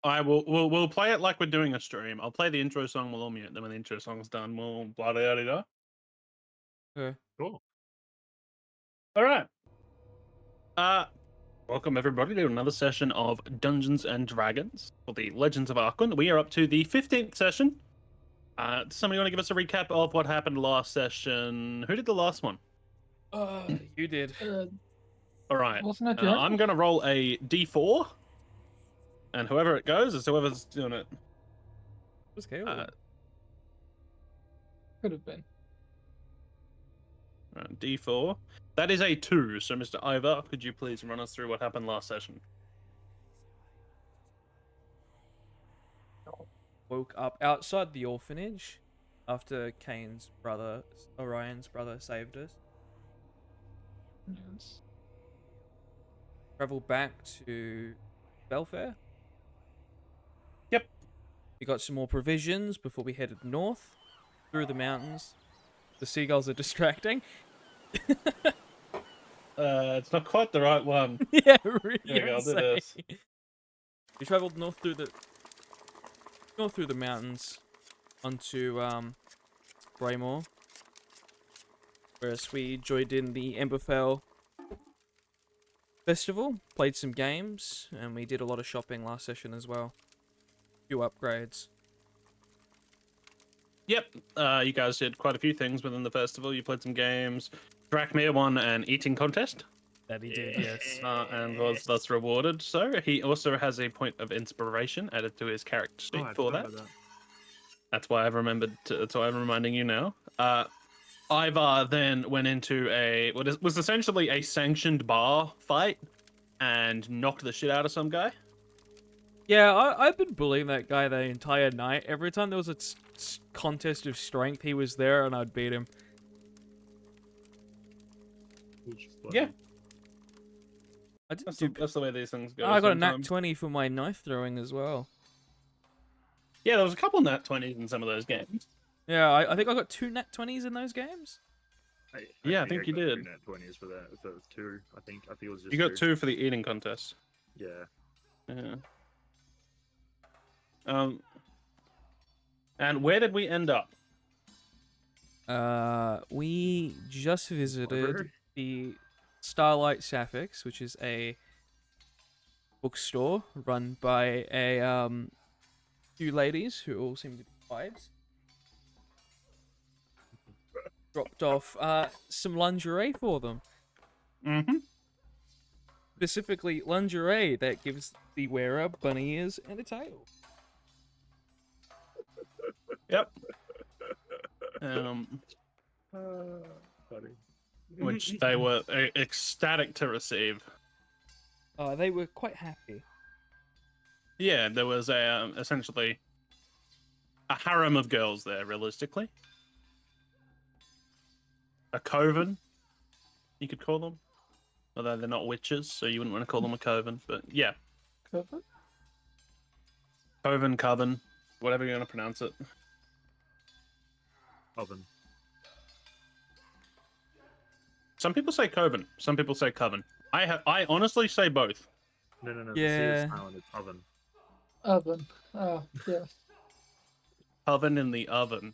I will. We'll play it like we're doing a stream. I'll play the intro song. We'll all mute. Then when the intro song's done, we'll blah blah blah. Blah. Okay. Cool. All right. Uh, welcome everybody to another session of Dungeons and Dragons for the Legends of Arcwyn. We are up to the 15th session. Does somebody want to give us a recap of what happened last session? Who did the last one? You did. All right. Wasn't it Jeremy? I'm gonna roll a d4, and whoever it goes is whoever's doing it. What's Caleb? Could have been. D4. That is a 2. So, Mr. Ivar, could you please run us through what happened last session? Woke up outside the orphanage after Kane's brother, Orion's brother, saved us. Yes. Traveled back to Belfair. Yep. We got some more provisions before we headed north through the mountains. The seagulls are distracting. It's not quite the right one. Yeah, really. Here we go, I'll do this. We traveled north through the mountains onto Braymore, whereas we joined in the Emberfell festival, played some games, and we did a lot of shopping last session as well. A few upgrades. Yep. You guys did quite a few things within the festival. You played some games. Drakmir won an eating contest. That he did, yes. And was thus rewarded. So he also has a point of inspiration added to his character sheet I for forgot that. about That's why I've remembered. That's why I'm reminding you now. Ivar then went into what was essentially a sanctioned bar fight and knocked the shit out of some guy. Yeah, I've been bullying that guy the entire night. Every time there was a contest of strength, he was there and I'd beat him. Which is Yeah. funny. I didn't That's the way these things go. I got a nat sometimes. 20 for my knife throwing as well. Yeah, there was a couple nat 20s in some of those games. Yeah, I think I got 2 nat 20s in those games. Yeah, I think you got did. 2 nat 20s for that. For 2, I think it was just You got 2. 2 for the eating contest. Yeah. Yeah. And where did we end up? We just visited Library? the Starlight Sapphics, which is a bookstore run by a few ladies who all seem to be wives. Dropped off some lingerie for them. Mm-hmm. Specifically, lingerie that gives the wearer bunny ears and a tail. Yep. Funny. Which they were ecstatic to receive. They were quite happy. Yeah, there was essentially a harem of girls there, realistically. A coven, you could call them. Although they're not witches, so you wouldn't want to call them a coven. But yeah, Cover? coven, whatever you want to pronounce it. Oven. Some people say coven, some people say coven. I honestly say both. No. The Yeah. C is silent. It's oven. Oven. Oh, yes. Oven in the oven.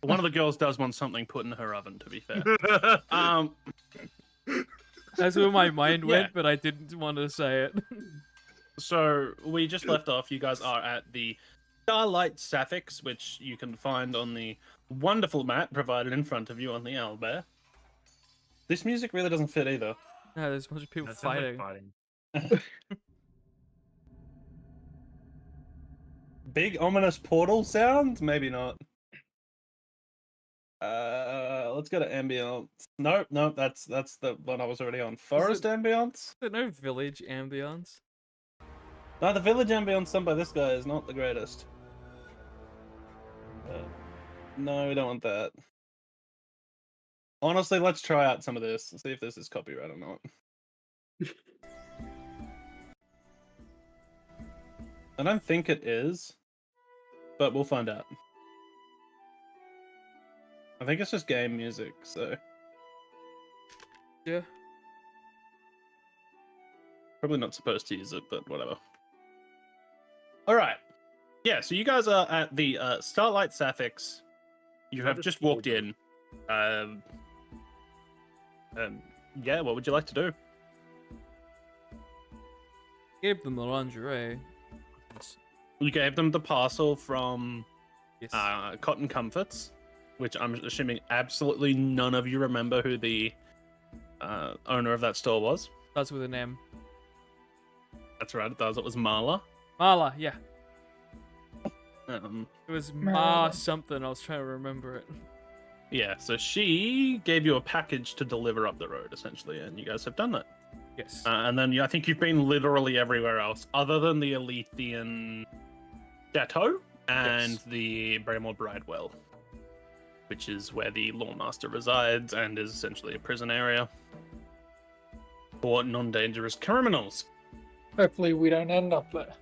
One of the girls does want something put in her oven, to be fair. That's where my mind Yeah. went, but I didn't want to say it. So we just left off. You guys are at the Starlight Sapphics, which you can find on the wonderful map provided in front of you on the owlbear. This music really doesn't fit either. No, there's a bunch of people That sounds like fighting. fighting. Big ominous portal sound? Maybe not. Let's go to ambience. Nope, that's the one I was already on. Forest ambience? Is there no village ambience? No, the village ambience done by this guy is not the greatest. No, we don't want that. Honestly, let's try out some of this and see if this is copyright or not. I don't think it is, but we'll find out. I think it's just game music, so Yeah. probably not supposed to use it, but whatever. All right. Yeah, so you guys are at the Starlight Sapphics. You I have just just walked told in. Yeah, what would you like to do? Gave them the lingerie. Yes. You gave them the parcel from Yes. Cotton Comforts, which I'm assuming absolutely none of you remember who the owner of that store was. Starts with an M. That's right, it does. It was Marla. Marla, yeah. Um, It was Ma Marilyn. something. I was trying to remember it. yeah, so she gave you a package to deliver up the road, essentially, and you guys have done that. Yes. And then I think you've been literally everywhere else, other than the Alethian Chateau and Yes. the Braemore Bridewell, which is where the Lawmaster resides and is essentially a prison area for non-dangerous criminals. Hopefully, we don't end up there.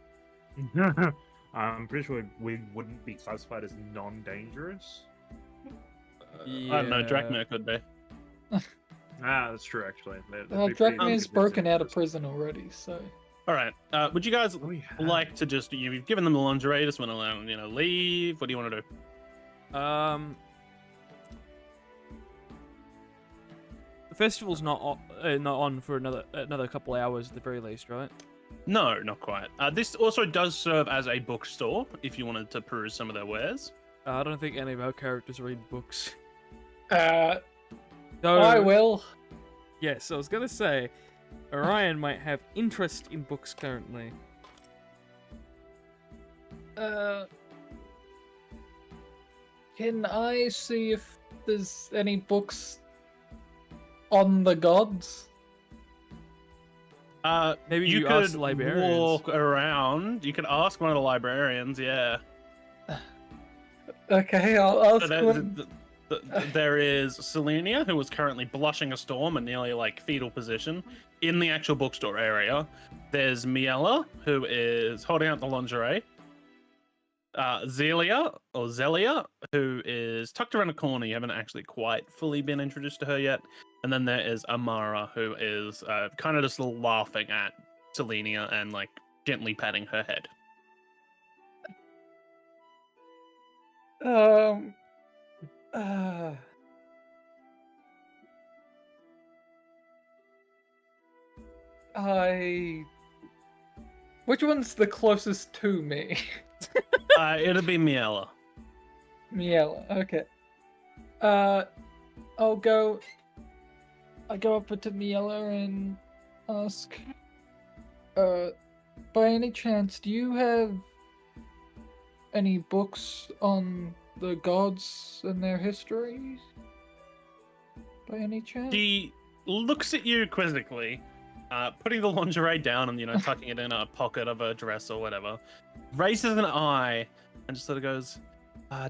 I'm pretty sure we wouldn't be classified as non-dangerous. I don't know, Yeah. Drachmere could be. Ah, that's true, actually. They'd be pretty Drachma's good broken out of dangerous. prison already, so. All right, would you guys Oh, yeah. like to just, you've given them the lingerie, just want to, leave? What do you want to do? The festival's not on for another couple hours at the very least, right? No, not quite. This also does serve as a bookstore if you wanted to peruse some of their wares. I don't think any of our characters read books. I So, will. yes, I was gonna say, Orion might have interest in books currently. Can I see if there's any books on the gods? Maybe you you could ask librarians. walk around. You could ask one of the librarians. Yeah. Okay, I'll ask So one. there is Selenia, who is currently blushing a storm and nearly like fetal position in the actual bookstore area. There's Miela, who is holding out the lingerie. Zelia, who is tucked around a corner. You haven't actually quite fully been introduced to her yet. And then there is Amara, who is kind of just laughing at Selenia and like gently patting her head. Uh, Which one's the closest to me? It'll be Miela. Miela, okay. I'll go. I go up to Miela and ask, by any chance, do you have any books on the gods and their histories? By any chance? She looks at you quizzically, putting the lingerie down and tucking it in a pocket of her dress or whatever. Raises an eye and just sort of goes,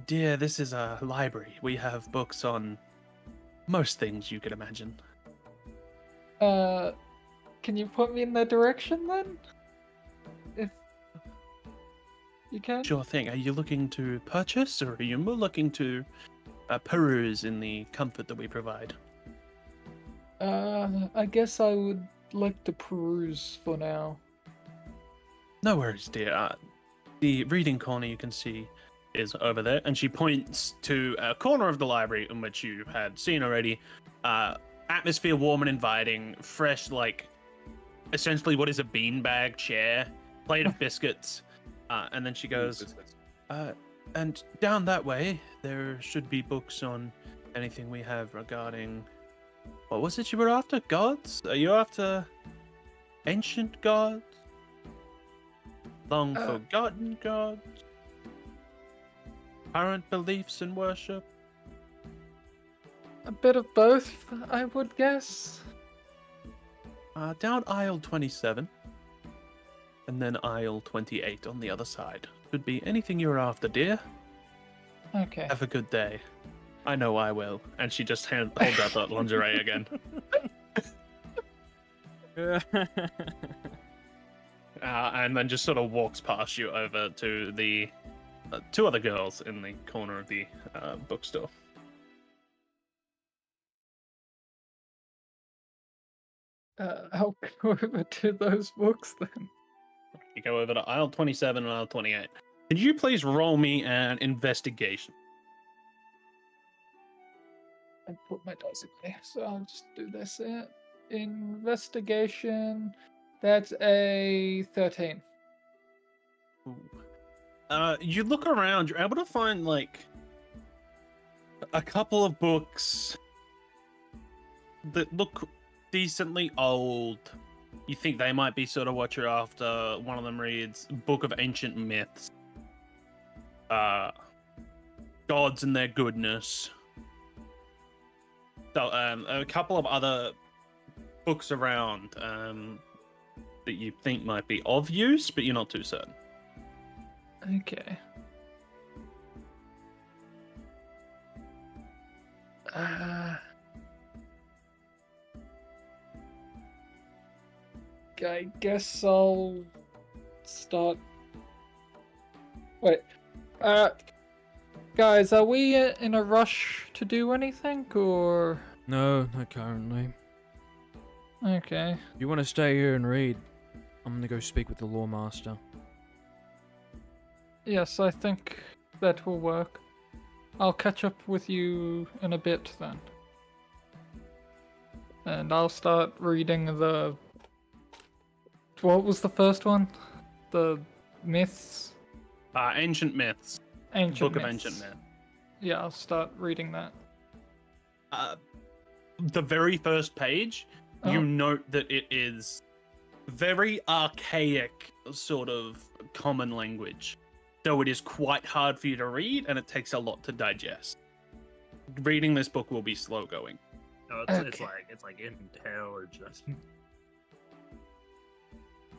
"Dear, this is a library. We have books on most things you could imagine." Can you point me in that direction then? If you can? Sure thing. Are you looking to purchase, or are you more looking to peruse in the comfort that we provide? I guess I would like to peruse for now. No worries, dear. The reading corner you can see is over there, and she points to a corner of the library in which you had seen already. Atmosphere warm and inviting, fresh, like essentially what is a beanbag chair, plate of biscuits, and then she goes, and down that way there should be books on anything we have regarding. What was it you were after? Gods? Are you after ancient gods? Long forgotten gods? Current beliefs and worship? A bit of both, I would guess. Down aisle 27. And then aisle 28 on the other side. Should be anything you're after, dear. Okay. Have a good day. I know I will. And she just holds out that lingerie again. And then just sort of walks past you over to the two other girls in the corner of the bookstore. I'll go over to those books then. You go over to aisle 27 and aisle 28. Could you please roll me an investigation? I put my dice in there, so I'll just do this. Investigation. That's a 13. You look around, you're able to find like a couple of books that look decently old. You think they might be sort of what you're after. One of them reads Book of Ancient Myths. Gods and Their Goodness. So, a couple of other books around that you think might be of use, but you're not too certain. Okay. I guess I'll start. Wait. Guys, are we in a rush to do anything, or? No, not currently. Okay. You want to stay here and read? I'm gonna go speak with the law master. Yes, I think that will work. I'll catch up with you in a bit then. And I'll start reading the... What was the first one? The myths? Ancient Myths. Ancient Book myths. of Ancient Myths. Yeah, I'll start reading that. The very first page, Oh. you note that it is very archaic sort of common language. So it is quite hard for you to read, and it takes a lot to digest. Reading this book will be slow going. No, it's Okay. like intelligent.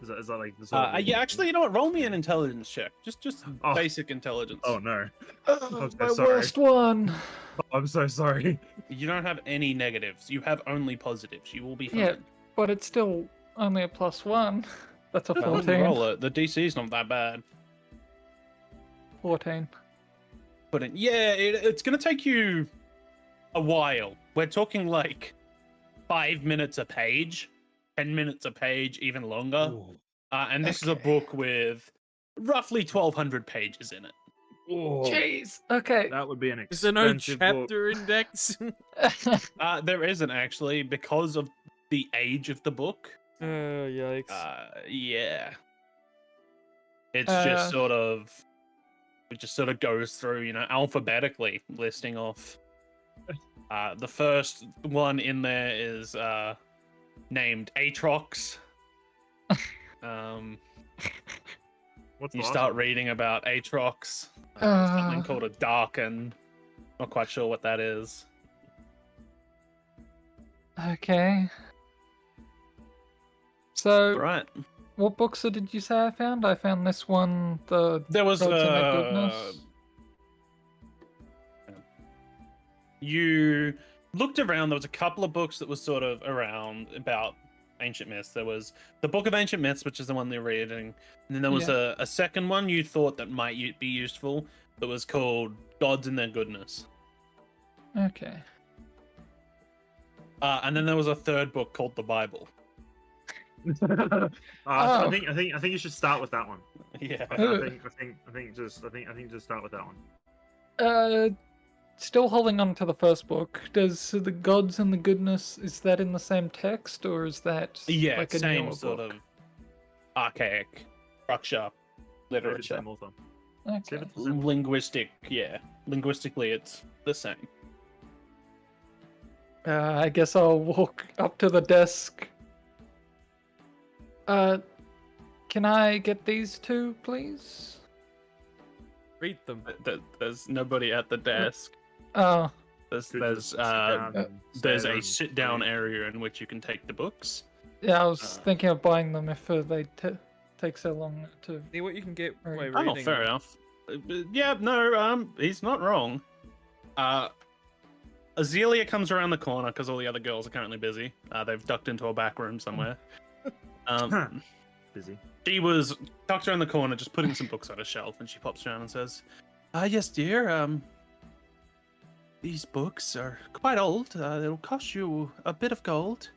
Is that like the sort of Yeah, actually, you know what? Roll me an intelligence check. Just Oh. basic intelligence. Oh no! Oh, Okay, my sorry. worst one! Oh, I'm so sorry. You don't have any negatives. You have only positives. You will be fine. Yeah, but it's still only a +1. That's a I wouldn't 14. roll it. The DC's not that bad. 14. But it's going to take you a while. We're talking like 5 minutes a page, 10 minutes a page, even longer. Ooh. And this is a Okay. book with roughly 1,200 pages in it. Ooh. Jeez. Okay. That would be an Is there no expensive book. chapter index? There isn't actually, because of the age of the book. Yikes. Yeah. It's Uh, just sort of... It just sort of goes through, alphabetically listing off. The first one in there is named Atrox. What's You the start last reading about Atrox. Something called a Darken. Not quite sure what that is. Okay. So, Right. what books did you say I found? I found this one, the There was Gods and Their Goodness. You looked around. There was a couple of books that was sort of around about ancient myths. There was the Book of Ancient Myths, which is the one they're reading, and then there was a second one you thought that might be useful that was called Gods and Their Goodness. Okay. And then there was a third book called the Bible. one? Oh. I think you should start with that one. Yeah. I think just start with that one. Still holding on to the first book. Does the Gods and the Goodness, is that in the same text, or is that Yeah, like a same newer sort book? of archaic structure, literature, Same author. Okay. See if it's the same author. linguistic. Yeah, linguistically, it's the same. I guess I'll walk up to the desk. Can I get these two, please? Read them. There's nobody at the desk. Oh, There's Could there's just sit down and stay there's there a and sit down read. area in which you can take the books. yeah, I was Uh, thinking of buying them if they take so long to... See what you can get by Right. reading. Oh, fair enough. Yeah, no, he's not wrong. Azealia comes around the corner because all the other girls are currently busy. They've ducked into a back room somewhere. Busy. She was tucked around the corner, just putting some books on a shelf, and she pops around and says, yes, dear, these books are quite old. It'll cost you a bit of gold.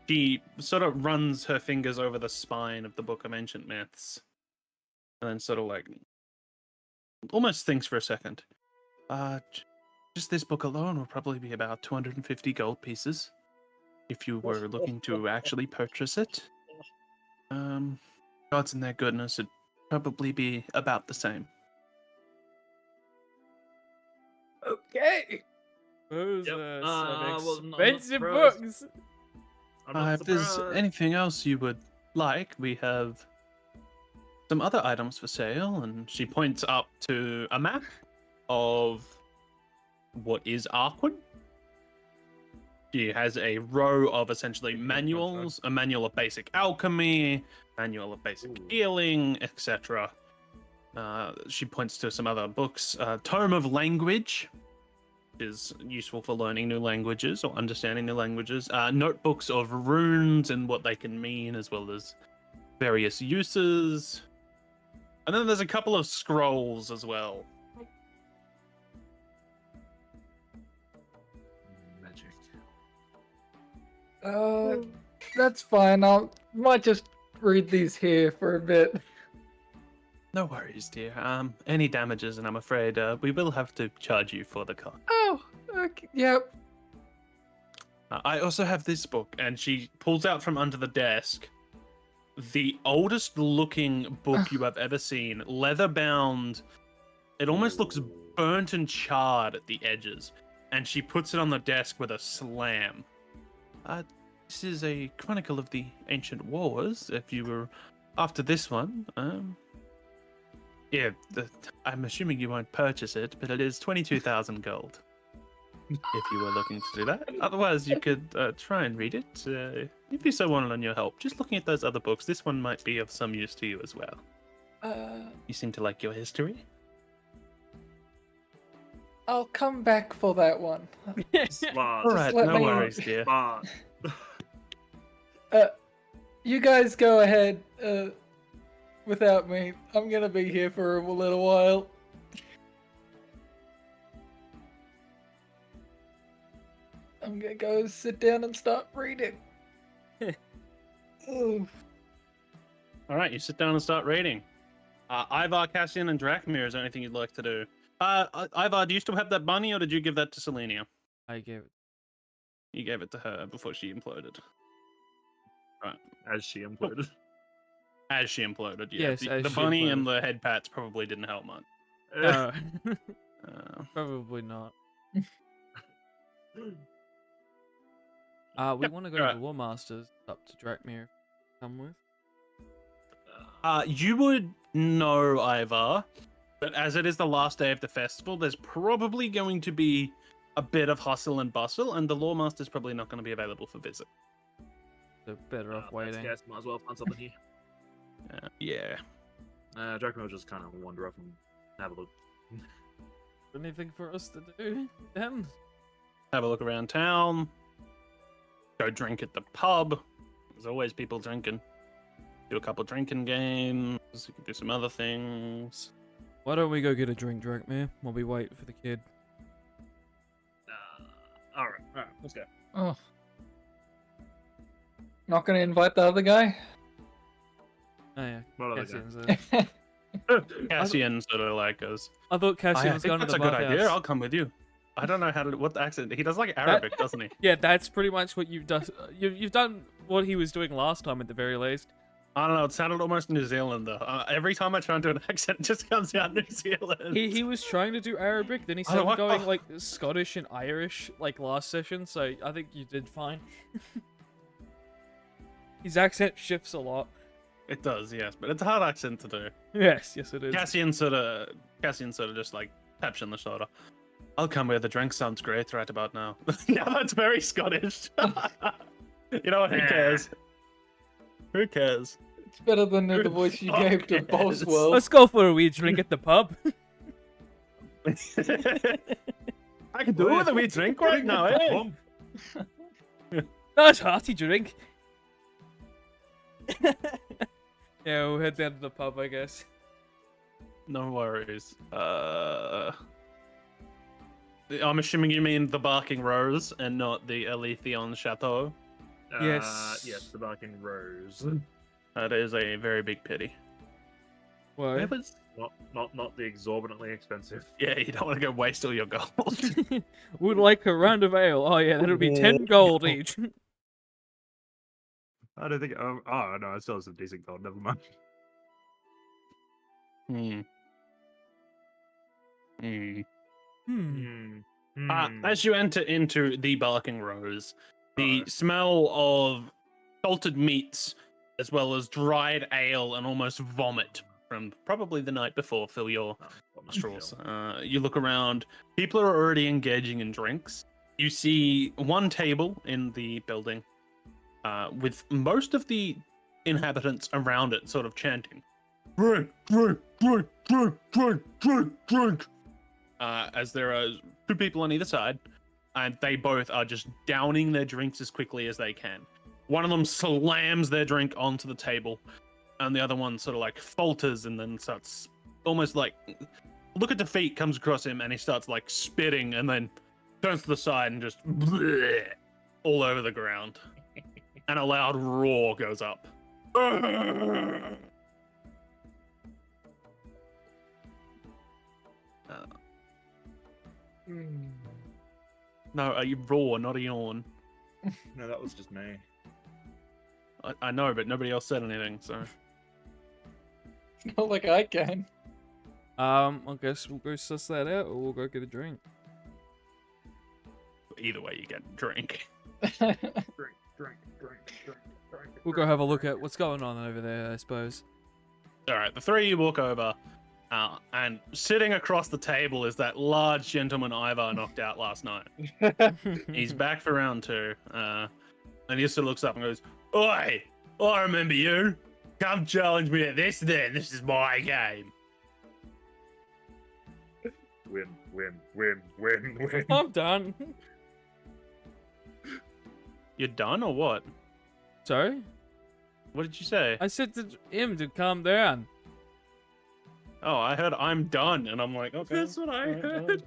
She sort of runs her fingers over the spine of the Book of Ancient Myths, and then sort of like almost thinks for a second. Just this book alone will probably be about 250 gold pieces if you were looking to actually purchase it. Gods and their goodness would probably be about the same. Okay. Those Yep. are Well, some I'm not expensive surprised. books. I'm not If there's surprised. anything else you would like, we have some other items for sale. And she points up to a map of what is Arcwyn. She has a row of essentially manuals, a manual of basic alchemy, manual of basic healing, etc. She points to some other books. Tome of Language is useful for learning new languages or understanding new languages. Notebooks of runes and what they can mean, as well as various uses. And then there's a couple of scrolls as well. Magic. That's fine. Might just read these here for a bit. No worries, dear. Any damages, and I'm afraid we will have to charge you for the car. Oh, okay. Yep. I also have this book, and she pulls out from under the desk the oldest looking book you have ever seen, leather bound. It almost looks burnt and charred at the edges, and she puts it on the desk with a slam. This is a chronicle of the ancient wars. If you were after this one, yeah, I'm assuming you won't purchase it, but it is 22,000 gold. If you were looking to do that. Otherwise, you could try and read it. If you so wanted on your help, just looking at those other books, this one might be of some use to you as well. You seem to like your history. I'll come back for that one. All right, let no me- worries, dear. You guys go ahead without me. I'm gonna be here for a little while. I'm gonna go sit down and start reading. Ooh. All right, you sit down and start reading. Ivar, Cassian, and Drachmir, is there anything you'd like to do? Ivar, do you still have that bunny, or did you give that to Selenia? I gave it. You gave it to her before she imploded. Right. As she imploded. As she imploded, yeah. Yes, as the she bunny imploded. and the head pats probably didn't help much. No, Uh, probably not. We Yep, want to go to alright. the War Masters up to Drachmir. Come with. You would know, Ivar, but as it is the last day of the festival, there's probably going to be a bit of hustle and bustle, and the Lawmaster's probably not going to be available for visit. So better off waiting. Guess might as well find something here. Yeah. Draco will just kind of wander off and have a look. Anything for us to do then? Have a look around town. Go drink at the pub. There's always people drinking. Do a couple drinking games. You can do some other things. Why don't we go get a drink, Drachmir, while we wait for the kid? All right, let's go. Oh. Not gonna invite the other guy? Oh yeah, What other Cassian's guy? there. Cassian sort of like goes, I thought Cassian I was think going to that's the a good bathhouse. idea. I'll come with you. I don't know how to what the accent. He does like Arabic, doesn't he? Yeah, that's pretty much what you've done. You've done what he was doing last time at the very least. I don't know. It sounded almost New Zealander. Every time I try and do an accent, it just comes out New Zealand. He was trying to do Arabic, then he I don't started know going like Scottish and Irish like last session. So I think you did fine. His accent shifts a lot. It does, yes, but it's a hard accent to do. Yes, it is. Cassian sort of just like taps you on the shoulder. I'll come with the drink. Sounds great right about now. Yeah, that's very Scottish. You know what? Who cares? Who cares? It's better than the voice you gave to Yes. Boswell. Let's go for a wee drink at the pub. I can do it with a wee drink right now, eh? Nice hearty drink. Yeah, we'll head down to the pub, I guess. No worries. I'm assuming you mean the Barking Rose and not the Aletheon Chateau. Yes. Yes, the Barking Rose. That is a very big pity. Why? It was- Not the exorbitantly expensive. yeah, you don't want to go waste all your gold. Would like a round of ale. Oh yeah, that'll be 10 gold each. I don't think. Oh no, I still have some decent gold. Never mind. Hmm. Hmm. As you enter into the Barking Rose, the smell of salted meats, as well as dried ale and almost vomit from probably the night before, fill your nostrils. You look around, people are already engaging in drinks. You see one table in the building with most of the inhabitants around it sort of chanting, drink, drink, drink, drink, drink, drink, drink. As there are two people on either side, and they both are just downing their drinks as quickly as they can. One of them slams their drink onto the table, and the other one sort of like falters and then starts almost like look at defeat comes across him, and he starts like spitting and then turns to the side and just bleh, all over the ground. And a loud roar goes up. No, a roar, not a yawn. No, that was just me. I know, but nobody else said anything, so. Not like I can. I guess we'll go suss that out, or we'll go get a drink. Either way, you get a drink. Drink. We'll go have a look at what's going on over there, I suppose. All right, the three of you walk over, and sitting across the table is that large gentleman Ivar knocked out last night. He's back for round two, and he just sort of looks up and goes, "Oi, I remember you. Come challenge me at this then. This is my game." Win. I'm done. You're done or what? Sorry? What did you say? I said to him to calm down. Oh, I heard I'm done, and I'm like, okay. That's what I heard.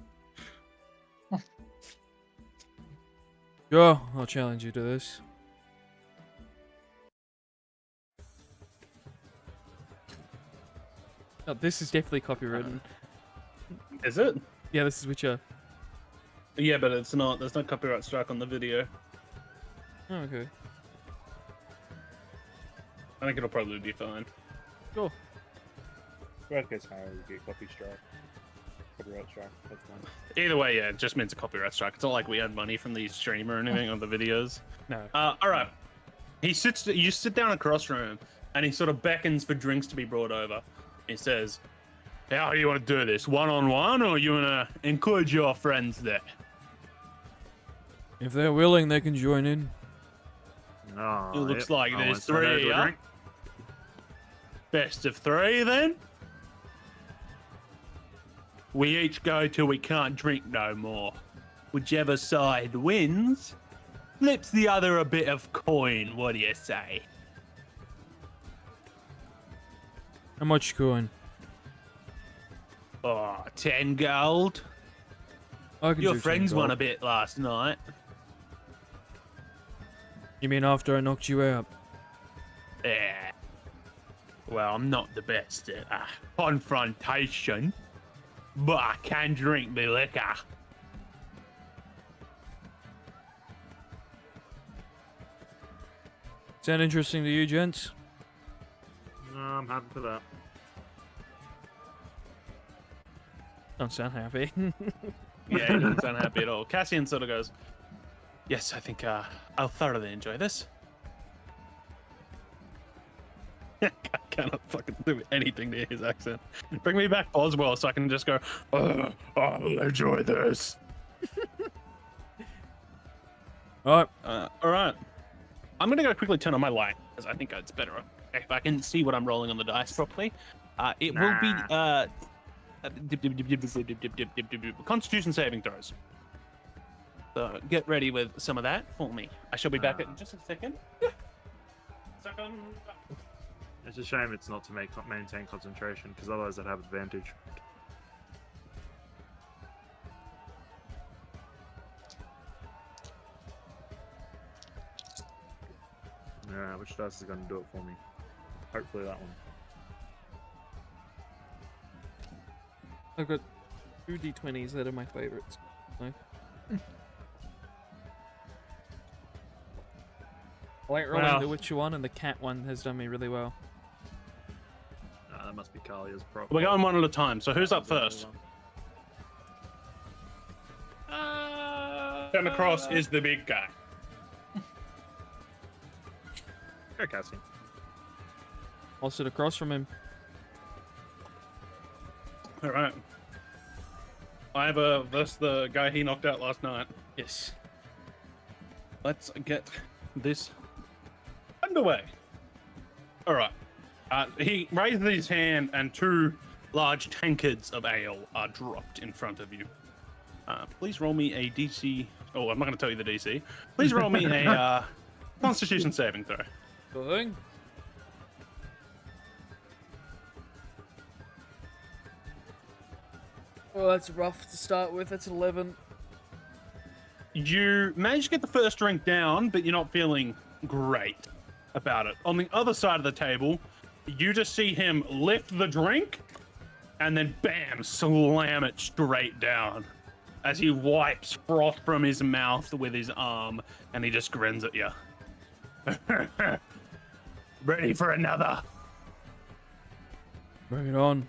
Sure, I'll challenge you to this. Oh, this is definitely copywritten. Is it? Yeah, this is Witcher. Yeah, but it's not. There's no copyright strike on the video. Oh, okay. I think it'll probably be fine. Cool. Worst case scenario would be a copyright strike. That's fine. Either way, yeah, it just means a copyright strike. It's not like we earn money from the stream or anything on the videos. No. All right. You sit down across from him, and he sort of beckons for drinks to be brought over. He says, "How do you want to do this? One-on-one, or you want to include your friends there?" If they're willing, they can join in. No, It looks like there's three here. Best of three, then. We each go till we can't drink no more. Whichever side wins, flips the other a bit of coin. What do you say? How much coin? Oh, 10 gold. I can Your do 10 friends won gold. a bit last night. You mean after I knocked you out? Yeah. Well, I'm not the best at confrontation, but I can drink me liquor. Sound interesting to you, gents? No, I'm happy for that. Don't sound happy. Yeah, he doesn't sound happy at all. Cassian sort of goes, "Yes, I think I'll thoroughly enjoy this." I cannot fucking do anything to his accent. Bring me back Boswell so I can just go, "I'll enjoy this." Alright. All right. I'm going to go quickly turn on my light because I think it's better if I can see what I'm rolling on the dice properly. It will be Constitution saving throws. So get ready with some of that for me. I shall be back in just a second. It's a shame it's not to maintain concentration, because otherwise I'd have advantage. which dice is going to do it for me. Hopefully that one. I've got 2 d20s that are my favorites. So. I like rolling the witcher one, and the cat one has done me really well. That must be Kalia's problem. We're going one at a time. So who's up first? Come across is the big guy. Go, Cassie. I'll sit across from him. All right. That's the guy he knocked out last night. Yes. Let's get this underway. All right. He raises his hand, and 2 large tankards of ale are dropped in front of you. Please roll me a DC. Oh, I'm not going to tell you the DC. Please roll me a Constitution saving throw. Good. Oh, that's rough to start with. That's 11. You manage to get the first drink down, but you're not feeling great about it. On the other side of the table, you just see him lift the drink and then bam, slam it straight down as he wipes froth from his mouth with his arm, and he just grins at you. Ready for another? Bring it on.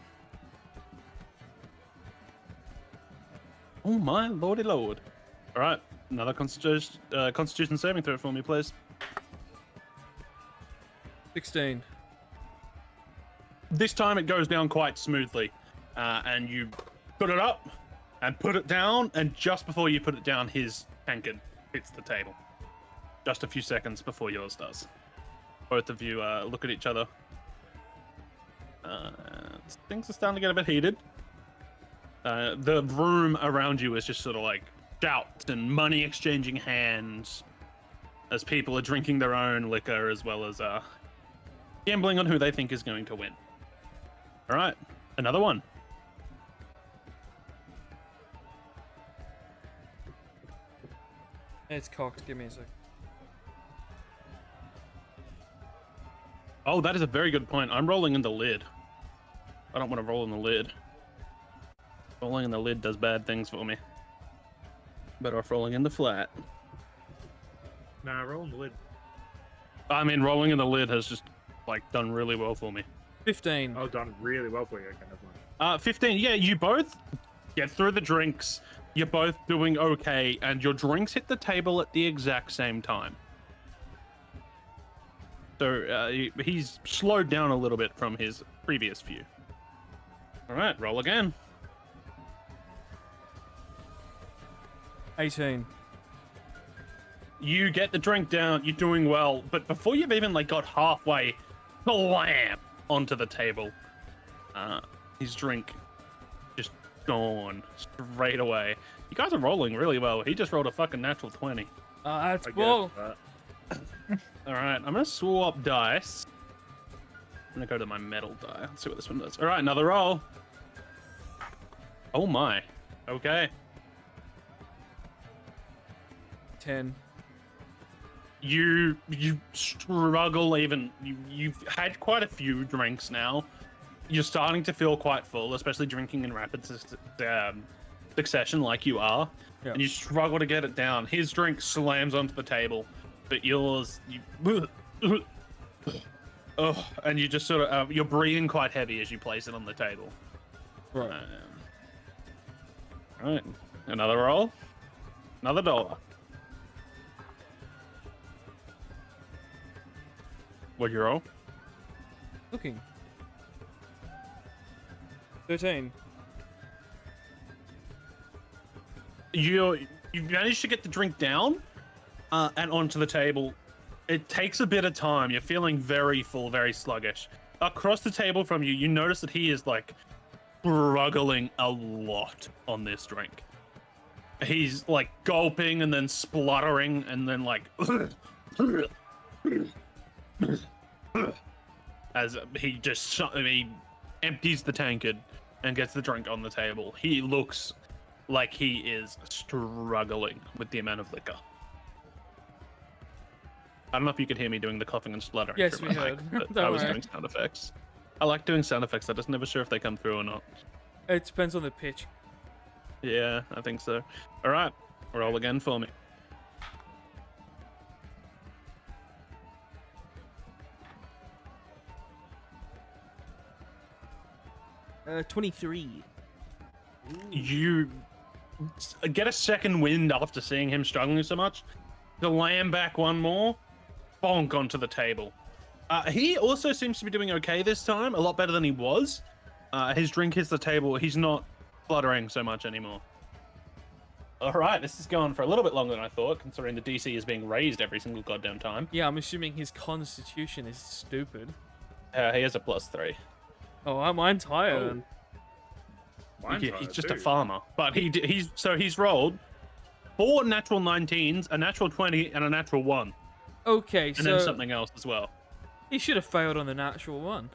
Oh my lordy lord. All right, another Constitution saving throw for me, please. 16. This time it goes down quite smoothly, and you put it up and put it down, and just before you put it down, his tankard hits the table. Just a few seconds before yours does. Both of you look at each other. Things are starting to get a bit heated. The room around you is just sort of like shouts and money exchanging hands as people are drinking their own liquor, as well as gambling on who they think is going to win. All right, another one. It's cocked. Give me a sec. Oh, that is a very good point. I'm rolling in the lid. I don't want to roll in the lid. Rolling in the lid does bad things for me. Better off rolling in the flat. Nah, roll in the lid. I mean, rolling in the lid has just, like, done really well for me. 15. Oh, done really well for you. Okay, never mind. 15. Yeah, you both get through the drinks. You're both doing okay, and your drinks hit the table at the exact same time. So he's slowed down a little bit from his previous few. All right, roll again. 18. You get the drink down. You're doing well, but before you've even got halfway, blam onto the table. His drink just gone straight away. You guys are rolling really well. He just rolled a fucking natural 20. That's I bull. guess, All right, I'm gonna swap dice. I'm gonna go to my metal die. Let's see what this one does. All right, another roll. Oh my. Okay. 10. You struggle even. You've had quite a few drinks now. You're starting to feel quite full, especially drinking in rapid succession like you are. Yeah. And you struggle to get it down. His drink slams onto the table, but yours, oh, and you just sort of you're breathing quite heavy as you place it on the table. Right. All right, another roll, another dollar. What'd you roll? Looking. 13. You managed to get the drink down and onto the table. It takes a bit of time. You're feeling very full, very sluggish. Across the table from you, you notice that he is struggling a lot on this drink. He's gulping and then spluttering and then as he empties the tankard and gets the drink on the table. He looks like he is struggling with the amount of liquor. I don't know if you could hear me doing the coughing and spluttering. Yes, through we my mic, heard. but Don't I was worry. doing sound effects. I like doing sound effects. I'm just never sure if they come through or not. It depends on the pitch. Yeah, I think so. All right, roll again for me. Uh, 23. You get a second wind after seeing him struggling so much. To land back one more, bonk onto the table. He also seems to be doing okay this time, a lot better than he was. His drink hits the table. He's not fluttering so much anymore. All right, this is going for a little bit longer than I thought, considering the DC is being raised every single goddamn time. Yeah, I'm assuming his constitution is stupid. He has a +3. Oh, mine's higher Oh. then. Mine's He's higher, just too. a farmer, but he's rolled 4 natural 19s, a natural 20, and a natural 1, Okay, and so then something else as well. he should have failed on the natural one.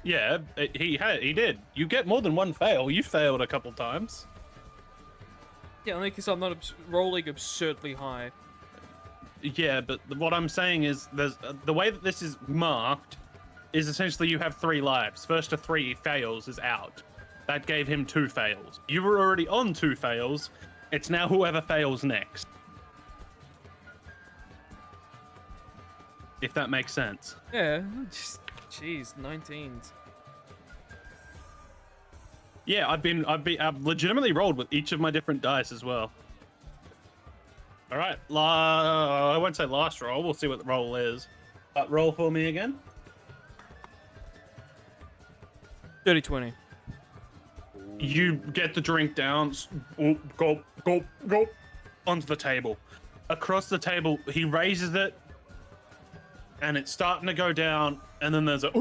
Yeah, he did. You get more than one fail. You failed a couple times. Yeah, only because I'm not rolling absurdly high. Yeah, but what I'm saying is, there's the way that this is marked is essentially you have 3 lives. First to 3 fails is out. That gave him 2 fails. You were already on 2 fails. It's now whoever fails next. If that makes sense. Yeah, just jeez, 19s. Yeah, I've legitimately rolled with each of my different dice as well. All right, I won't say last roll. We'll see what the roll is. Roll for me again. 30-20. You get the drink down, gulp, gulp, gulp, onto the table. Across the table, he raises it, and it's starting to go down, and then there's a...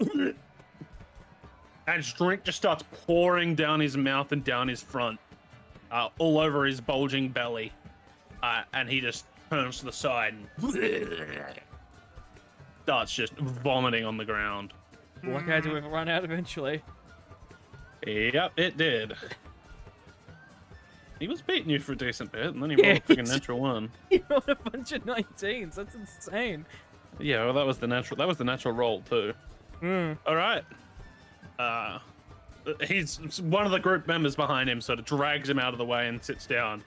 and his drink just starts pouring down his mouth and down his front, all over his bulging belly, and he just turns to the side and starts just vomiting on the ground. Like I had to run out eventually. Yep, it did. He was beating you for a decent bit, and then he Yeah, rolled a freaking he's- natural 1. He rolled a bunch of 19s. That's insane. Yeah, well, that was the natural roll too. Hmm. All right. He's one of the group members behind him, sort of drags him out of the way and sits down.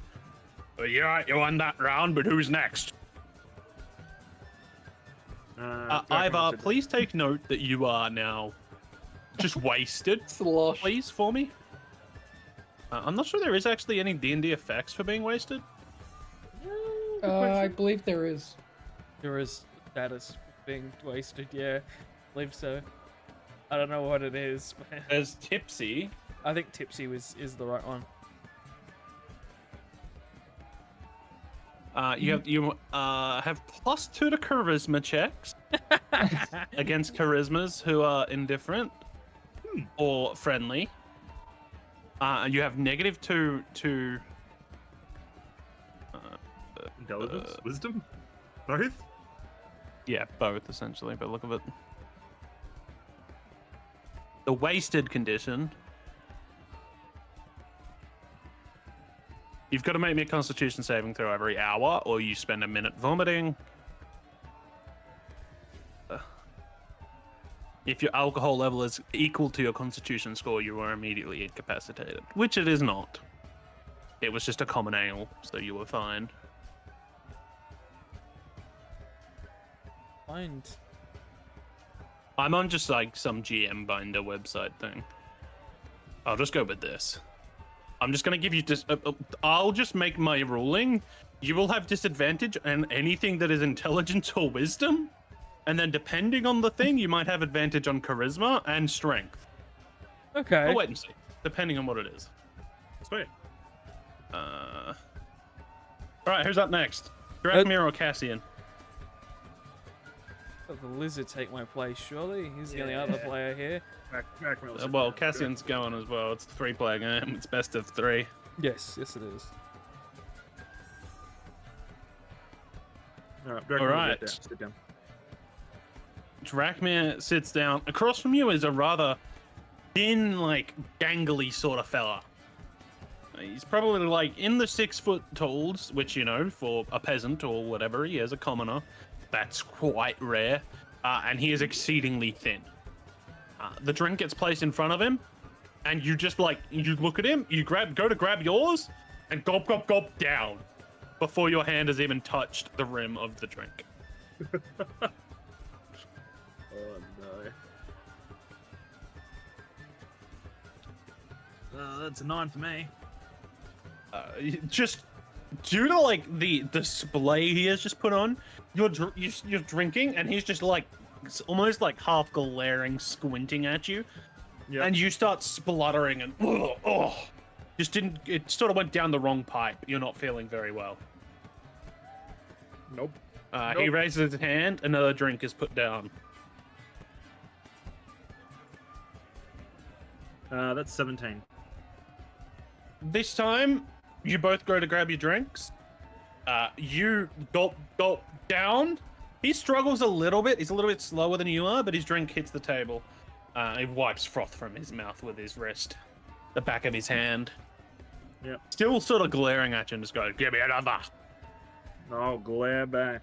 Well, you won that round, but who's next? Ivar, please take note that you are now just wasted. Slosh. Please, for me. I'm not sure there is actually any D&D effects for being wasted. I believe there is. There is status being wasted, yeah. I believe so. I don't know what it is, but There's tipsy. I think tipsy is the right one. You have +2 to charisma checks against charismas who are indifferent or friendly. You have -2 to Intelligence? Wisdom? Both? yeah, both essentially. But look at it. The wasted condition. You've got to make me a Constitution saving throw every hour, or you spend a minute vomiting. If your alcohol level is equal to your Constitution score, you are immediately incapacitated, which it is not. It was just a common ale, so you were fine. Find. I'm on just like some GM binder website thing. I'll just go with this. I'm just gonna give you I'll just make my ruling. You will have disadvantage on anything that is intelligence or wisdom, and then depending on the thing, you might have advantage on charisma and strength. Okay. I'll wait and see, depending on what it is. Sweet. All right, who's up next? Drakmir or Cassian? Let the lizard take my place, surely? He's the only other player here. Well, Cassian's going as well. It's a 3-player game. It's best of 3. Yes, it is. All right. Sit down. Drakmir sits down. Across from you is a rather thin, like, gangly sort of fella. He's probably like in the 6 foot talls, which, you know, for a peasant or whatever he is, a commoner, that's quite rare. And he is exceedingly thin. The drink gets placed in front of him, and you just like, you look at him, you go to grab yours, and gulp, gulp, gulp down before your hand has even touched the rim of the drink. Oh no. That's a 9 for me. Just due to like the display he has just put on, you're drinking, and he's just like almost like half glaring, squinting at you, and you start spluttering and just didn't. It sort of went down the wrong pipe. You're not feeling very well. Nope. He raises his hand. Another drink is put down. That's 17. This time, you both go to grab your drinks. You gulp down. He struggles a little bit. He's a little bit slower than you are, but his drink hits the table. He wipes froth from his mouth with his wrist, the back of his hand. Yep. Still sort of glaring at you and just going, "Give me another." I'll glare back.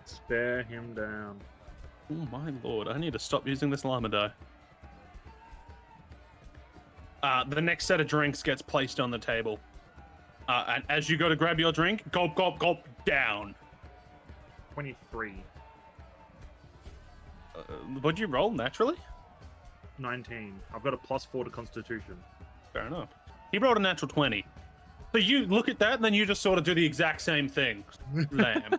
Stare him down. Oh my lord, I need to stop using this llama die. The next set of drinks gets placed on the table. And as you go to grab your drink, gulp, gulp, gulp, down. 23. Would you roll naturally? 19. I've got a +4 to Constitution. Fair enough. He rolled a natural 20. So you look at that, and then you just sort of do the exact same thing. Lamb.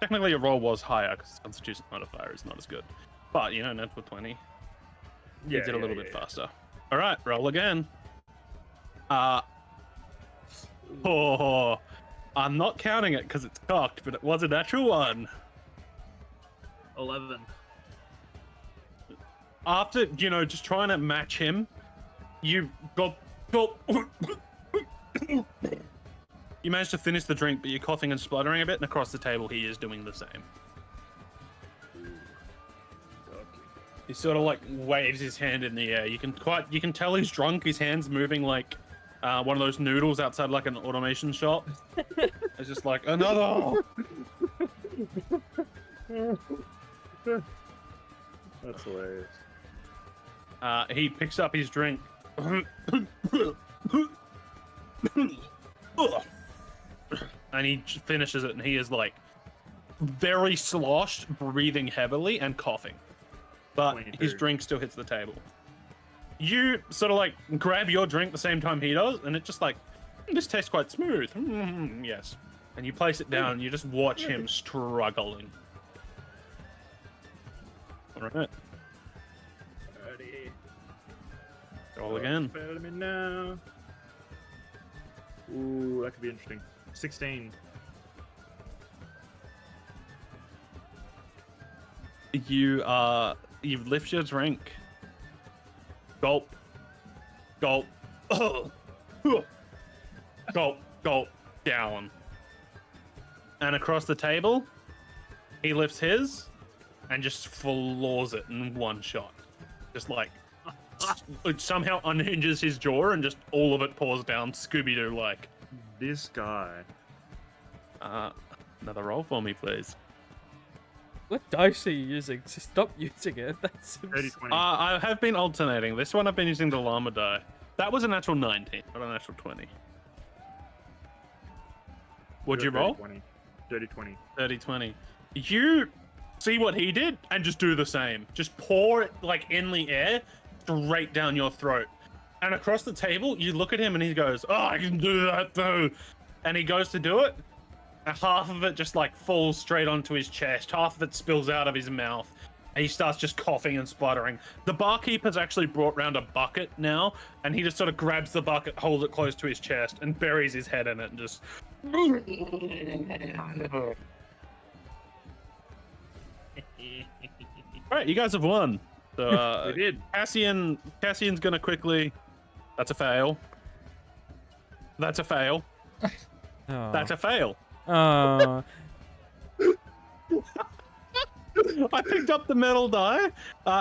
Technically, your roll was higher, because Constitution modifier is not as good. But, you know, natural 20. You did a little bit faster. All right, roll again. I'm not counting it because it's cocked, but it was a natural 1. 11. After, you know, just trying to match him, you got... You managed to finish the drink, but you're coughing and spluttering a bit, and across the table he is doing the same. He sort of like waves his hand in the air. You can tell he's drunk. His hand's moving like one of those noodles outside like an automation shop. It's just like another. That's hilarious. He picks up his drink. And he finishes it, and he is like very sloshed, breathing heavily, and coughing. But 22. his drink still hits the table. You sort of like grab your drink the same time he does, and it just like, this tastes quite smooth. Yes. And you place it down, and you just watch him struggling. All right. Roll again. Fail me now. Ooh, that could be interesting. 16. You lift your drink. Gulp. Gulp. Gulp. Gulp. Down. And across the table, he lifts his and just floors it in one shot. Just like, it somehow unhinges his jaw and just all of it pours down Scooby-Doo like. This guy. Another roll for me, please. What dice are you using? Stop using it. That's 30, 20. I have been alternating. This one I've been using the llama die. That was a natural 19, not a natural 20. What'd you roll? 20. Dirty 20. 30-20. You see what he did and just do the same. Just pour it like in the air straight down your throat. And across the table, you look at him and he goes, "Oh, I can do that too." And he goes to do it. And half of it just like falls straight onto his chest. Half of it spills out of his mouth. And he starts just coughing and spluttering. The barkeeper's actually brought round a bucket now. And he just sort of grabs the bucket, holds it close to his chest, and buries his head in it and just... Alright, you guys have won. So, We did. Cassian's gonna quickly... That's a fail. That's a fail. Oh. That's a fail. Oh. I picked up the metal die.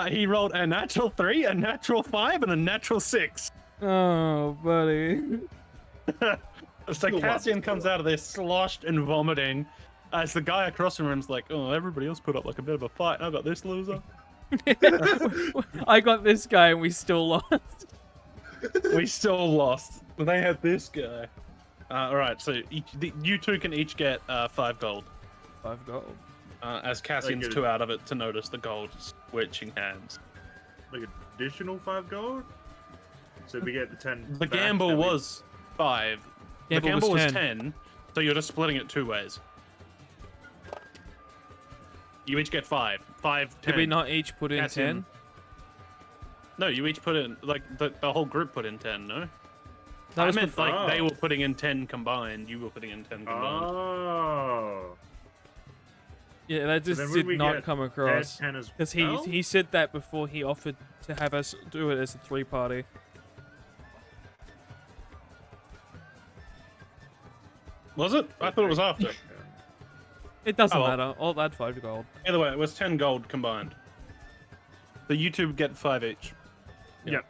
He rolled a natural 3, a natural 5, and a natural 6. Oh, buddy. So Cassian comes out of there sloshed and vomiting, as the guy across from him's like, "Oh, everybody else put up like a bit of a fight. I got this loser." I got this guy and we still lost. We still lost. They had this guy. All right, so you two can each get 5 gold. 5 gold. As Cassian's too out of it to notice the gold switching hands. Like additional 5 gold? So we get the 10. The gamble was 5. The gamble was 10, so you're just splitting it 2 ways. You each get 5. 5, 10. Did we not each put in Cassian. 10? No, you each put in, like, the whole group put in 10, no? That was I meant, before. like, they were putting in 10 combined, you were putting in 10 combined. Oh. Yeah, that just did not come across. 10 as Because well? he said that before he offered to have us do it as a 3-party. Was it? I thought it was after. It doesn't Oh, well. matter. I'll add 5 gold. Either way, it was 10 gold combined. So you two get 5 each. Yeah.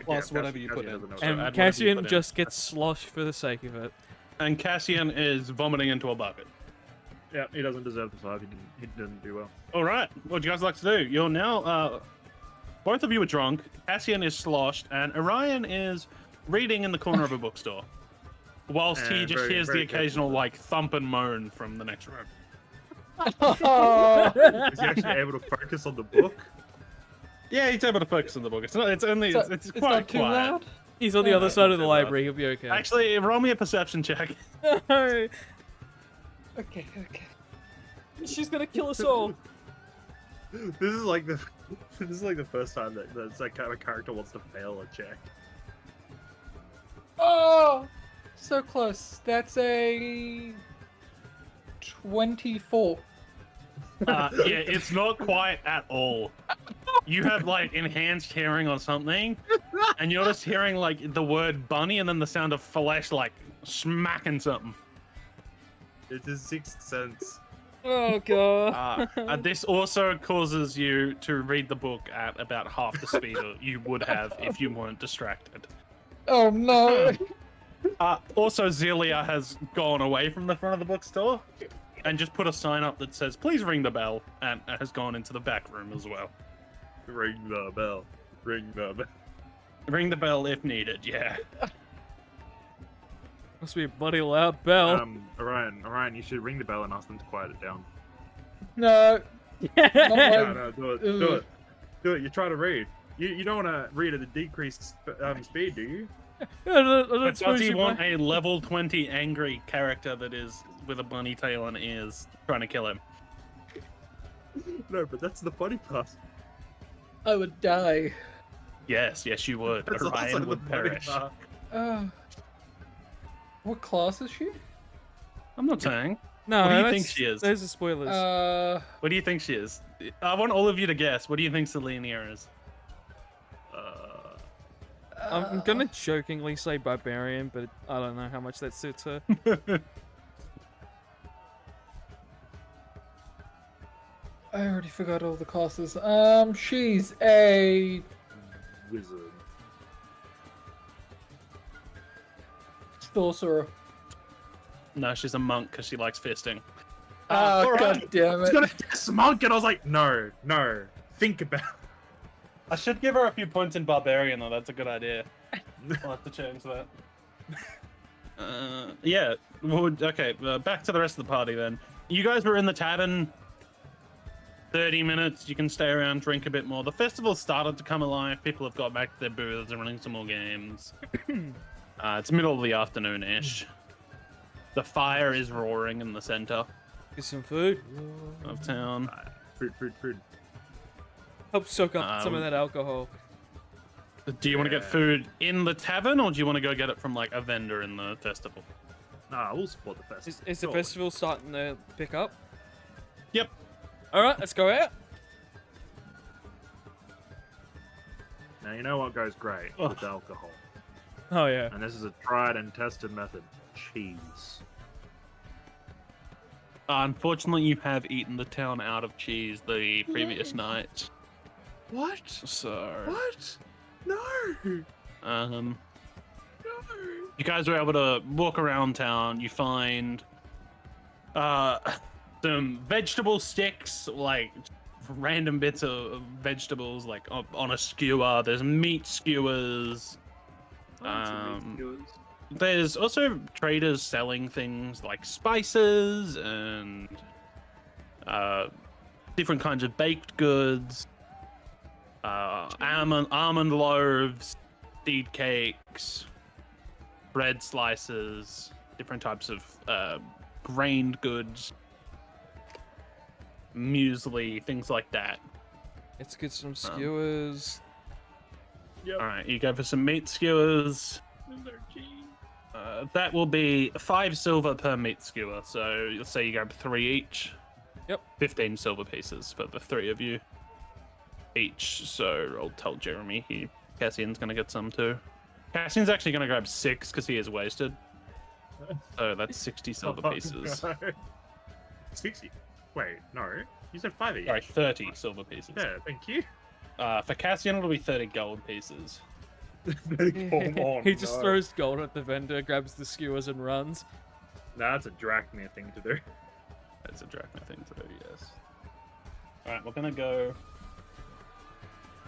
Plus whatever you put in. Doesn't know. So add And whatever you Cassian put in. just gets sloshed for the sake of it. And Cassian is vomiting into a bucket. Yeah, he doesn't deserve the 5. He didn't do well. All right. What do you guys like to do? You're now, both of you are drunk. Cassian is sloshed, and Orion is reading in the corner of a bookstore, whilst he And just very- hears the very occasional careful. like thump and moan from the next room. Is he actually able to focus on the book? Yeah, he's able to focus on the book. It's not. It's only. It's It's quite not too quiet. loud. He's on the Yeah, other that's side not of the too bad. library. He'll be okay. Actually, roll me a perception check. Okay. She's gonna kill us all. This is like the first time that that kind of character wants to fail a check. Oh, so close. That's a 24. Yeah, it's not quite at all. You have like enhanced hearing or something, and you're just hearing like the word bunny and then the sound of flesh like smacking something. It's his 6th sense. Oh god. This also causes you to read the book at about half the speed you would have if you weren't distracted. Oh no. Also, Zelia has gone away from the front of the bookstore and just put a sign up that says, "Please ring the bell," and has gone into the back room as well. Ring the bell. Ring the bell. Ring the bell if needed, yeah. Must be a bloody loud bell. Orion, you should ring the bell and ask them to quiet it down. No. Not No, like- no, do it. You're trying to read. You don't want to read at a decreased speed, do you? I don't But does suppose he you want might- a level 20 angry character that is with a bunny tail and ears trying to kill him? No, but that's the funny part. I would die. Yes, you would. That's also Orion the would funny perish. part. What class is she? I'm not saying. No, What do you that's- think she is? Those are spoilers. What do you think she is? I want all of you to guess. What do you think Selenia is? I'm gonna jokingly say barbarian, but I don't know how much that suits her. I already forgot all the classes. She's a Wizard. sorcerer. No, she's a monk because she likes fisting. Oh, alright. god damn I was it. gonna guess monk, and I was like, no. Think about it. I should give her a few points in barbarian though. That's a good idea. I'll have to change that. Yeah. Well, okay. Back to the rest of the party then. You guys were in the tavern. 30 minutes. You can stay around, drink a bit more. The festival started to come alive. People have got back to their booths and running some more games. It's middle of the afternoon-ish. The fire is roaring in the center Get some food. of town. Food. Help soak up some of that alcohol. Do you want to get Yeah. food in the tavern, or do you want to go get it from like a vendor in the festival? Nah, we'll support the festival. Is the Sure. festival starting to pick up? Yep. Alright, let's go out. Now you know what goes great Oh. with alcohol, Oh yeah. and this is a tried and tested method. Cheese. Unfortunately, you have eaten the town out of cheese the previous night. What? So, What? No. um, You guys are able to walk around town. You find some vegetable sticks, like random bits of vegetables, like on a skewer. There's meat skewers. There's also traders selling things like spices and different kinds of baked goods, almond loaves, seed cakes, bread slices, different types of grained goods, muesli, things like that. Let's get some skewers. Yep. All right, you go for some meat skewers. That will be 5 silver per meat skewer. So let's say you grab 3 each. Yep. 15 silver pieces for the 3 of you each. So I'll tell Jeremy Cassian's gonna get some too. Cassian's actually gonna grab 6 because he is wasted. So that's 60 silver pieces. No. 60. Wait, no. You said 5 each. Sorry, 30 silver pieces. Yeah, thank you. For Cassian, it'll be 30 gold pieces. Come on, He just no. throws gold at the vendor, grabs the skewers, and runs. Nah, that's a Drachmir thing to do. That's a Drachma thing to do, yes. Alright, we're gonna go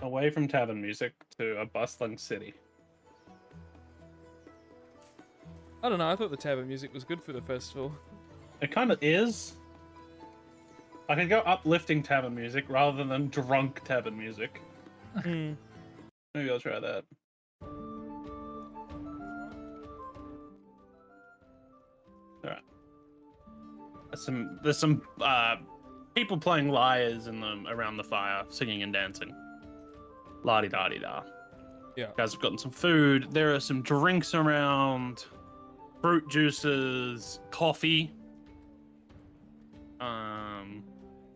away from tavern music to a bustling city. I don't know, I thought the tavern music was good for the festival. It kind of is. I could go uplifting tavern music rather than drunk tavern music. Mm. Maybe I'll try that. Alright. There's some people playing lyres around the fire, singing and dancing. La-di-da-di-da. Yeah. Guys have gotten some food. There are some drinks around. Fruit juices, coffee.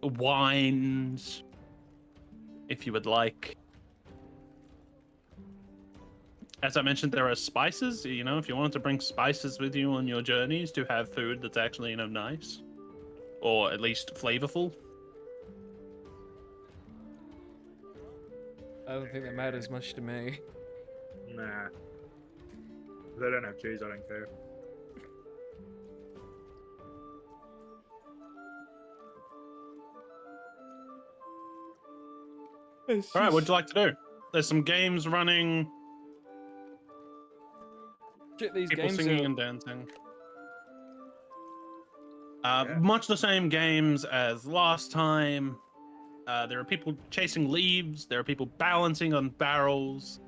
Wines, if you would like. As I mentioned, there are spices. You know, if you wanted to bring spices with you on your journeys to have food that's actually, nice, or at least flavorful. I don't think that matters much to me. Nah. If they don't have cheese, I don't care. All right, what'd you like to do? There's some games running. Shit, these People games singing are... and dancing. Yeah. Much the same games as last time. There are people chasing leaves. There are people balancing on barrels.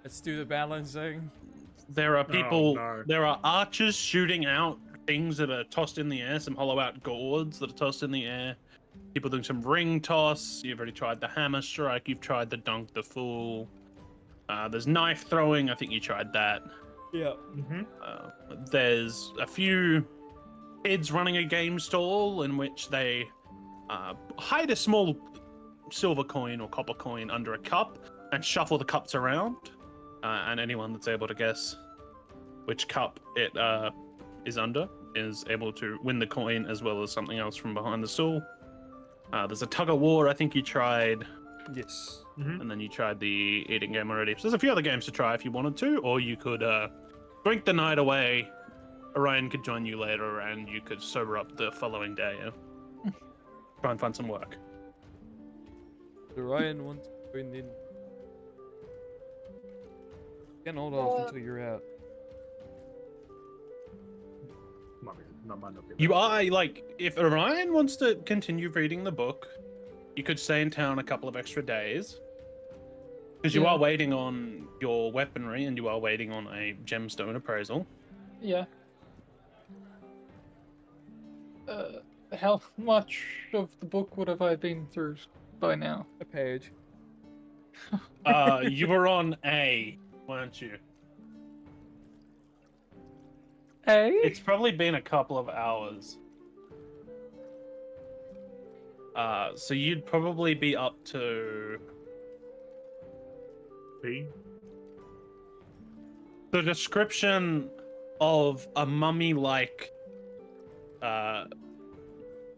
Let's do the balancing. There are people. no. There are archers shooting out things that are tossed in the air. Some hollow out gourds that are tossed in the air. People doing some ring toss. You've already tried the hammer strike. You've tried the dunk the fool. There's knife throwing. I think you tried that. Yeah. Mm-hmm. There's a few kids running a game stall in which they hide a small silver coin or copper coin under a cup and shuffle the cups around. And anyone that's able to guess which cup it is under is able to win the coin as well as something else from behind the stall. There's a tug of war. I think you tried. Yes. Mm-hmm. And then you tried the eating game already. So there's a few other games to try if you wanted to, or you could drink the night away. Orion could join you later, and you could sober up the following day. Yeah? Try and find some work. Orion wants to join in. Can hold off until you're out. Might not be You are like, if Orion wants to continue reading the book, you could stay in town a couple of extra days. Because you Yeah. are waiting on your weaponry and you are waiting on a gemstone appraisal. Yeah. How much of the book would have I been through by now? A page. You were on A, weren't you? Hey? It's probably been a couple of hours. So you'd probably be up to B. the description of a mummy-like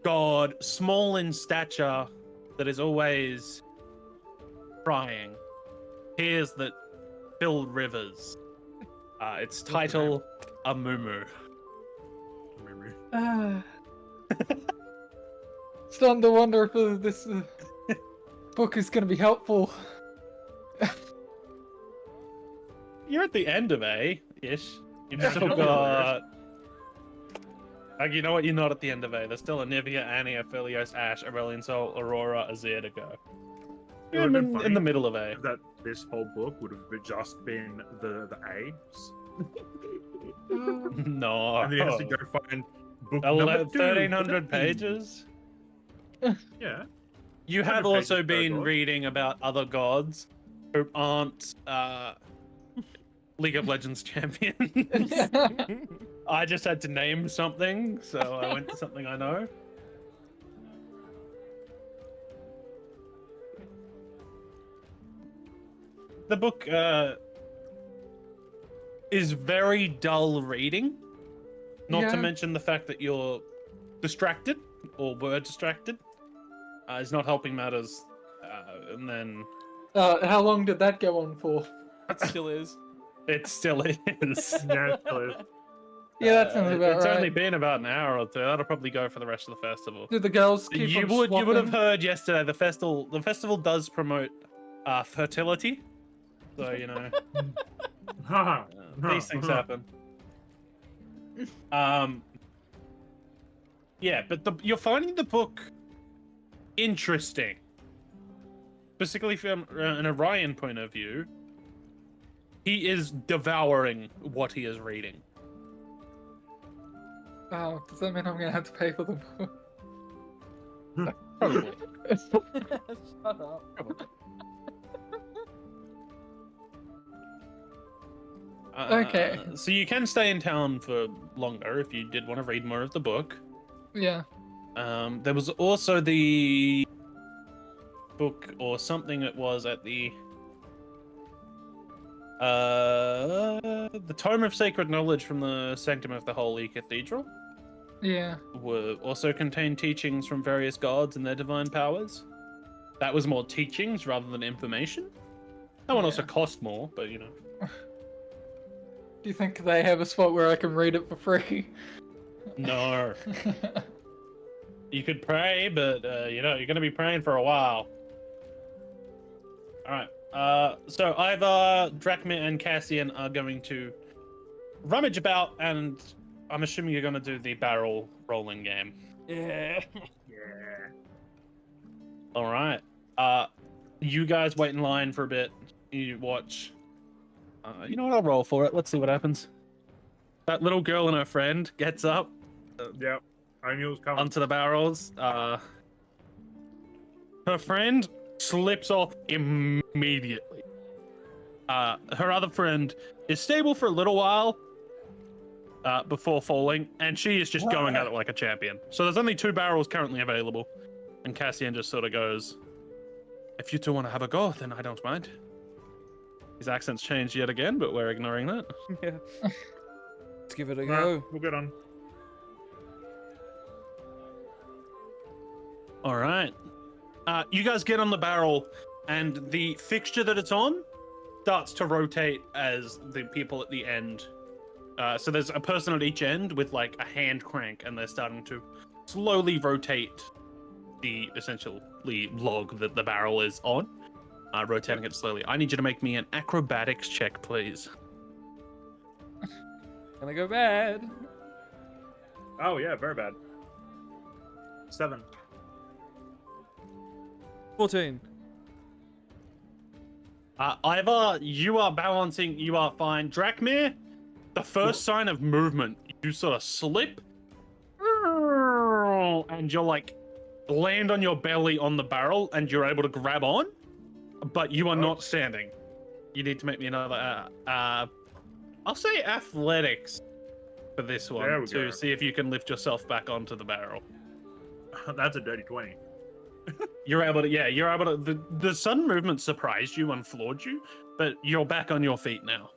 god, small in stature, that is always crying. Hears that Bill Rivers. Its title, Amumu. Starting to wonder if this book is going to be helpful. You're at the end of A, ish. You've Yeah, still sure. got. Like, you know what? You're not at the end of A. There's still Anivia, Annie, Aphelios, Ash, Aurelion Sol, Aurora, Azir to go. It You're would've been in funny the middle of A. that this whole book would have just been the A's. No. And then he has to go find book number 1,300 2. pages. Yeah. You have 100 also pages per been god. reading about other gods who aren't League of Legends champions. I just had to name something, so I went to something I know. The book is very dull reading. Not to Yeah. mention the fact that you're distracted or were distracted is not helping matters. And then How long did that go on for? It still is. it still is. Yeah, it still is. Yeah, that sounds about It's right. only been about an hour or two. That'll probably go for the rest of the festival. Did the girls keep You on would have swapping? heard yesterday the festival does promote fertility. So you know these things happen. Yeah, but you're finding the book interesting, specifically from an Orion point of view. He is devouring what he is reading. Oh, does that mean I'm gonna have to pay for the book? Probably. Shut up. Okay. So you can stay in town for longer if you did want to read more of the book. Yeah. There was also the book or something it was at the Tome of Sacred Knowledge from the Sanctum of the Holy Cathedral Yeah. were also contained teachings from various gods and their divine powers. That was more teachings rather than information. That one also Yeah. cost more, but you know. Do you think they have a spot where I can read it for free? No. You could pray, but you know, you're gonna be praying for a while. Alright. So either Drachma and Cassian are going to rummage about, and I'm assuming you're gonna do the barrel rolling game. Yeah. Yeah. Alright. You guys wait in line for a bit. You watch. You know what? I'll roll for it. Let's see what happens. That little girl and her friend gets up Yeah. I knew it was coming. onto the barrels. Her friend slips off immediately. Her other friend is stable for a little while before falling, and she is just going at it like a champion. So there's only 2 barrels currently available, and Cassian just sort of goes, "If you two want to have a go, then I don't mind." His accent's changed yet again, but we're ignoring that. Yeah. Let's give it a Nah, go. we'll get on. All right. You guys get on the barrel, and the fixture that it's on starts to rotate as the people at the end. So there's a person at each end with like a hand crank, and they're starting to slowly rotate the essentially log that the barrel is on, rotating it slowly. I need you to make me an acrobatics check, please. Gonna go bad. Oh yeah, very bad. 7. 14. Ivor, you are balancing, you are fine. Drachmir, the first sign of movement, you sort of slip, and you're like, land on your belly on the barrel, and you're able to grab on, but you are not standing. You need to make me another, I'll say athletics for this There one, we to go. see if you can lift yourself back onto the barrel. That's a dirty 20. You're able to, yeah, you're able to, the sudden movement surprised you and floored you, but you're back on your feet now.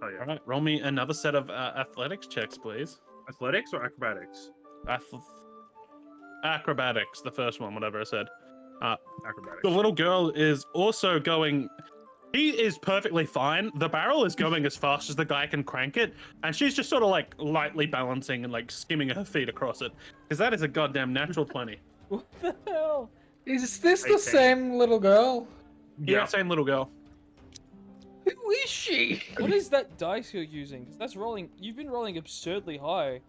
Oh yeah. All right, roll me another set of athletics checks, please. Athletics or acrobatics? Acrobatics, the first one, whatever I said. Acrobatics. The little girl is also going He is perfectly fine. The barrel is going as fast as the guy can crank it, and she's just sort of like lightly balancing and like skimming her feet across it, because that is a goddamn natural 20. What the hell? Is this the 18. same little girl? Yeah, same little girl. Who is she? What is that dice you're using? Because that's rolling. You've been rolling absurdly high.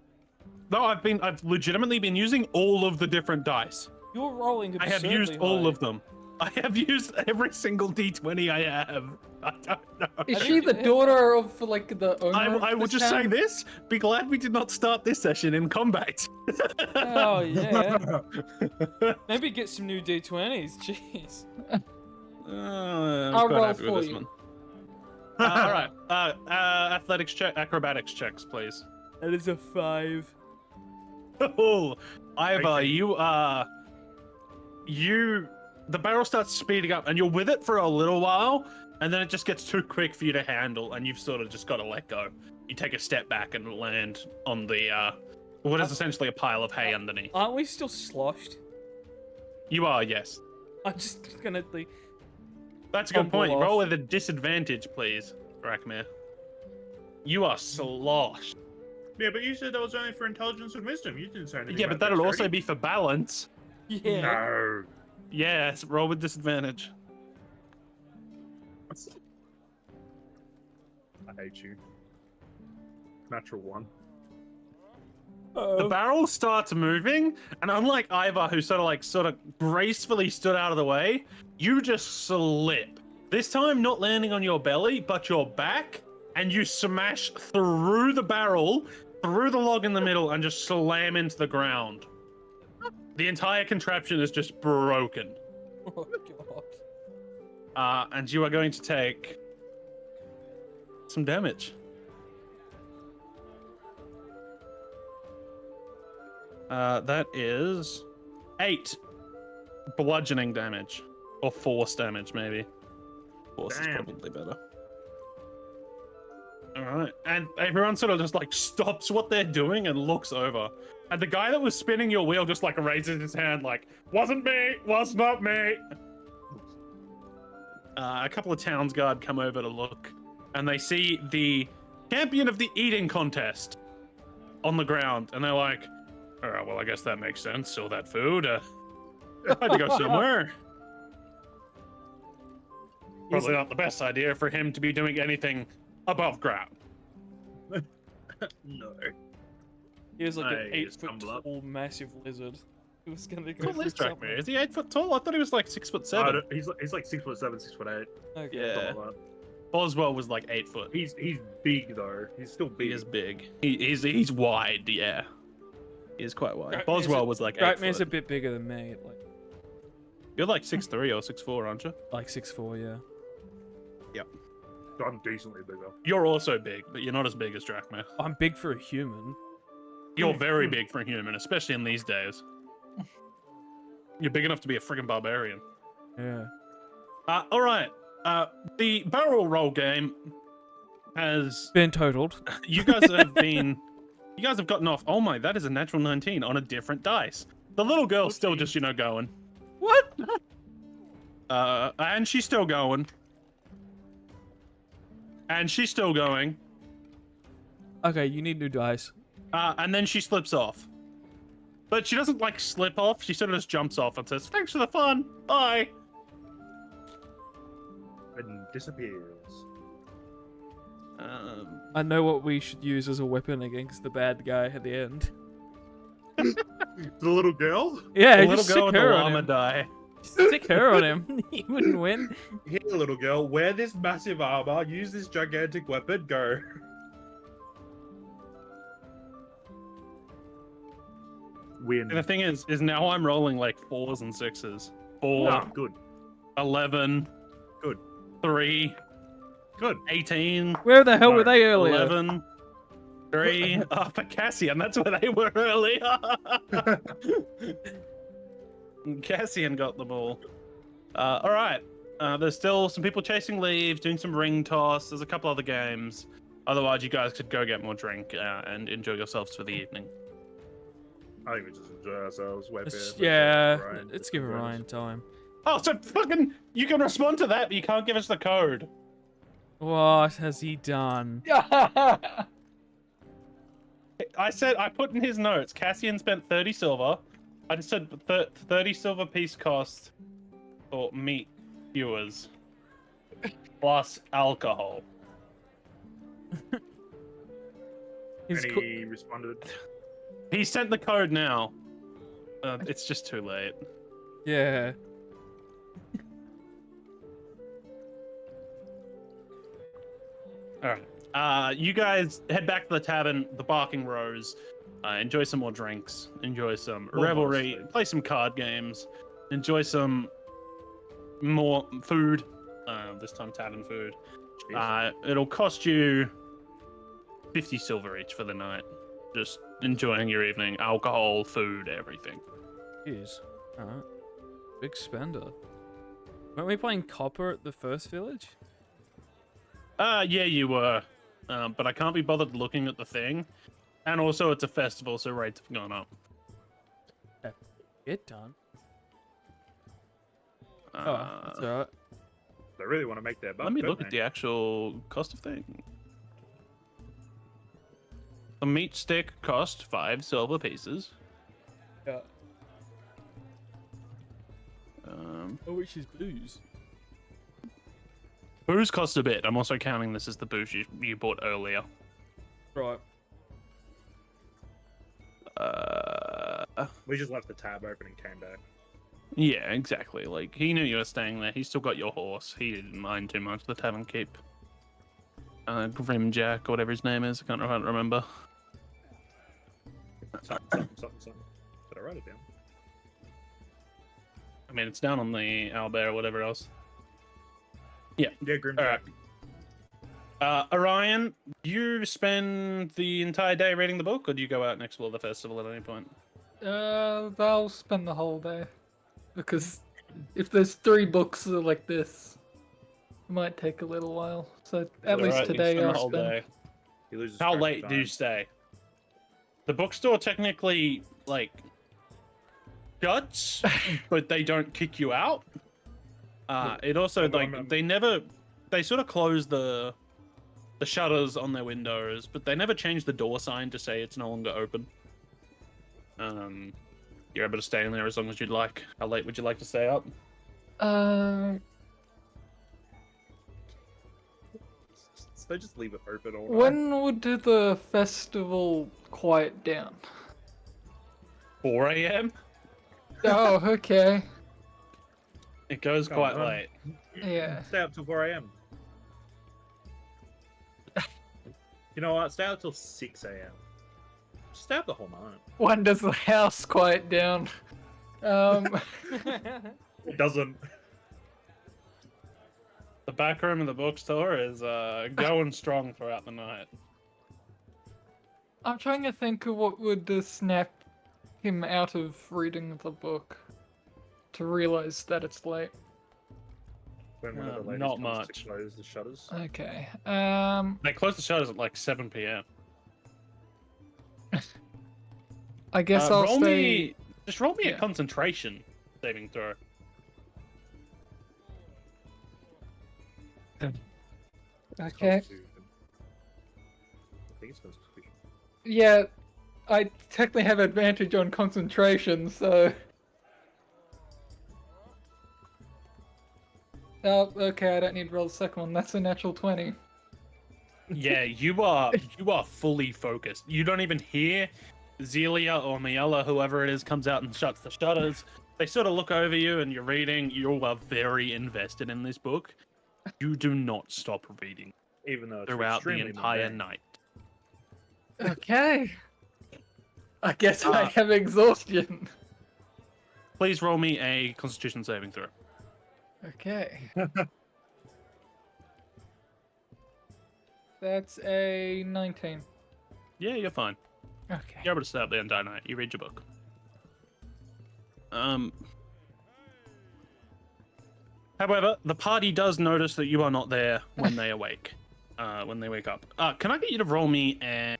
No, I've legitimately been using all of the different dice. You're rolling I absurdly have used all high. of them. I have used every single D20 I have. I don't know. Is I she think the you- daughter of like the owner? I of will this just say town? this: be glad we did not start this session in combat. Oh yeah. Maybe get some new D20s. Jeez. I'm I'll quite roll happy with for this you. one. All right. Athletics check, acrobatics checks, please. That is a 5. Oh, Ivar, Okay. the barrel starts speeding up, and you're with it for a little while, and then it just gets too quick for you to handle, and you've sort of just got to let go. You take a step back and land on the what is essentially a pile of hay underneath. Aren't we still sloshed? You are, yes. I'm just gonna think. That's a good Fumble point. off. Roll with a disadvantage, please, Rakmir. You are sloshed. Yeah, but you said that was only for intelligence and wisdom. You didn't say anything. Yeah, but about that'll also dexterity. be for balance. Yeah. No. Yes, roll with disadvantage. I hate you. Natural 1. The barrel starts moving, and unlike Ivar, who sort of gracefully stood out of the way, you just slip. This time, not landing on your belly, but your back, and you smash through the barrel, through the log in the middle, and just slam into the ground. The entire contraption is just broken. Oh god. And you are going to take some damage. That is 8 bludgeoning damage, or force damage, maybe. Force is Damn. probably better. All right, and everyone sort of just like stops what they're doing and looks over, and the guy that was spinning your wheel just like raises his hand, like, "Wasn't me, was not me." A couple of townsguard come over to look, and they see the champion of the eating contest on the ground, and they're like, "All right, well, I guess that makes sense. All that food, had to go somewhere." Probably not the best idea for him to be doing anything above ground. No. He was like an I 8 foot stumble up. tall, massive lizard. He was gonna go What through is something. Drakmir? Is he 8 foot tall? I thought he was like 6'7". I don't- he's like 6'7", 6'8". Okay. Yeah. Something like that. Boswell was like 8 foot. He's big though. He's still big. He is big. He's wide. Yeah, he is quite wide. Drakmir's Boswell a- was like 8 Drakmir's a foot. bit bigger than me, You're like 6'3" or 6'4", aren't you? like 6'4", yeah. I'm decently bigger. You're also big, but you're not as big as Drakmir. I'm big for a human. You're very big for a human, especially in these days. You're big enough to be a friggin' barbarian. Yeah. All right. The barrel roll game has Been totaled. you guys have gotten off. Oh my, that is a natural 19 on a different dice. The little girl's still just going. What? And she's still going. And she's still going. Okay, you need new dice. And then she slips off. But she doesn't like slip off. She sort of just jumps off and says, "Thanks for the fun. Bye." And disappears. I know what we should use as a weapon against the bad guy at the end. The little girl? Yeah, the just little girl stick with the her on llama him. die. Stick her on him. He wouldn't win. Here, little girl, wear this massive armor, use this gigantic weapon, go. Win. And the thing is now I'm rolling like 4s and 6s. 4, Ah, good. 11, Good. 3, Good. 18, Where the hell were they earlier? 11, 3. For Cassian, that's where they were earlier. Cassian got the ball. All right. There's still some people chasing leaves, doing some ring toss. There's a couple other games. Otherwise, you guys could go get more drink and enjoy yourselves for the evening. I think we just enjoy ourselves. Wait Let's, for yeah, Ryan let's to give join us. Ryan time. Oh, so fucking you can respond to that, but you can't give us the code. What has he done? I said I put in his notes. Cassian spent 30 silver. I just said 30 silver piece cost for meat skewers plus alcohol. He's And he responded. He sent the code now. It's just too late. yeah. All right. You guys head back to the tavern, the Barking Rose. Enjoy some more drinks. Enjoy some More revelry. monsters. Play some card games. Enjoy some more food. This time tavern food. It'll cost you 50 silver each for the night. Just enjoying your evening. Alcohol, food, everything. Jeez. Alright. Big spender. Weren't we playing copper at the first village? Yeah, you were. But I can't be bothered looking at the thing. And also, it's a festival, so rates have gone up. Get done. Uh, Oh, that's alright. They really want to make their buck. Let me don't look at they? the actual cost of thing. The meat stick cost 5 silver pieces. Yeah. Oh, which is booze. booze costs a bit. I'm also counting this as the booze you bought earlier. Right. We just left the tab open and came back. Yeah, exactly. Like, he knew you were staying there. He still got your horse. He didn't mind too much the tavern keep. Grimjack, or whatever his name is. I can't remember. Something. Did I write it down? I mean, it's down on the owlbear or whatever else. Yeah. Yeah, Grim All Jack. right. Orion, do you spend the entire day reading the book, or do you go out and explore the festival at any point? I'll spend the whole day. Because if there's 3 books like this, it might take a little while. So at least Alright, you today spend the I'll whole spend. day. He loses How track of late do you time. stay? The bookstore technically, like, shuts, but they don't kick you out. It also, Yeah, but like, I'm- they sort of close the shutters on their windows, but they never change the door sign to say it's no longer open. You're able to stay in there as long as you'd like. How late would you like to stay up? They just leave it open all night. When would the festival quiet down? 4 a.m. Oh, okay. It goes Come quite on. late. Yeah. Stay up till 4 a.m. You know what? Stay up till 6 a.m. Stay up the whole night. When does the house quiet down? It doesn't. The back room of the bookstore is going strong throughout the night. I'm trying to think of what would snap him out of reading the book to realize that it's late. When one of the ladies not comes much. to close the shutters. Okay. They close the shutters at like 7 p.m. I guess I'll roll stay. roll me a Yeah. concentration saving throw. Okay. Constitution. I think it's Constitution. Yeah, I technically have advantage on concentration, so. Oh, okay. I don't need to roll the second one. That's a natural 20. Yeah, you are fully focused. You don't even hear Zelia or Miela, whoever it is, comes out and shuts the shutters. They sort of look over you and you're reading. You are very invested in this book. You do not stop reading Even though it's throughout the extremely entire mundane. night. Okay. I guess I have exhaustion. Please roll me a Constitution saving throw. Okay. That's a 19. Yeah, you're fine. Okay. You're able to stay up the entire night. You read your book. However, the party does notice that you are not there when they awake. When they wake up. Can I get you to roll me an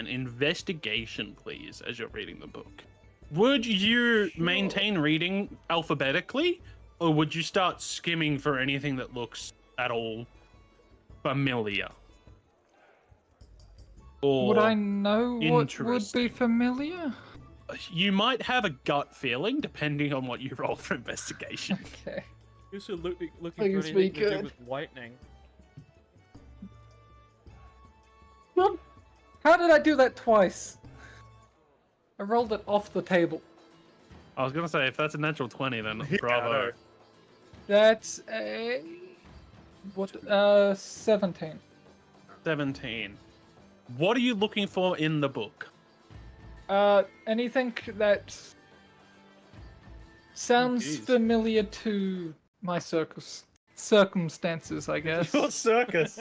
investigation, please, as you're reading the book? Would you maintain reading alphabetically, or would you start skimming for anything that looks at all familiar? Or Would I know what would be interesting. familiar? You might have a gut feeling, depending on what you roll for investigation. Okay. You're also looking for Please anything be to do good. with lightning. What? How did I do that twice? I rolled it off the table. I was gonna say, if that's a natural 20, then Yeah, I bravo. know. That's a... What? 17. 17. What are you looking for in the book? Anything that sounds Jeez. familiar to my circumstances, I guess. Your circus.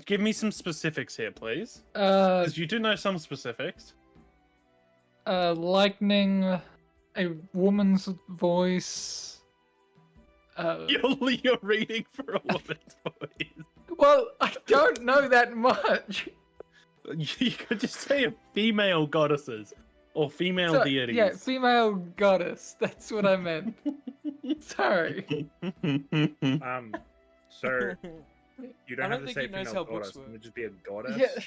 Give me some specifics here, please. Because you do know some specifics. Lightning, a woman's voice. You're reading for a woman's voice. Well, I don't know that much. You could just say a female goddesses or female So, deities. yeah, female goddess. That's what I meant. Sorry. So you don't I have don't to think say he knows female how books goddess. work. It would just be a goddess. Yeah.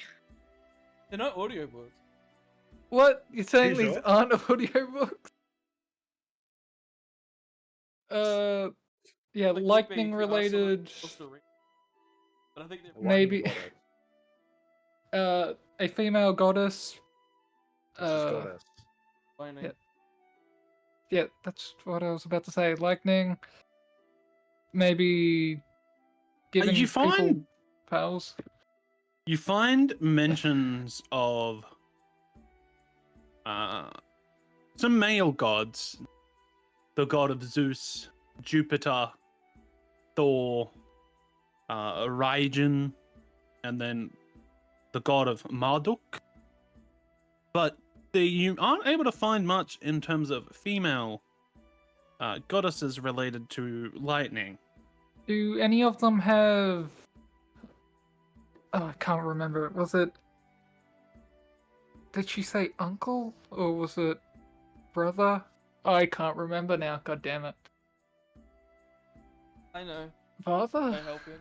They're not audiobooks. What? You're saying You these sure? aren't audiobooks? Yeah, Like, could be, lightning if you ask someone related. else to read. But I think they're A lightning Maybe- goddess. A female goddess. It's just goddess. lightning. yeah. Yeah, that's what I was about to say. Lightning. Maybe giving you people find powers. you find mentions of some male gods, the god of Zeus, Jupiter, Thor, Raijin, and then the god of Marduk. But you aren't able to find much in terms of female goddesses related to lightning. Do any of them have... Oh, I can't remember. Was it... Did she say uncle? Or was it brother? I can't remember now, god damn it. I know. I Father? help him.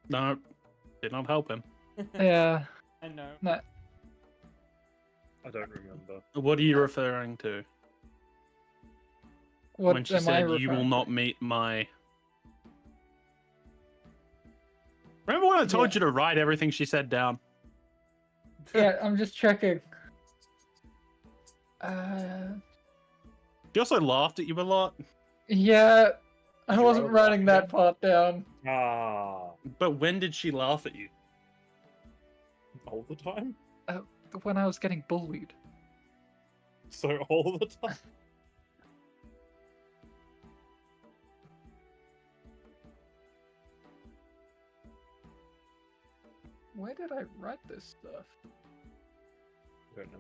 No, did not help him. Yeah. I know. No. I don't remember. What are you referring to? What When she am I said, "You will referring not to? meet my..." Remember when I told Yeah. you to write everything she said down? Yeah, I'm just checking. She also laughed at you a lot. Yeah, I Did you wasn't roll a writing that part down. Ah, But when did she laugh at you? all the time. When I was getting bullied. So all the time. Where did I write this stuff? Don't know.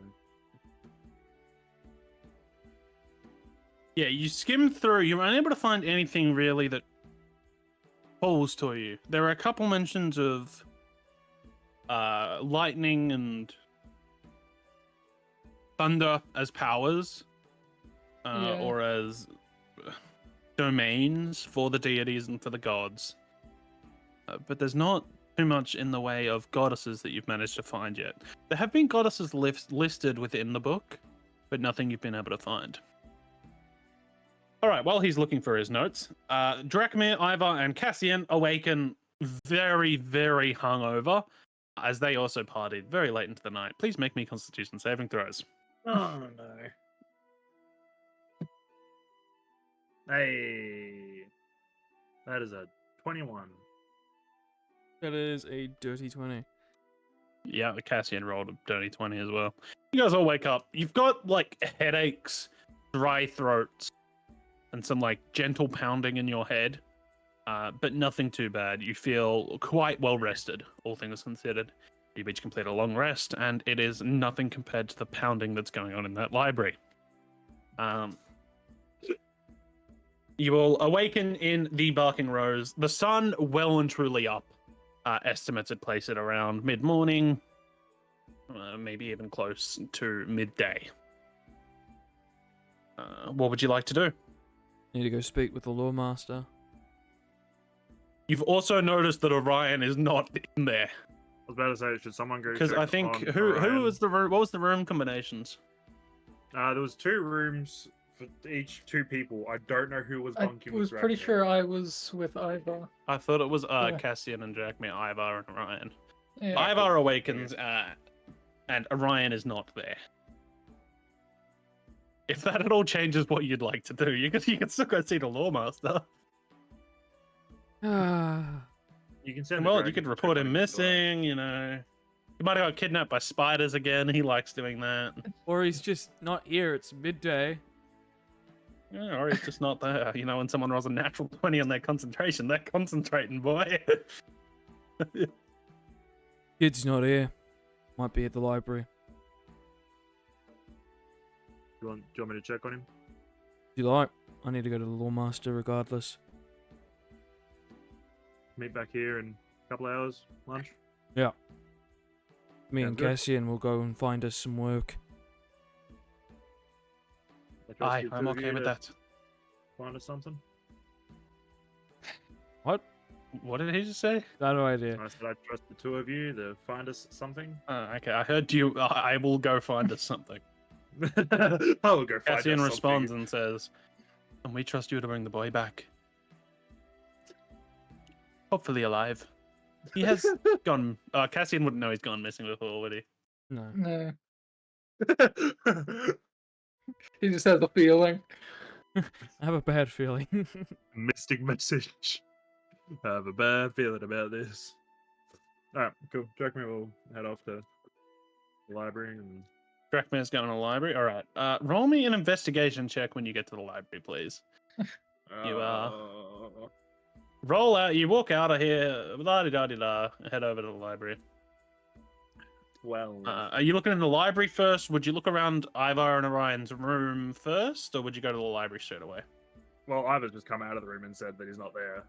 Yeah, you skimmed through. You're unable to find anything really that calls to you. There are a couple mentions of lightning and thunder as powers, Yeah. or as domains for the deities and for the gods. But there's not too much in the way of goddesses that you've managed to find yet. There have been goddesses listed within the book, but nothing you've been able to find. All right, while he's looking for his notes, Drakmir, Ivar, and Cassian awaken very, very hungover, as they also partied very late into the night. Please make me Constitution saving throws. Oh no. Hey, that is a 21. That is a dirty 20. Yeah, Cassian rolled a dirty 20 as well. You guys all wake up. You've got like headaches, dry throats, and some like gentle pounding in your head, but nothing too bad. You feel quite well rested, all things considered. You've each completed a long rest, and it is nothing compared to the pounding that's going on in that library. You will awaken in the Barking Rose. The sun well and truly up. Estimates would place it around mid-morning, maybe even close to midday. What would you like to do? Need to go speak with the Lawmaster. You've also noticed that Orion is not in there. I was about to say, should someone go? Because check I think on who Orion? was the room? What was the room combinations? There was 2 rooms for each 2 people. I don't know who was I bunking was with pretty Dracula. sure I was with Ivar. I thought it was Yeah. Cassian and Jack, Ivar and Orion. Yeah. Ivar awakens, and Orion is not there. If that at all changes what you'd like to do, you can still go see the Lawmaster. You can send. the Well, dragon you could to report check him on his door. missing. You know, he might have got kidnapped by spiders again. He likes doing that. Or he's just not here. It's midday. Yeah, or he's just not there. You know, when someone rolls a natural 20 on their concentration, they're concentrating, boy. Kid's not here. Might be at the library. Do you want me to check on him? If you like, I need to go to the Lawmaster regardless. Meet back here in a couple hours. Lunch. Me Yeah, and good. Cassian will go and find us some work. I trust Aye, you I'm 2 of okay you with to that. Find us something. What? What did he just say? No idea. I said I trust the 2 of you to find us something. Okay, I heard you. I will go find us something. I will go find Cassian us responds something. and says, "And we trust you to bring the boy back. Hopefully alive." He has gone. Cassian wouldn't know he's gone missing before, would he? No. No, he just has a feeling. I have a bad feeling. Mystic message. I have a bad feeling about this. Alright, cool. Jack me will head off to the library and Drachman's going to the library. All right. Roll me an investigation check when you get to the library, please. You roll out. You walk out of here. La da da da. Head over to the library. well, Are you looking in the library first? Would you look around Ivar and Orion's room first, or would you go to the library straight away? well, Ivar's just come out of the room and said that he's not there.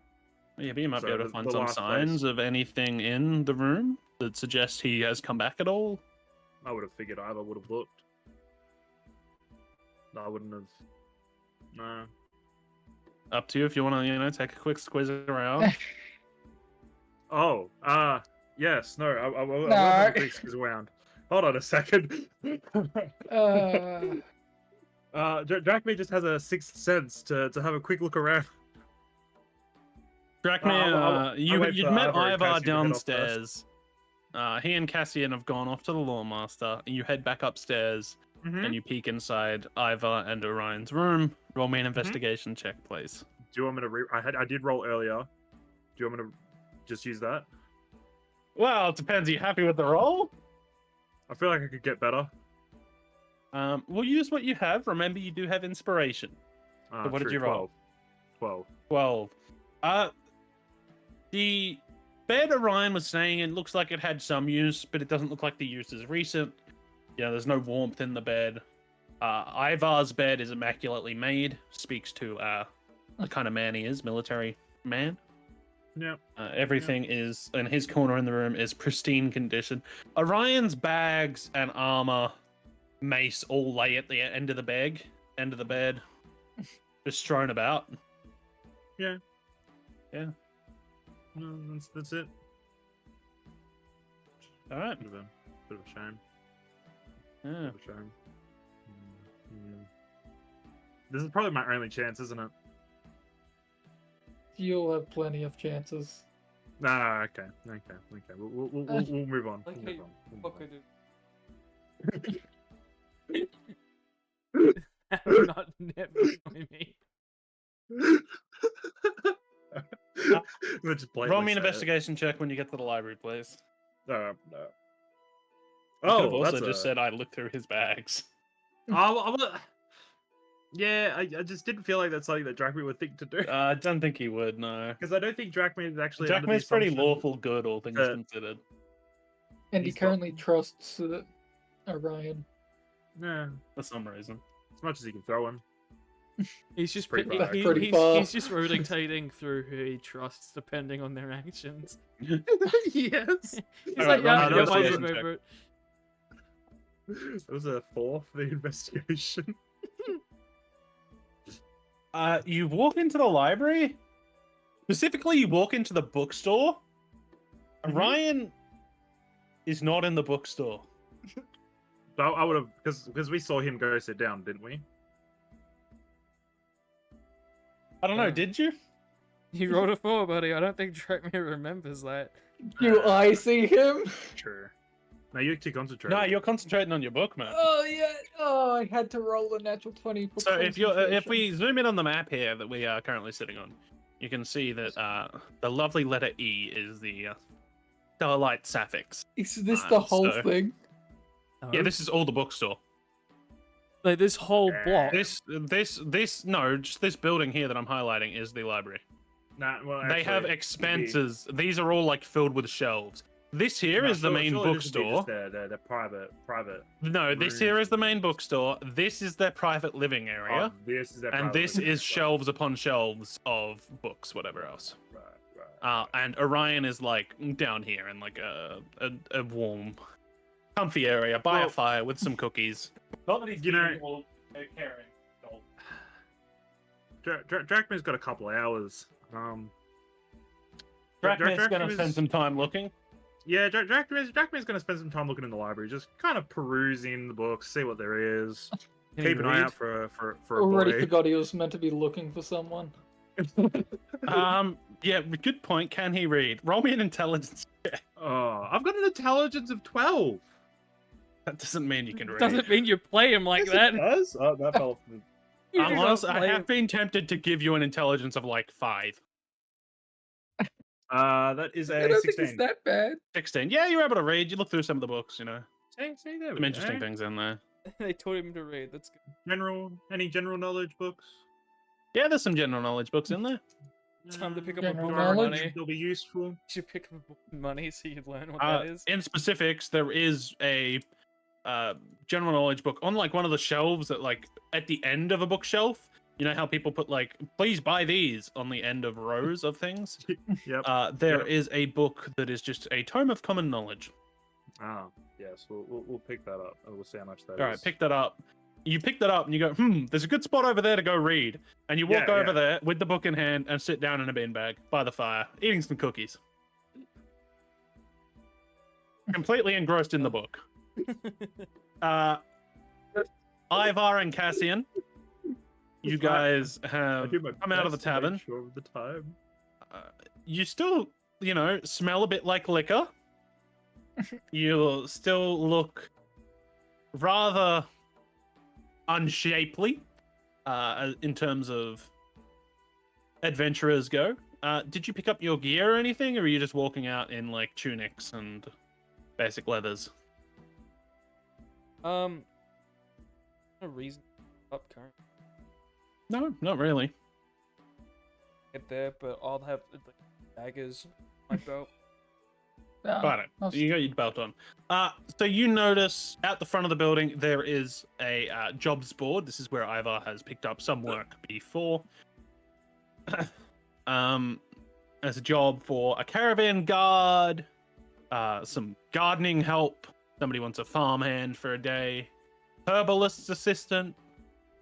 Yeah, but you might So be able to the- find the some last signs place. of anything in the room that suggests he has come back at all. I would have figured Ivar would have looked. I wouldn't have. No. Up to you if you want to, take a quick squiz around. Oh, yes, no, I will No. have a quick squeeze around. Hold on a second. Drachme just has a 6th sense to have a quick look around. Drachmir, I'll wait you'd for met Ivar and Ivar Cassian to head off first. downstairs. He and Cassian have gone off to the Lawmaster. You head back upstairs and you peek inside Ivar and Orion's room. Roll me an investigation check, please. Do you want me to I did roll earlier. Do you want me to just use that? Well, it depends. Are you happy with the roll? I feel like I could get better. We'll use what you have. Remember, you do have inspiration. So what did True, you roll? 12. 12. The bed Orion was saying, it looks like it had some use, but it doesn't look like the use is recent. There's no warmth in the bed. Ivar's bed is immaculately made. Speaks to the kind of man he is, military man. Yeah. Everything is, in his corner in the room, is pristine condition. Orion's bags and armor, mace all lay at the end of the bed, just strewn about. Yeah. Yeah. No, that's it. All right. Bit of a shame. Yeah. Bit of a shame. This is probably my only chance, isn't it? You'll have plenty of chances. Nah, okay. We'll move on. We'll move on. Not never by me. We'll just Roll blatantly me an say it. investigation check when you get to the library, please. No. You could Oh, have also that's just said I looked through his bags. Yeah, I just didn't feel like that's something that Drachme would think to do. I don't think he would, no. Because I don't think Drachme is actually. under the Drachme's pretty assumption lawful good, all things that- considered. And he He's got- currently trusts Orion. Yeah, For some reason. as much as he can throw him. He's just Pretty far. Pretty far. he's just rotating through who he trusts depending on their actions. Yes. He's Alright, like, yeah, roll me yeah, an my investigation check. favorite. It was a 4 for the investigation. You walk into the library. Specifically, you walk into the bookstore. Ryan is not in the bookstore. So I would have, because we saw him go sit down, didn't we? I don't know. Did you? You rolled a 4, buddy. I don't think Drakmir remembers that. Do I see him? Sure. No, you're too concentrated. No, you're concentrating on your book, man. Oh yeah. Oh, I had to roll a natural 20 for So if concentration. we zoom in on the map here that we are currently sitting on, you can see that the lovely letter E is the Starlight Sapphics. Is this the whole so- thing? Yeah, this is all the bookstore. Like this whole block. Just this building here that I'm highlighting is the library. Nah, well, They have actually, expenses. These are all like filled with shelves. This here is the main bookstore. The private. No, this here is the main bookstore. This is their private living Oh, area. this is their And private this living is area. shelves upon shelves of books, whatever else. Right. And Orion is like down here in like a warm, comfy area by a Well- fire with some cookies. Not that he's You know- all caring. Drakmir's got a couple hours. Drakmir's gonna Drakmir's- spend some time looking. Yeah, Drakmir's gonna spend some time looking in the library, just kind of perusing the books, see what there is. Can Keep you an eye read? out for a Already boy. forgot he was meant to be looking for someone. Yeah, good point. Can he read? Roll me an intelligence check. Oh, I've got an intelligence of 12. That doesn't mean you can read. Doesn't mean you play him like Yes, that. it does. Oh, that fell. You I'm don't honest, I play have him. been tempted to give you an intelligence of like 5. That is I a don't think 16. it's that bad. 16. Yeah, you're able to read. You look through some of the books, you know. See, there we Some go. interesting things in there. They taught him to read. That's good. Any general knowledge books? Yeah, there's some general knowledge books in there. Time to pick up a General book General of knowledge? money. They'll be useful. You should pick up a book of money so you learn what that is. In specifics, there is a general knowledge book on like one of the shelves that like at the end of a bookshelf. You know how people put like, please buy these on the end of rows of things? Yep. There Yep. is a book that is just a tome of common knowledge. Ah, yes. We'll pick that up. And we'll see how much that is. All right, pick that up. You pick that up and you go, there's a good spot over there to go read. And you walk Yeah, over yeah. there with the book in hand and sit down in a beanbag by the fire, eating some cookies. Completely engrossed in the book. Ivar and Cassian, you That's right. guys I have do my come out of the best to make tavern. Sure of the time. You still, smell a bit like liquor. You still look rather unshapely in terms of adventurers go. Did you pick up your gear or anything, or are you just walking out in like tunics and basic leathers? No reason up current No, not really. get there, but I'll have like, daggers on my belt. Got it. I'll You got your belt on. So you notice at the front of the building there is a jobs board. This is where Ivar has picked up some work before. There's a job for a caravan guard, some gardening help. Somebody wants a farmhand for a day. Herbalist's assistant.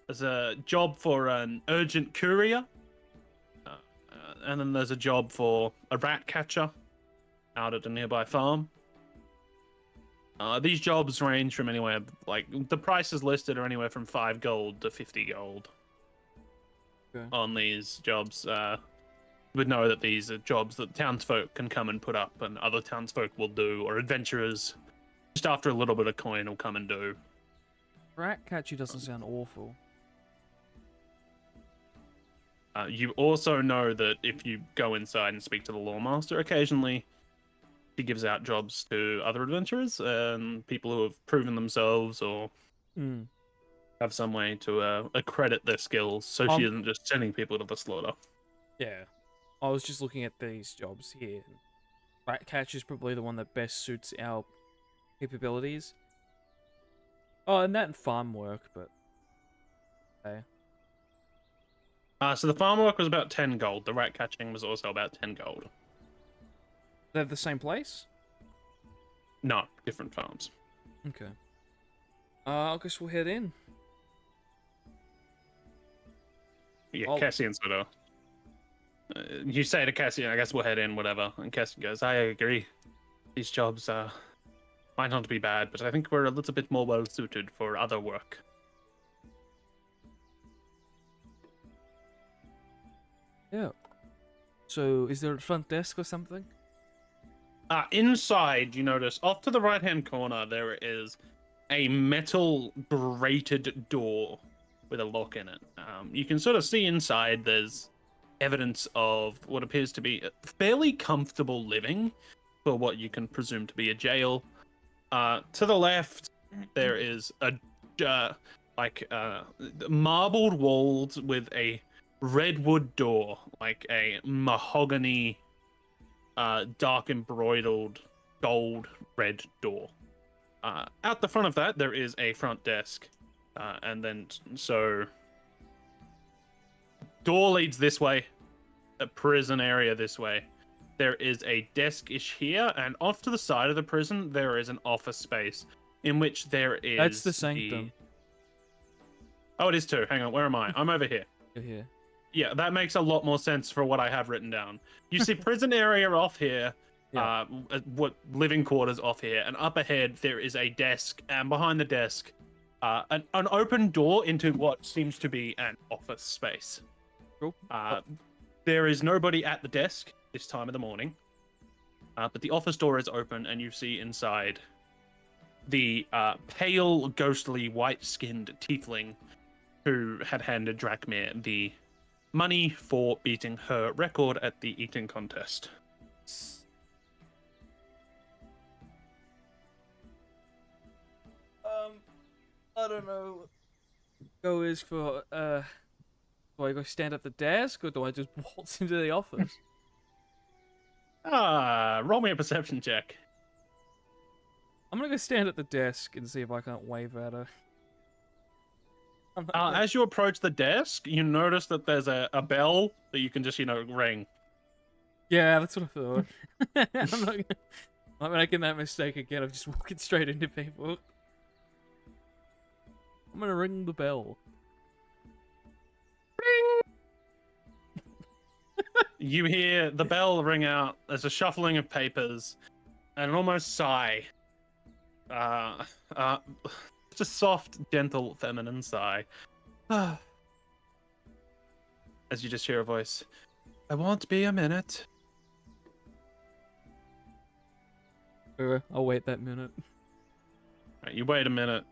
There's a job for an urgent courier. And then there's a job for a rat catcher out at a nearby farm. These jobs range from anywhere, like, the prices listed are anywhere from 5 gold to 50 gold. Okay. On these jobs. You would know that these are jobs that townsfolk can come and put up, and other townsfolk will do, or adventurers, just after a little bit of coin, will come and do. Rat catcher doesn't sound awful. You also know that if you go inside and speak to the lawmaster occasionally, he gives out jobs to other adventurers and people who have proven themselves or Hmm. have some way to accredit their skills, so she isn't just sending people to the slaughter. Yeah. I was just looking at these jobs here. Rat catcher is probably the one that best suits our capabilities. Oh, and that and farm work, but okay. So the farm work was about 10 gold. The rat catching was also about 10 gold. They're the same place? No, different farms. Okay. I guess we'll head in. Yeah, Oh. Cassian sort of. You say to Cassian, I guess we'll head in, whatever. And Cassian goes, I agree. These jobs might not be bad, but I think we're a little bit more well suited for other work. Yeah. So, is there a front desk or something? Inside, you notice off to the right hand corner, there is a metal grated door with a lock in it. You can sort of see inside there's evidence of what appears to be fairly comfortable living for what you can presume to be a jail. To the left, there is a marbled walls with a redwood door, like a mahogany, dark embroidered gold red door. Out the front of that, there is a front desk, and then so door leads this way, a prison area this way. There is a desk-ish here, and off to the side of the prison, there is an office space in which there is. That's the sanctum. Oh, it is too. Hang on, where am I? I'm over here. You're here. Yeah, that makes a lot more sense for what I have written down. You see prison area off here, Yeah. what living quarters off here, and up ahead there is a desk, and behind the desk, an open door into what seems to be an office space. Cool. There is nobody at the desk this time of the morning, but the office door is open, and you see inside the pale, ghostly, white-skinned tiefling who had handed Drakmir the money for beating her record at the eating contest. I don't know. Go is for do I go stand at the desk or do I just waltz into the office? Roll me a perception check. I'm gonna go stand at the desk and see if I can't wave at her. As you approach the desk, you notice that there's a bell that you can just, ring. Yeah, that's what I thought. I'm not making that mistake again of just walking straight into people. I'm gonna ring the bell. You hear the bell ring out. There's a shuffling of papers and an almost sigh. Just a soft, gentle, feminine sigh. As you just hear a voice. I won't be a minute. I'll wait that minute. Right, you wait a minute.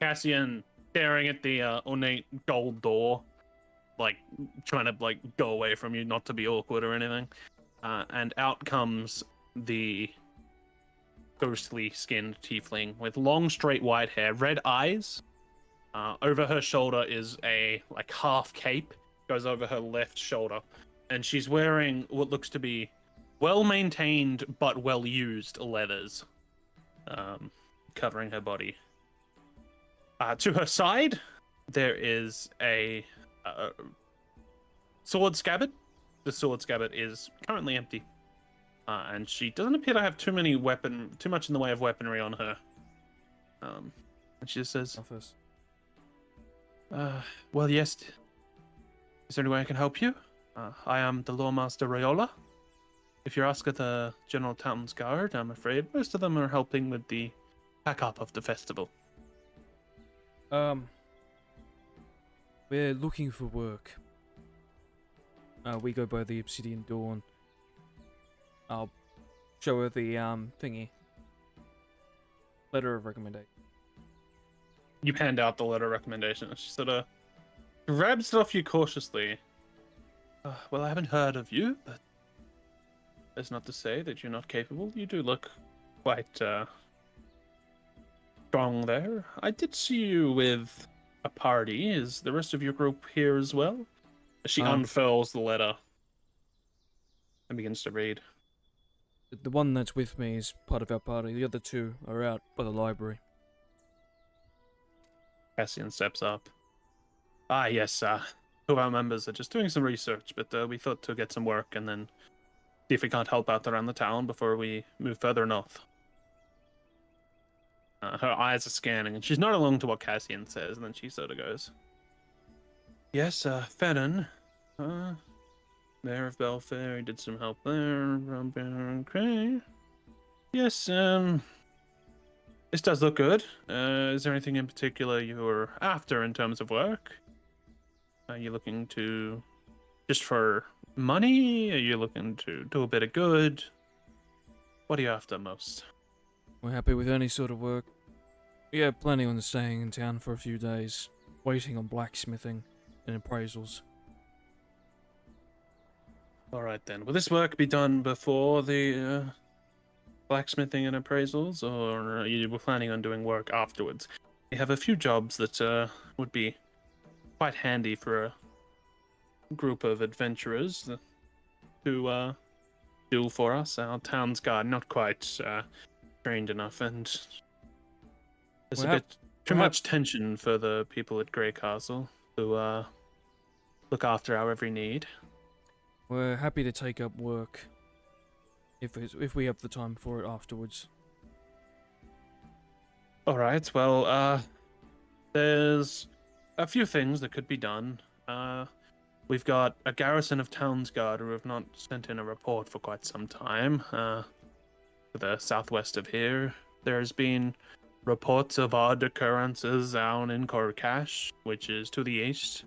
Cassian staring at the ornate gold door, like trying to go away from you, not to be awkward or anything. And out comes the ghostly skinned tiefling with long straight white hair, red eyes. Over her shoulder is a half cape, goes over her left shoulder, and she's wearing what looks to be well maintained but well used leathers, covering her body. To her side, there is a sword scabbard. The sword scabbard is currently empty. And she doesn't appear to have too much in the way of weaponry on her. And she just says, Office. well, yes. Is there any way I can help you? I am the Lawmaster Rayola. If you're asking the General Town's Guard, I'm afraid most of them are helping with the pack-up of the festival. We're looking for work. We go by the Obsidian Dawn. I'll show her the thingy. Letter of recommendation. You hand out the letter of recommendation, and she sort of grabs it off you cautiously. Well, I haven't heard of you, but that's not to say that you're not capable. You do look quite strong there. I did see you with a party. Is the rest of your group here as well? She unfurls the letter and begins to read. The one that's with me is part of our party. The other two are out by the library. Cassian steps up. Yes, two of our members are just doing some research, but we thought to get some work and then see if we can't help out around the town before we move further north. Her eyes are scanning, and she's not along to what Cassian says, and then she sort of goes, Yes, Fennon, Mayor of Belfair, he did some help there. Okay. Yes, this does look good. Is there anything in particular you're after in terms of work? Are you looking to just for money? Are you looking to do a bit of good? What are you after most? We're happy with any sort of work. We are planning on staying in town for a few days, waiting on blacksmithing and appraisals. All right then. Will this work be done before the blacksmithing and appraisals, or are you planning on doing work afterwards? We have a few jobs that would be quite handy for a group of adventurers to do for us. Our town's guard not quite trained enough, and there's a bit too much tension for the people at Grey Castle to look after our every need. We're happy to take up work if we have the time for it afterwards. All right. Well, there's a few things that could be done. We've got a garrison of Townsguard who have not sent in a report for quite some time. To the southwest of here, there's been reports of odd occurrences down in Korkash, which is to the east.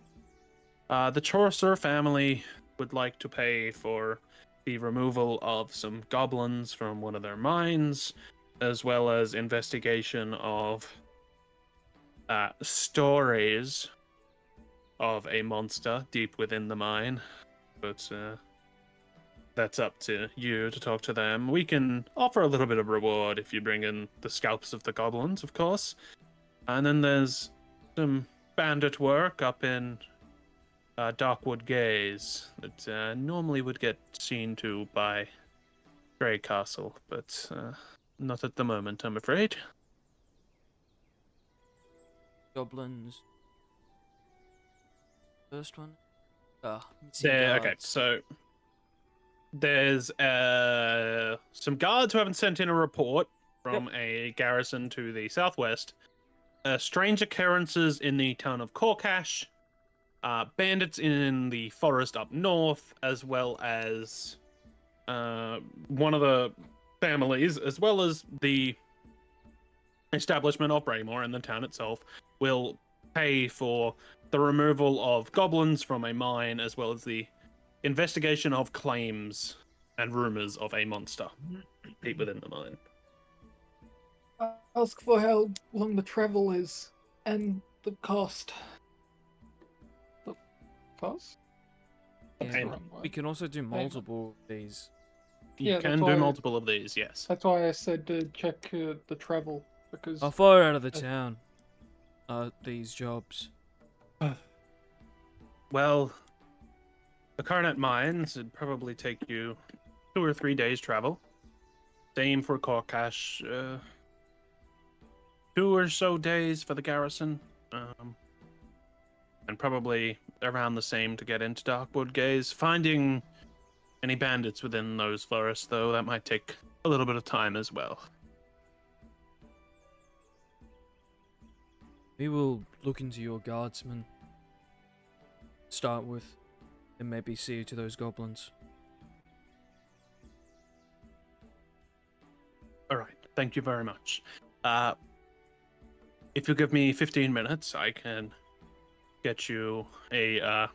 The Chaucer family would like to pay for the removal of some goblins from one of their mines, as well as investigation of stories of a monster deep within the mine. But that's up to you to talk to them. We can offer a little bit of reward if you bring in the scalps of the goblins, of course. And then there's some bandit work up in Darkwood Gaze that normally would get seen to by Grey Castle, but not at the moment, I'm afraid. Goblins. First one? Okay, so there's some guards who haven't sent in a report from a garrison to the southwest. Strange occurrences in the town of Korkash. Bandits in the forest up north, as well as one of the families, as well as the establishment of Braymore and the town itself, will pay for the removal of goblins from a mine, as well as the investigation of claims and rumors of a monster deep within the mine. Ask for how long the travel is and the cost. The cost? That's the Yeah, wrong we word. can also do multiple of these. You Yeah, can that's do why- multiple of these, yes. That's why I said to check the travel, because How far out of the town are these jobs? Well, the Carnet Mines would probably take you 2 or 3 days travel. Same for Korkash, 2 or so days for the garrison. And probably around the same to get into Darkwood Gaze. Finding any bandits within those forests, though, that might take a little bit of time as well. We will look into your guardsmen. Start with, and maybe see to those goblins. All right, thank you very much. If you give me 15 minutes, I can get you a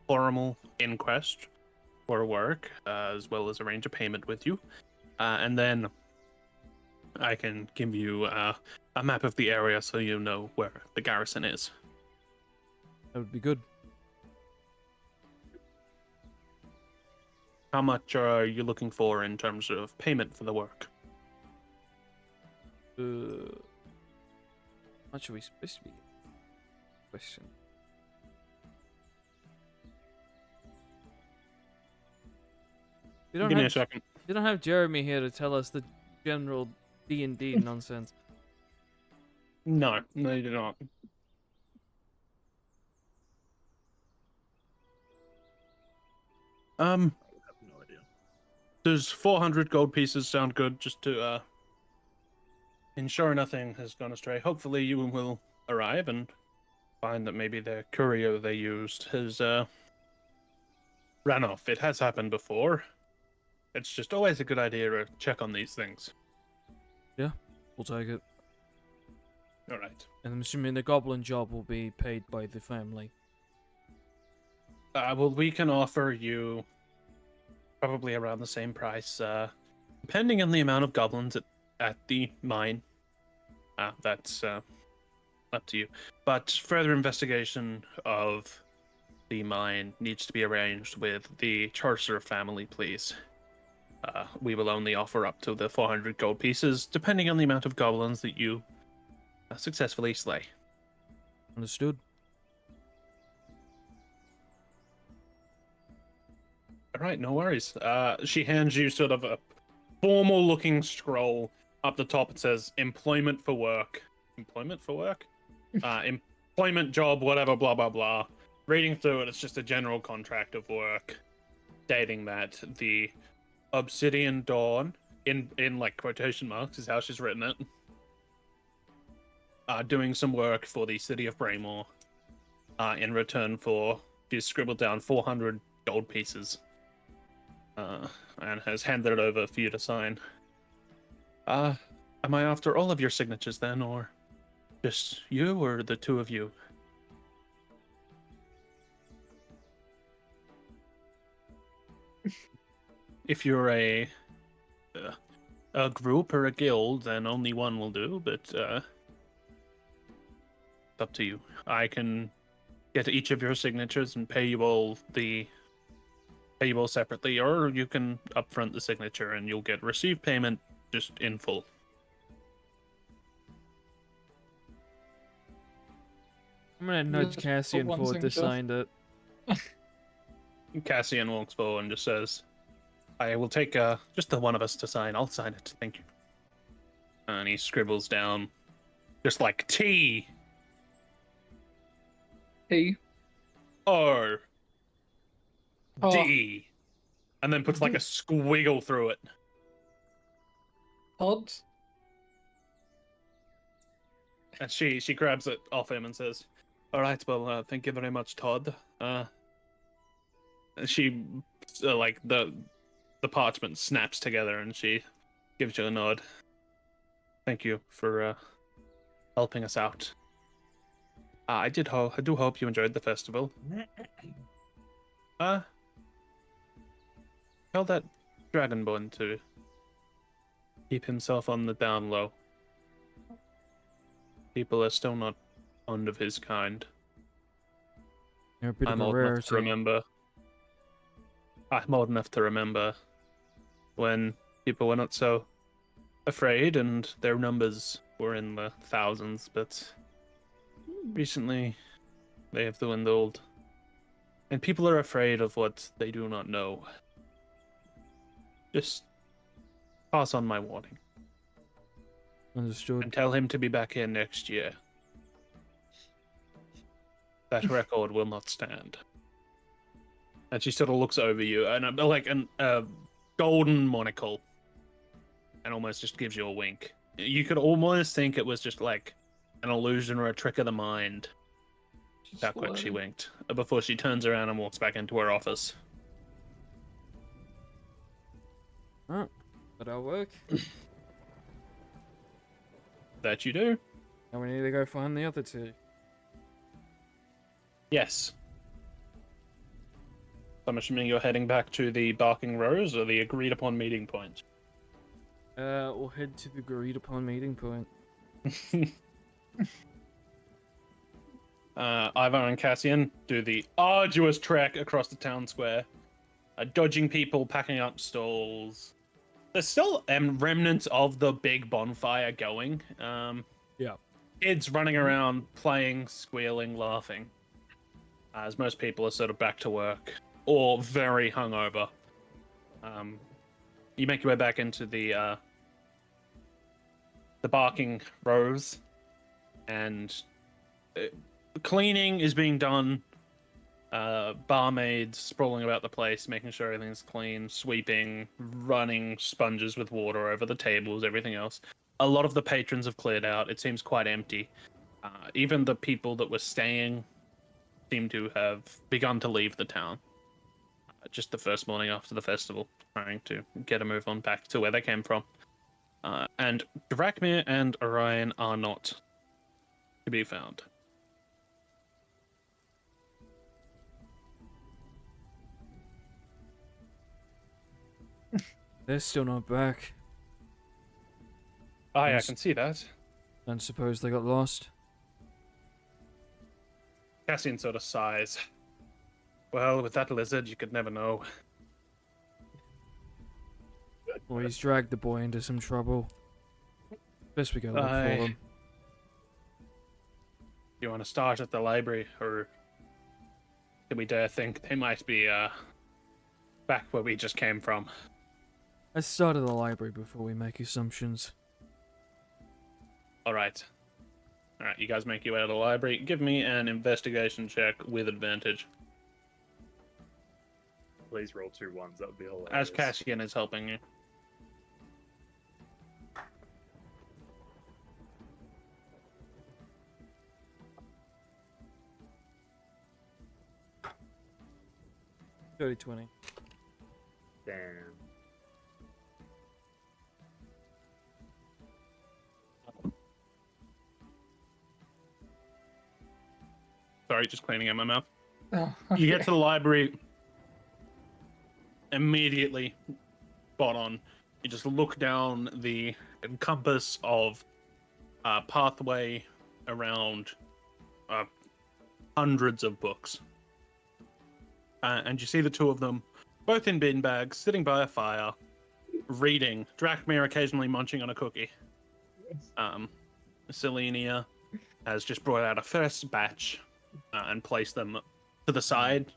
formal inquest for work, as well as arrange a payment with you. And then I can give you a map of the area so you know where the garrison is. That would be good. How much are you looking for in terms of payment for the work? How much are we supposed to be? Question. We don't Give me a have second. we don't have Jeremy here to tell us the general D&D nonsense. No, you do not. I have no idea. Does 400 gold pieces sound good just to ensure nothing has gone astray? Hopefully you will arrive and find that maybe the courier they used has ran off. It has happened before. It's just always a good idea to check on these things. We'll take it. All right. And I'm assuming the goblin job will be paid by the family. Well, we can offer you probably around the same price, depending on the amount of goblins at the mine. That's up to you. But further investigation of the mine needs to be arranged with the Charcer family, please. We will only offer up to the 400 gold pieces, depending on the amount of goblins that you successfully slay. Understood. All right, no worries. She hands you sort of a formal-looking scroll. Up the top, it says "Employment for work." Employment for work? Employment job, whatever, blah blah blah. Reading through it, it's just a general contract of work, stating that the Obsidian Dawn, in like quotation marks, is how she's written it. Doing some work for the city of Braymore. In return for, she's scribbled down 400 gold pieces. And has handed it over for you to sign. Am I after all of your signatures then, or just you, or the two of you? If you're a group or a guild, then only one will do, but it's up to you. I can get each of your signatures and pay you all separately, or you can upfront the signature and you'll get receive payment just in full. I'm gonna nudge Just Cassian put one forward to signature. sign it. Cassian walks forward and just says, I will take just the one of us to sign. I'll sign it. Thank you. And he scribbles down just like T Hey, R Oh. D, and then puts like a squiggle through it. Todd. And she grabs it off him and says, "All right, well, thank you very much, Todd." She like the parchment snaps together and she gives you a nod. Thank you for helping us out. I do hope you enjoyed the festival. Tell that Dragonborn to keep himself on the down low. People are still not fond of his kind. You're a bit I'm of a old enough to rarity. remember. I'm old enough to remember when people were not so afraid and their numbers were in the thousands, but recently they have dwindled. And people are afraid of what they do not know. Just pass on my warning Understood. and tell him to be back here next year. That record will not stand. And she sort of looks over you, and like a golden monocle, and almost just gives you a wink. You could almost think it was just like an illusion or a trick of the mind. How quick she winked before she turns around and walks back into her office. Alright, that'll work. That you do? Now we need to go find the other two. Yes. I'm assuming you're heading back to the Barking Rose or the agreed upon meeting point. We'll head to the agreed upon meeting point. Ivar and Cassian do the arduous trek across the town square, dodging people, packing up stalls. There's still remnants of the big bonfire going. Yeah. Kids running around, playing, squealing, laughing. As most people are sort of back to work or very hungover. You make your way back into the Barking Rose, and cleaning is being done. Barmaids sprawling about the place, making sure everything's clean, sweeping, running sponges with water over the tables, everything else. A lot of the patrons have cleared out. It seems quite empty. Even the people that were staying seem to have begun to leave the town. Just the first morning after the festival, trying to get a move on back to where they came from. And Drakmir and Orion are not to be found. They're still not back. I Yes. can see that. Don't suppose they got lost? Cassian sort of sighs. Well, with that lizard, you could never know. Or he's dragged the boy into some trouble. Best we go look Aye. for them. You want to start at the library, or do we dare think they might be back where we just came from? Let's start at the library before we make assumptions. All right, you guys make your way to the library. Give me an investigation check with advantage, Please roll 2 1s. That would be hilarious. as Cassian is helping you. Dirty 20. Damn. Sorry, just cleaning out my mouth. Oh, You get okay. to the library immediately, spot on. You just look down the compass of pathway around hundreds of books. And you see the two of them, both in bin bags, sitting by a fire, reading. Drakmir occasionally munching on a cookie. Selenia has just brought out a first batch and placed them to the side.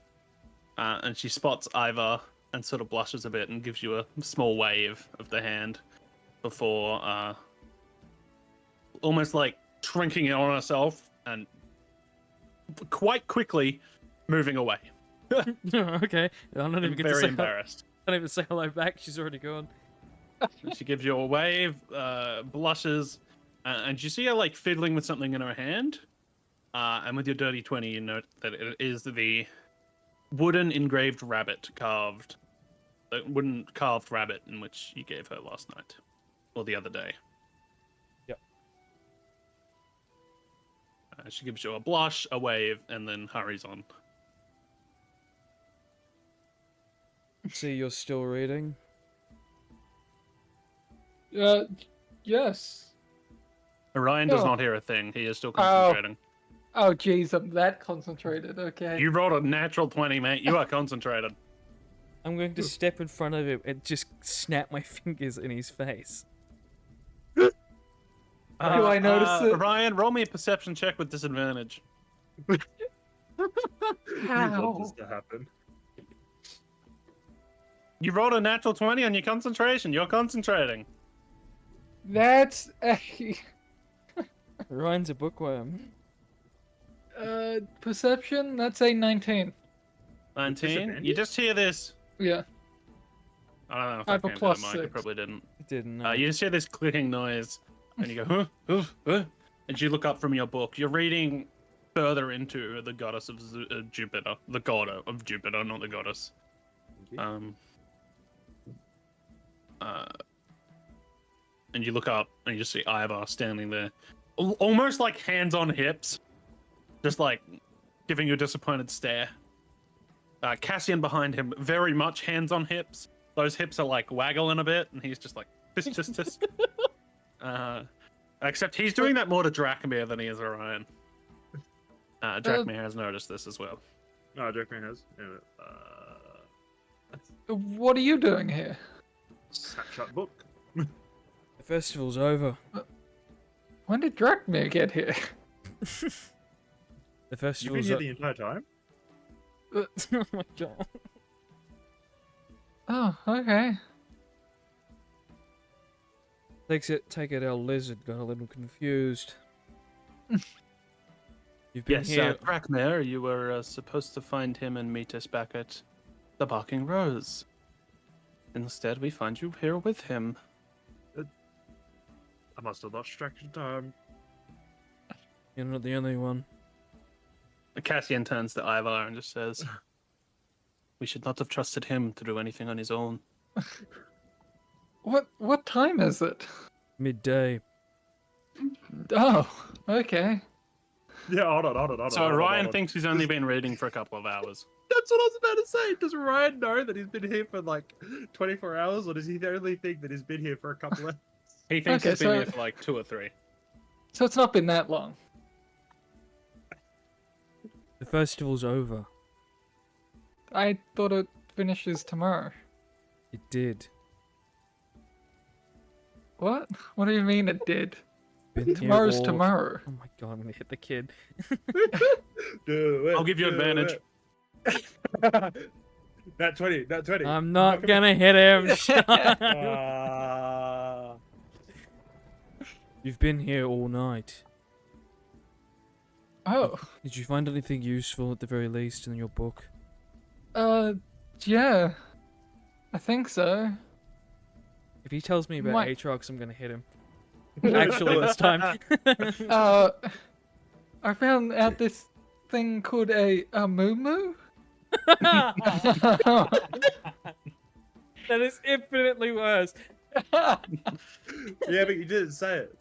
And she spots Ivar and sort of blushes a bit and gives you a small wave of the hand before almost like shrinking in on herself and quite quickly moving away. Okay. I'm not even get to Very say embarrassed. I don't even say hello back. She's already gone. She gives you a wave, blushes, and you see her like fiddling with something in her hand. And with your dirty 20, you note that it is the wooden engraved rabbit carved, the wooden carved rabbit in which you gave her last night, or the other day. Yep. She gives you a blush, a wave, and then hurries on. See, you're still reading. Yes. Orion does Oh. not hear a thing. He is still concentrating. Oh, jeez, I'm that concentrated. Okay. You rolled a natural 20, mate. You are concentrated. I'm going to step in front of him and just snap my fingers in his face. Do I notice it? Ryan, roll me a perception check with disadvantage. You How? want this to happen. You rolled a natural 20 on your concentration. You're concentrating. That's a Ryan's a bookworm. perception. That's a 19. 19. You Disadvantage? just hear this. Yeah. I don't know if I I have a came to plus the mic. I 6. probably didn't. Didn't know. You just hear this clicking noise, and you go, huh, huh, huh, and you look up from your book. You're reading further into the goddess of Jupiter, the god of Jupiter, not the goddess. And you look up and you just see Ivar standing there, almost like hands on hips, just like giving you a disappointed stare. Cassian behind him, very much hands on hips. Those hips are like waggling a bit, and he's just like, tisk. Except he's doing that more to Drakmir than he is Orion. Drakmir has noticed this as well. No, Jackman has. What are you doing here? Snapshot book. The festival's over. When did Drakmir get here? The You've been festival's here the entire time? Oh my god. Oh, okay. Take it, our lizard got a little confused. You've been Yes, here. Drakmir, you were supposed to find him and meet us back at the Barking Rose. Instead, we find you here with him. I must have lost track of time. You're not the only one. Cassian turns to Ivar and just says, "We should not have trusted him to do anything on his own." What time is it? Midday. Oh, okay. Yeah, hold on. So Ryan thinks he's only been reading for a couple of hours. That's what I was about to say. Does Ryan know that he's been here for like 24 hours, or does he only think that he's been here for a couple of? He thinks Okay, he's been so- here for like 2 or 3. So it's not been that long. The festival's over. I thought it finishes tomorrow. It did. What? What do you mean it did? Been here Tomorrow's all- tomorrow. Oh my god, I'm gonna hit the kid. Do it, I'll give you do advantage. it. That 20. I'm not gonna hit him. Shut up. Ah. You've been here all night. Oh, Did you find anything useful at the very least in your book? yeah. I think so. If he tells me about Might- Aatrox, I'm gonna hit him. Actually, this time. I found out this thing called a moo. That is infinitely worse. Yeah, but you didn't say it.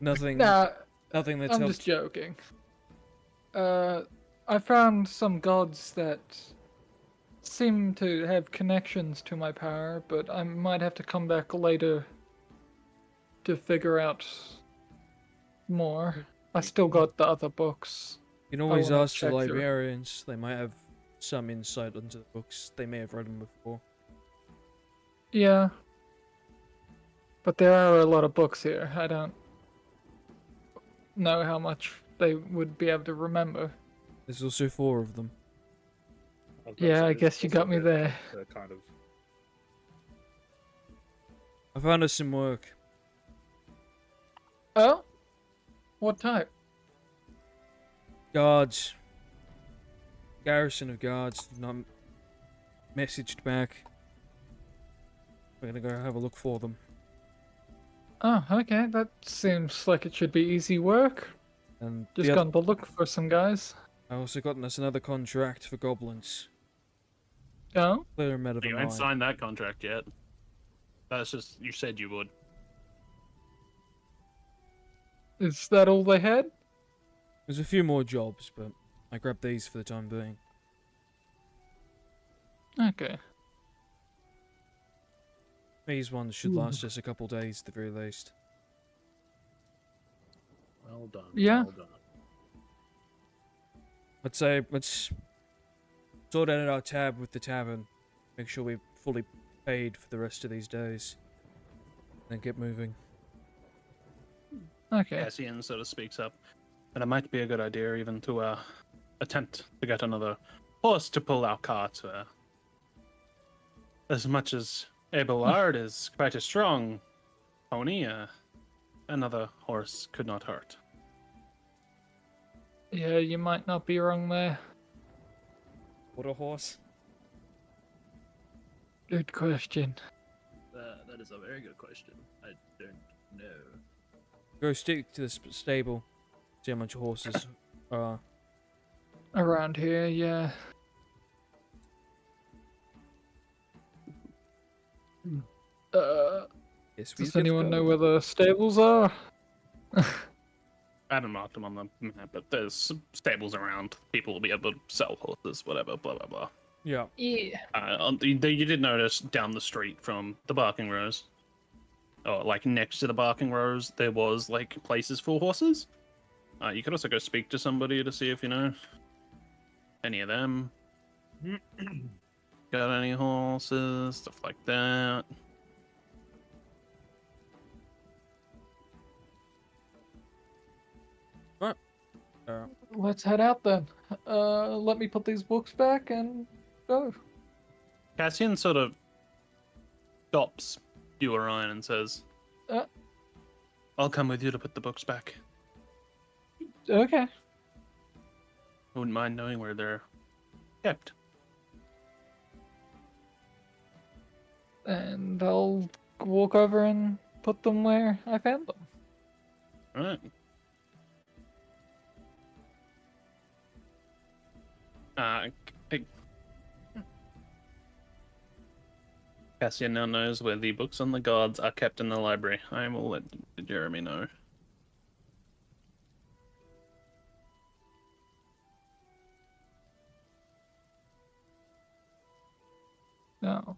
Nothing. Nah, Nothing that's I'm helped. just joking. I found some gods that seem to have connections to my power, but I might have to come back later to figure out more. I still got the other books. You can always wanna ask the check through it. librarians. They might have some insight into the books. They may have read them before. Yeah. But there are a lot of books here. I don't know how much they would be able to remember. There's also 4 of them. Yeah, I guess you got me there. Kind of. I found us some work. Oh? What type? Guards. Garrison of guards. Not messaged back. We're gonna go have a look for them. Oh, okay. That seems like it should be easy work. And Just gone to look for some guys. I also gotten us another contract for goblins. Oh? Clear them out of a You mine. ain't signed that contract yet. That's just, you said you would. Is that all they had? There's a few more jobs, but I grabbed these for the time being. Okay. These ones should last us a couple days at the very least. Well done. Yeah. Well done. Let's say, let's sort out our tab with the tavern. Make sure we're fully paid for the rest of these days. Then get moving. Okay. Cassian sort of speaks up. And it might be a good idea even to attempt to get another horse to pull our cart. As much as Abelard is quite a strong pony, another horse could not hurt. Yeah, you might not be wrong there. What a horse. Good question. That is a very good question. I don't know. Go stick to the stable. See how much horses are. Around here, yeah. Yes, we Does anyone know where the stables are? I haven't marked them on the map, but there's some stables around. People will be able to sell horses, whatever, blah, blah, blah. Yeah. Yeah. You did notice down the street from the Barking Rose, or like next to the Barking Rose, there was like places for horses. You could also go speak to somebody to see if you know any of them. Got any horses, stuff like that. Let's head out then. Let me put these books back and go. Cassian sort of stops you, Orion, and says, Uh. I'll come with you to put the books back. Okay. I wouldn't mind knowing where they're kept. And I'll walk over and put them where I found them. All right. K- Cassian now knows where the books on the gods are kept in the library. I will let Jeremy know. No.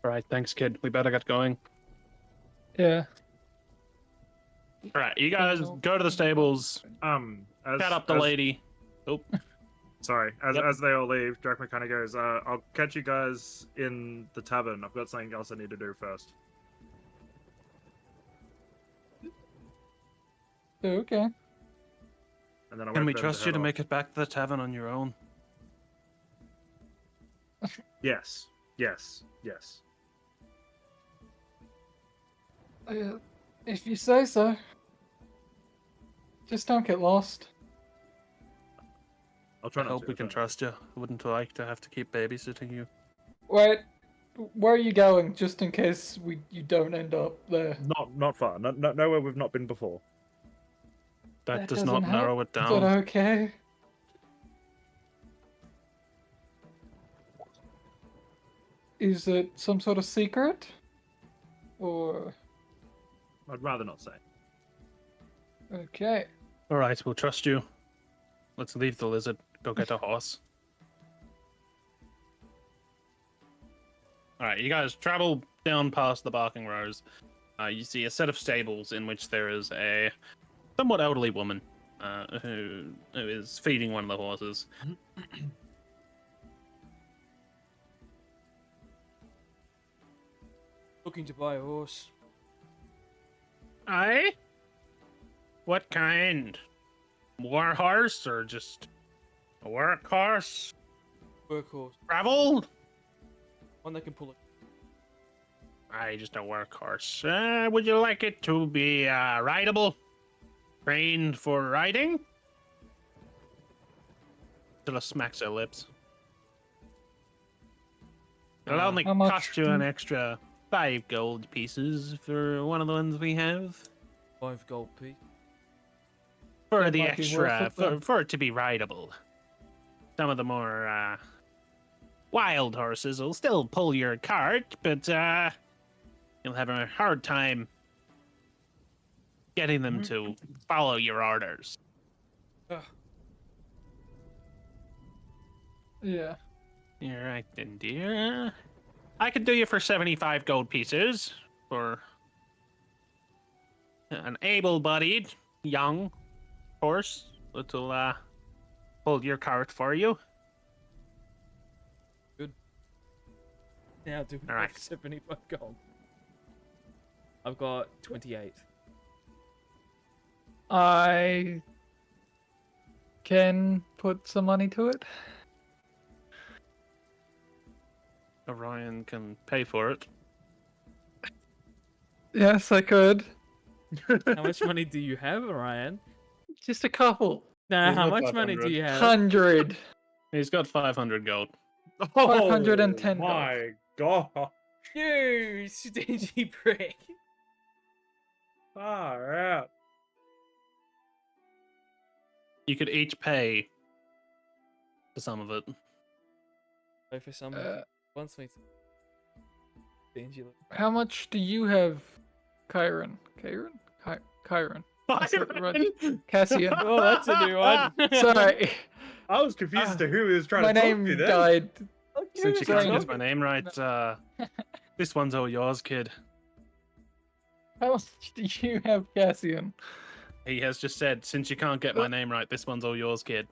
All right, thanks, kid. We better get going. Yeah. All right, you guys go to the stables. As, Chat up the as- lady. Oh, Sorry, as Yep. as they all leave, Drachma kind of goes, "I'll catch you guys in the tavern. I've got something else I need to do first." Okay. And then I can wait we for them trust you head to off. make it back to the tavern on your own? Yes, yes, yes. If you say so. Just don't get lost. I'll try I not hope to. we can trust you. I wouldn't like to have to keep babysitting you. Wait, where are you going? Just in case you don't end up there. Not far. Nowhere we've not been before. That does doesn't not help. narrow it Is that down. okay? Is it some sort of secret? Or I'd rather not say. okay. All right, we'll trust you. Let's leave the lizard. Go get a horse. All right, you guys travel down past the Barking Rose. You see a set of stables in which there is a somewhat elderly woman who is feeding one of the horses. Looking to buy a horse. Aye? What kind? War horse or just a work horse? Workhorse. Travel? One that can pull it. Aye, just a workhorse. Would you like it to be rideable? Trained for riding? Still smacks her lips. It'll only How much cost you do- an extra 5 gold pieces for one of the ones we have. 5 gold piece. For That the might be worth extra, it then. for it to be rideable. Some of the more wild horses will still pull your cart, but you'll have a hard time getting them to follow your orders. Yeah. You're right then, dear. I could do you for 75 gold pieces for an able-bodied young horse that'll pull your cart for you. Now do we All have right. 75 gold? I've got 28. I can put some money to it. Orion can pay for it. Yes, I could. How much money do you have, Orion? Just a couple. Nah, He's how got much money do 500. you have? 100. He's got 500 gold. Oh 510 my god! You stingy prick. Far out. You could each pay for some of it. Pay for some Uh, wants me to. Stingy look. How much do you have, Kyron? Kyron. I said it right. Cassian. Oh, that's a new one. Sorry, I was confused as to who he was trying my to talk name to then. died. Since you Sorry. can't get my name right, this one's all yours, kid. How much do you have, Cassian? He has just said, since you can't get my name right, this one's all yours, kid.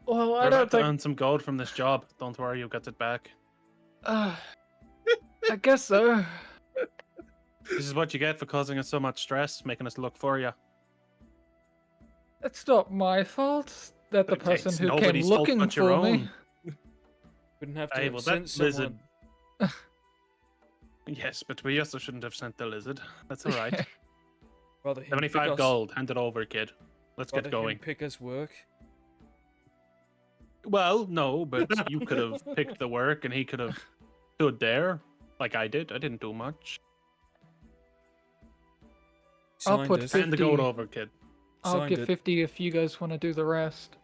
Well, We're I about don't to think. earn some gold from this job. Don't worry, you'll get it back. I guess so. This is what you get for causing us so much stress, making us look for you. It's not my fault that the But person it's who came nobody's fault looking but your for me. own. Wouldn't have to Hey, have well, sent that someone. lizard. Yes, but we also shouldn't have sent the lizard. That's all right. Rather him 75 pick us- gold. Hand it over, kid. Let's rather get him going. pick us work. Well, no, but you could have picked the work and he could have stood there like I did. I didn't do much. I'll Signed put it. Hand the gold 50. over, kid. I'll Signed give it. 50 if you guys want to do the rest.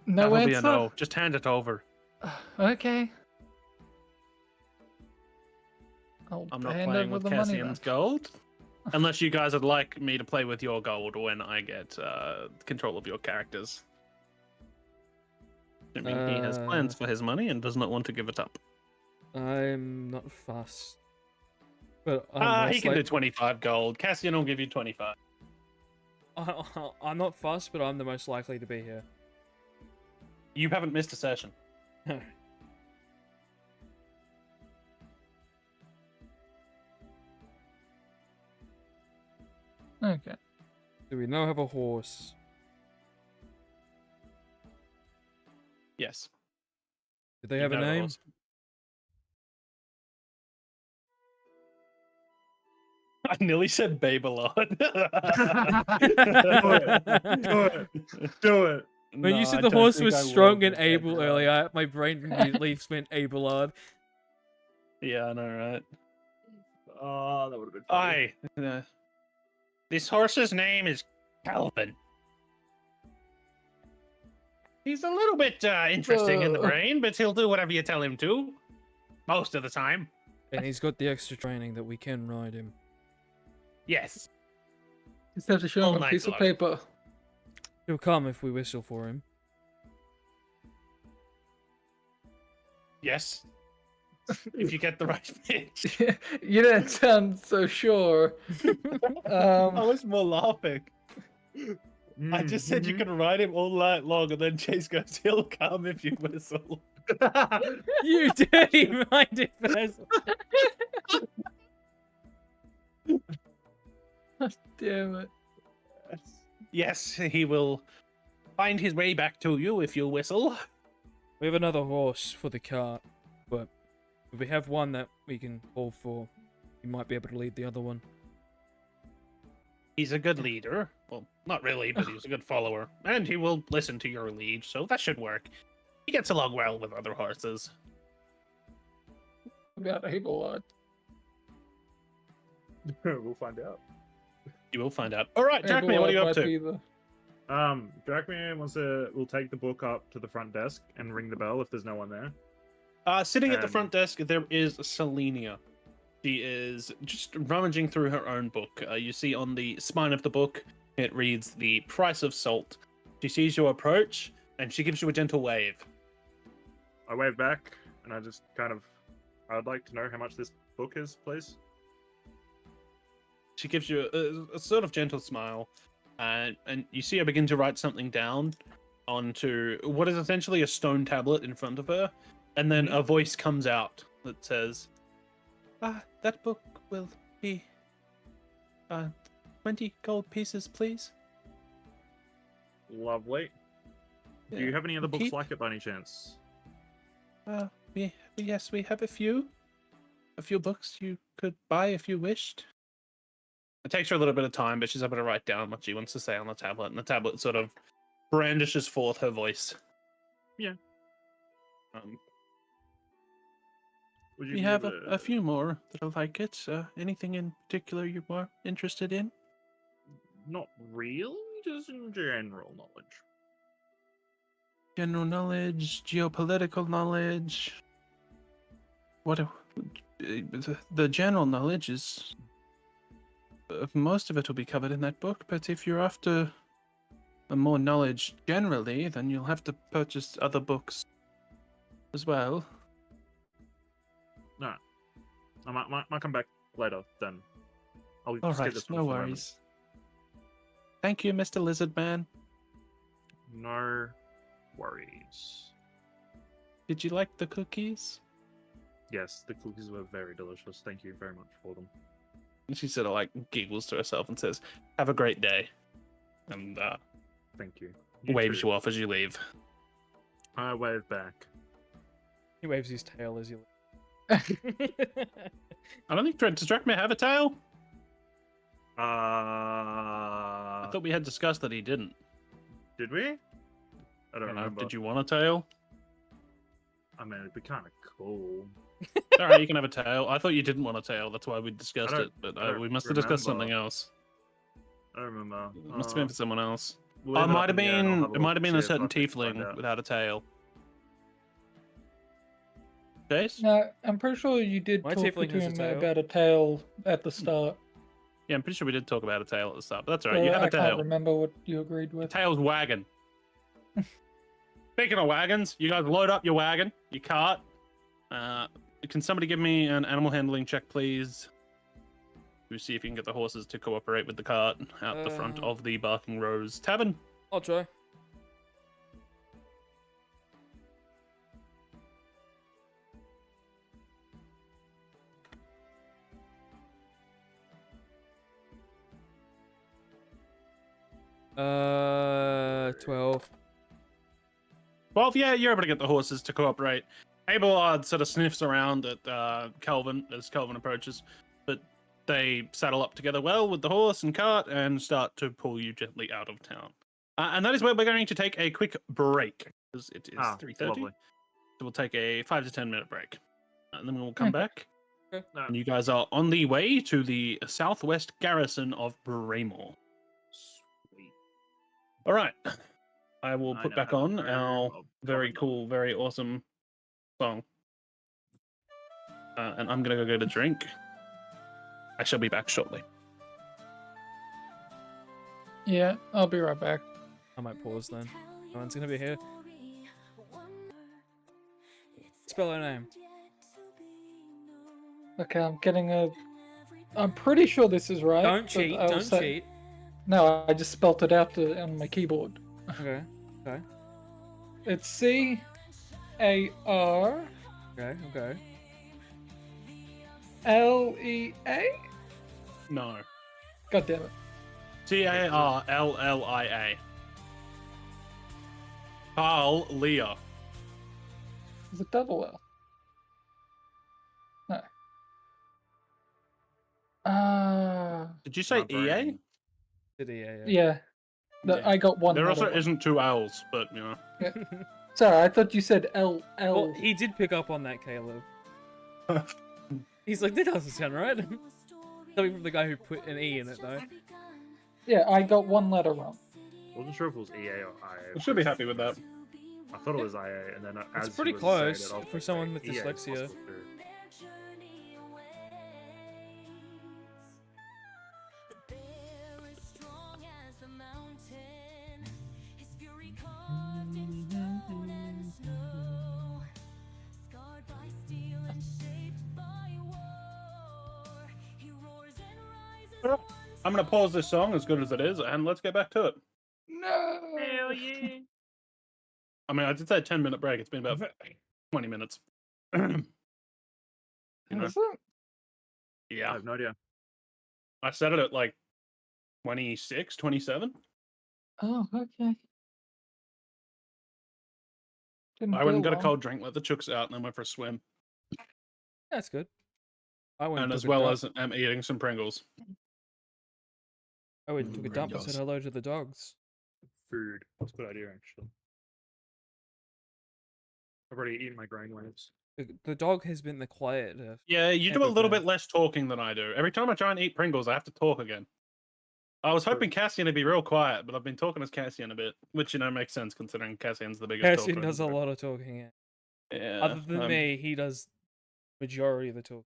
No That'll be a answer? no. Just hand it over. Okay. I'll I'm not hand playing over with the money Cassian's then. gold. Unless you guys would like me to play with your gold when I get control of your characters. I mean, he has plans for his money and does not want to give it up. I'm not fussed. But He can do 25 gold. Cassian will give you 25. I'm not fussed, but I'm the most likely to be here. You haven't missed a session. Okay. Do we now have a horse? Yes. Did they You have a know name? horse. I nearly said Babylon. Do it. When you No, said I the don't horse think was I will strong and say able Babylon. earlier, my brain immediately went Abelard. Yeah, I know, right? Oh, that would have been funny. Aye. This horse's name is Calvin. He's a little bit interesting in the brain, but he'll do whatever you tell him to. Most of the time. And he's got the extra training that we can ride him. Yes. Just have to show All him a night piece of long. paper. He'll come if we whistle for him. Yes. If you get the right pitch. You didn't sound so sure. I was more laughing. I just said you Mhm. can ride him all night long, and then Chase goes, he'll come if you whistle. You dirty-minded person. Damn it. Yes, he will find his way back to you if you whistle. We have another horse for the cart, but if we have one that we can call for, you might be able to lead the other one. He's a good leader. Well, not really, but he's a good follower. And he will listen to your lead, so that should work. He gets along well with other horses. About Abelard. We'll find out. You will find out. All right, Jackman, what are you up to? Jackman will take the book up to the front desk and ring the bell if there's no one there. Sitting at the And- front desk, there is Selenia. She is just rummaging through her own book. You see on the spine of the book, it reads The Price of Salt. She sees you approach, and she gives you a gentle wave. I wave back and I just I'd like to know how much this book is, please. She gives you a sort of gentle smile, and you see her begin to write something down onto what is essentially a stone tablet in front of her, and then a voice comes out that says, that book will be 20 gold pieces, please. Lovely. Do you have any other books like it by any chance? Yes, we have a few books you could buy if you wished. It takes her a little bit of time, but she's able to write down what she wants to say on the tablet, and the tablet sort of brandishes forth her voice. Yeah. Would you We be have able to- a few more that are like it. Anything in particular you are interested in? Not really, just in general knowledge. General knowledge, geopolitical knowledge. The general knowledge is most of it will be covered in that book. But if you're after more knowledge generally, then you'll have to purchase other books as well. No. I might come back later then. I'll All just right, get this one no for the moment. worries. Thank you, Mr. Lizard Man. No worries. Did you like the cookies? Yes, the cookies were very delicious. Thank you very much for them. And she sort of like giggles to herself and says, "Have a great day," and Thank you. waves too. you off as you leave. I wave back. He waves his tail as you I don't think does Drachma have a tail? I thought we had discussed that he didn't. Did we? I don't Know, remember. did you want a tail? I mean, it'd be kind of cool. All right, you can have a tail. I thought you didn't want a tail. That's why we discussed don't- it. But I don't we must have discussed remember. something else. I don't remember. It must have been for someone else. We'll Oh, leave it up might have in the air and I'll been. have It look might have and been see a if certain I can find tiefling out. without a tail. Chase? No, I'm pretty sure you did My talk to tiefling has a him tail. about a tail at the start. Yeah, I'm pretty sure we did talk about a tail at the start. But that's all right. You but have a I can't tail. remember what you agreed The with. tail's wagon. Speaking of wagons, you guys load up your wagon, your cart. Can somebody give me an animal handling check, please? To see if you can get the horses to cooperate with the cart out the front of the Barking Rose Tavern. I'll try. Uh, 12. 12, yeah, you're able to get the horses to cooperate. Abelard sort of sniffs around at Kelvin as Kelvin approaches, but they saddle up together well with the horse and cart and start to pull you gently out of town. And that is where we're going to take a quick break, because it is 3:30. Lovely. So we'll take a 5 to 10 minute break. And then we'll come Okay. back. Okay. And you guys are on the way to the southwest garrison of Braymore. Sweet. All right. I will I put know back how to on murder our a very governor. cool, very awesome song. And I'm going to go get a drink. I shall be back shortly. Yeah, I'll be right back. I might pause then. No one's gonna be here. Spell her name. Okay, I'm pretty sure this is right. Don't but cheat. I will Don't say- cheat. No, I just spelt it out on my keyboard. Okay. Okay. It's C-A-R-L-E-A. Okay. Okay. No. God damn it. Carllia. Carl Leah. Is it double L? No. Did you say My EA? brain. Did he? Yeah. Yeah. Yeah. I got one. There also letter wrong. isn't two L's, but you know. Sorry, I thought you said L. Well, he did pick up on that, Caleb. He's like, that doesn't sound right. Coming from the guy who put an E in it, though. Yeah, I got one letter wrong. Wasn't sure if it was EA or IA. I should be happy with that. I thought it was IA, and then It's as pretty he was saying close it, I was for like, someone with EA is dyslexia. possible too. I'm going to pause this song as good as it is, and let's get back to it. No. Hell yeah! I mean, I did say a 10-minute break. It's been about 20 minutes. You know? Is it? I Yeah. have no idea. I set it at like 26, 27. Oh, okay. Didn't I went and feel got a long. cold drink, let the chooks out, and then went for a swim. That's good. I went And and as took a well dump. as am eating some Pringles. I went and took a dump and Pringles. said hello to the dogs. Food. That's a good idea, actually. I've already eaten my grain waves. The dog has been the quiet. Yeah, you do a Epic little man. bit less talking than I do. Every time I try and eat Pringles, I have to talk again. I was hoping Cassian would be real quiet, but I've been talking as Cassian a bit, which, you know, makes sense considering Cassian's the biggest Cassian talker. in does the a group. lot of talking. Yeah. Yeah. Other than me, he does majority of the talk.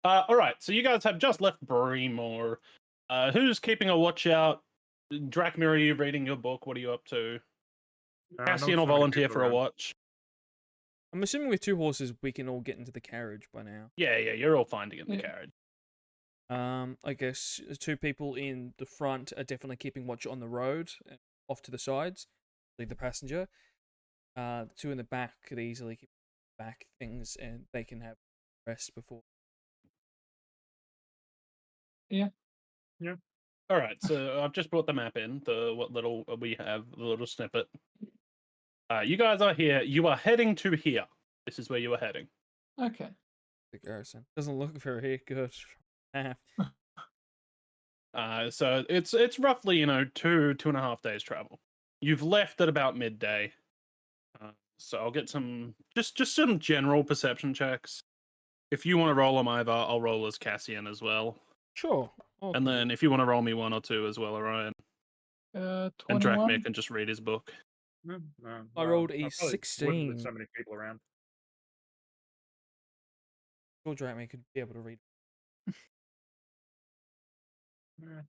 All right, so you guys have just left Bremore. Who's keeping a watch out? Drakmir, are you reading your book? What are you up to? No, Cassian so will many volunteer people for a around. watch. I'm assuming with 2 horses, we can all get into the carriage by now. Yeah, you're all fine to get in the Yeah. carriage. I guess 2 people in the front are definitely keeping watch on the road, off to the sides, leave the passenger. 2 in the back could easily keep back things, and they can have rest before. All right, so I've just brought the map in, what little we have, the little snippet. You guys are here. You are heading to here. This is where you are heading. Okay. The garrison doesn't look very good. So it's roughly 2.5 days travel. You've left at about midday. So I'll get some just some general perception checks. If you want to roll them either, I'll roll as Cassian as well. Sure. And then if you want to roll me one or two as well, Orion. And 21. Drakmir can just read his book. No, I rolled a I probably wouldn't 16. with so many people around. Sure, Drake could be able to read. Yeah.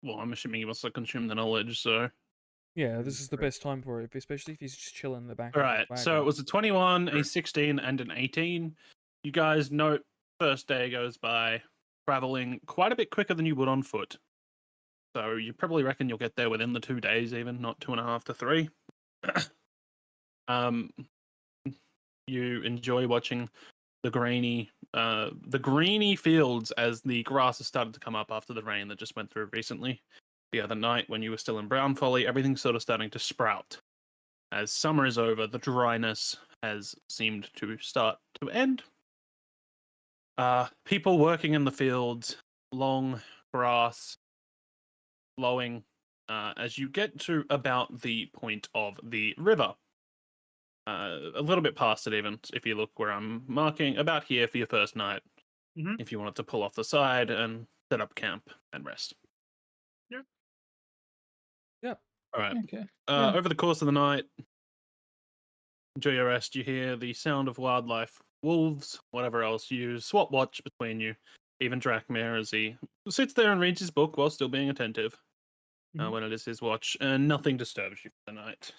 Well, I'm assuming he wants to consume the knowledge, so. Yeah, this is the Right. best time for it, especially if he's just chilling in the back. All of the right, wagon. so it was a 21, a 16, and an 18. You guys note first day goes by traveling quite a bit quicker than you would on foot. So you probably reckon you'll get there within the 2 days, even not 2.5 to 3. You enjoy watching the greeny fields as the grass has started to come up after the rain that just went through recently. The other night, when you were still in Brown Folly, everything's sort of starting to sprout. As summer is over, the dryness has seemed to start to end. People working in the fields, long grass, flowing. As you get to about the point of the river, a little bit past it even, if you look where I'm marking, about here for your first night, if you wanted to pull off the side and set up camp and rest. Yep. All right. Okay. Yeah. Over the course of the night, enjoy your rest. You hear the sound of wildlife, wolves, whatever else. You swap watch between you, even Drakmir as he sits there and reads his book while still being attentive when it is his watch, and nothing disturbs you for the night.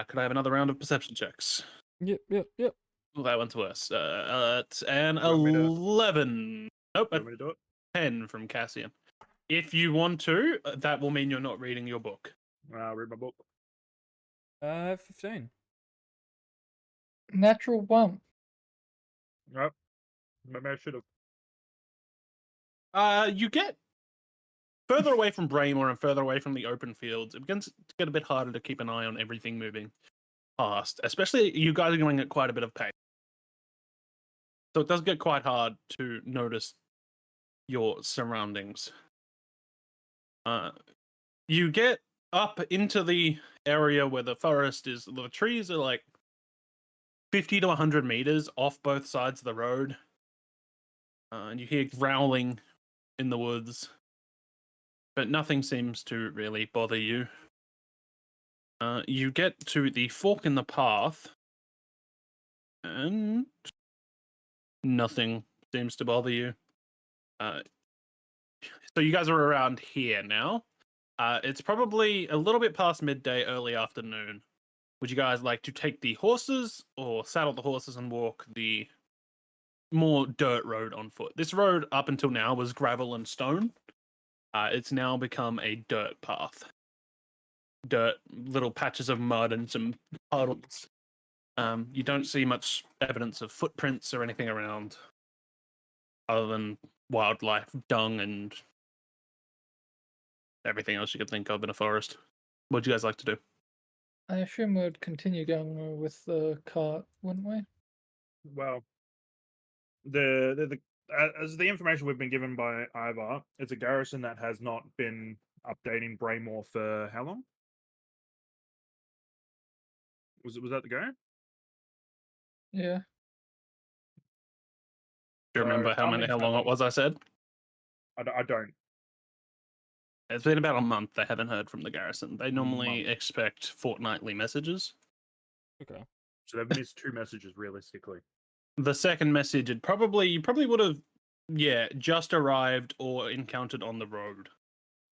Could I have another round of perception checks? Yep. Well, that one's worse. It's an You want me to- 11. Nope, You a want me to do it? 10 from Cassian. If you want to, that will mean you're not reading your book. I'll read my book. 15. Natural 1. Nope. Maybe I should have. You get further away from Braemore and further away from the open fields. It begins to get a bit harder to keep an eye on everything moving past, especially you guys are going at quite a bit of pace. So it does get quite hard to notice your surroundings. You get up into the area where the forest is. The trees are like 50 to 100 meters off both sides of the road. And you hear growling in the woods. But nothing seems to really bother you. You get to the fork in the path. And nothing seems to bother you. So you guys are around here now. It's probably a little bit past midday, early afternoon. Would you guys like to take the horses or saddle the horses and walk the more dirt road on foot? This road up until now was gravel and stone. It's now become a dirt path. Dirt, little patches of mud and some puddles. You don't see much evidence of footprints or anything around other than wildlife, dung, and everything else you could think of in a forest. What'd you guys like to do? I assume we'd continue going with the cart, wouldn't we? Well, as the information we've been given by Ivar, it's a garrison that has not been updating Braemore for how long? Was that the go? Yeah. Do you remember how long it was I said? I don't. It's been about a month they haven't heard from the garrison. They normally expect fortnightly messages. Okay. So they've missed 2 messages realistically. The second message you probably would have just arrived or encountered on the road,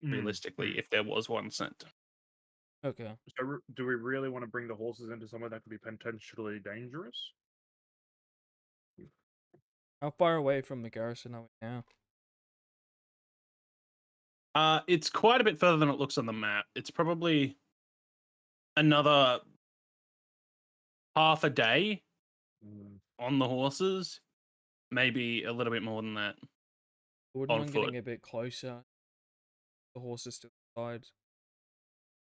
realistically, if there was one sent. Okay. So do we really want to bring the horses into somewhere that could be potentially dangerous? How far away from the garrison are we now? It's quite a bit further than it looks on the map. It's probably another half a day on the horses, maybe a little bit more than that. Wouldn't On mind foot. getting a bit closer. The horses to the side.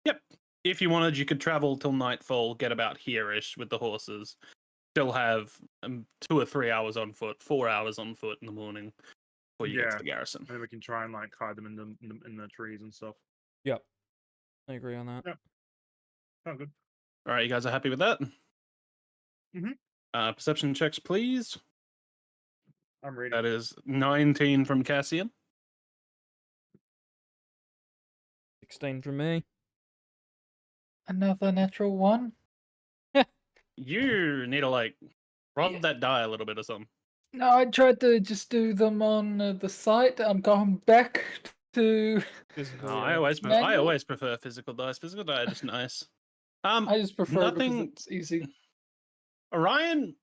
Yep. If you wanted, you could travel till nightfall, get about here-ish with the horses. Still have 2 or 3 hours on foot, 4 hours on foot in the morning. before you get Yeah. to the garrison. And then we can try and like hide them in the trees and stuff. Yep. I agree on that. Yep. Sounds good. All right, you guys are happy with that? Mhm. Perception checks, please. I'm ready. That is 19 from Cassian. 16 from me. Another natural one. You need to like roll Yeah. that die a little bit or something. No, I tried to just do them on the site. I'm going back to. Physical, I yeah. always Manual? prefer physical dice. Physical die are just nice. I just prefer it because Nothing. it's easy. Orion,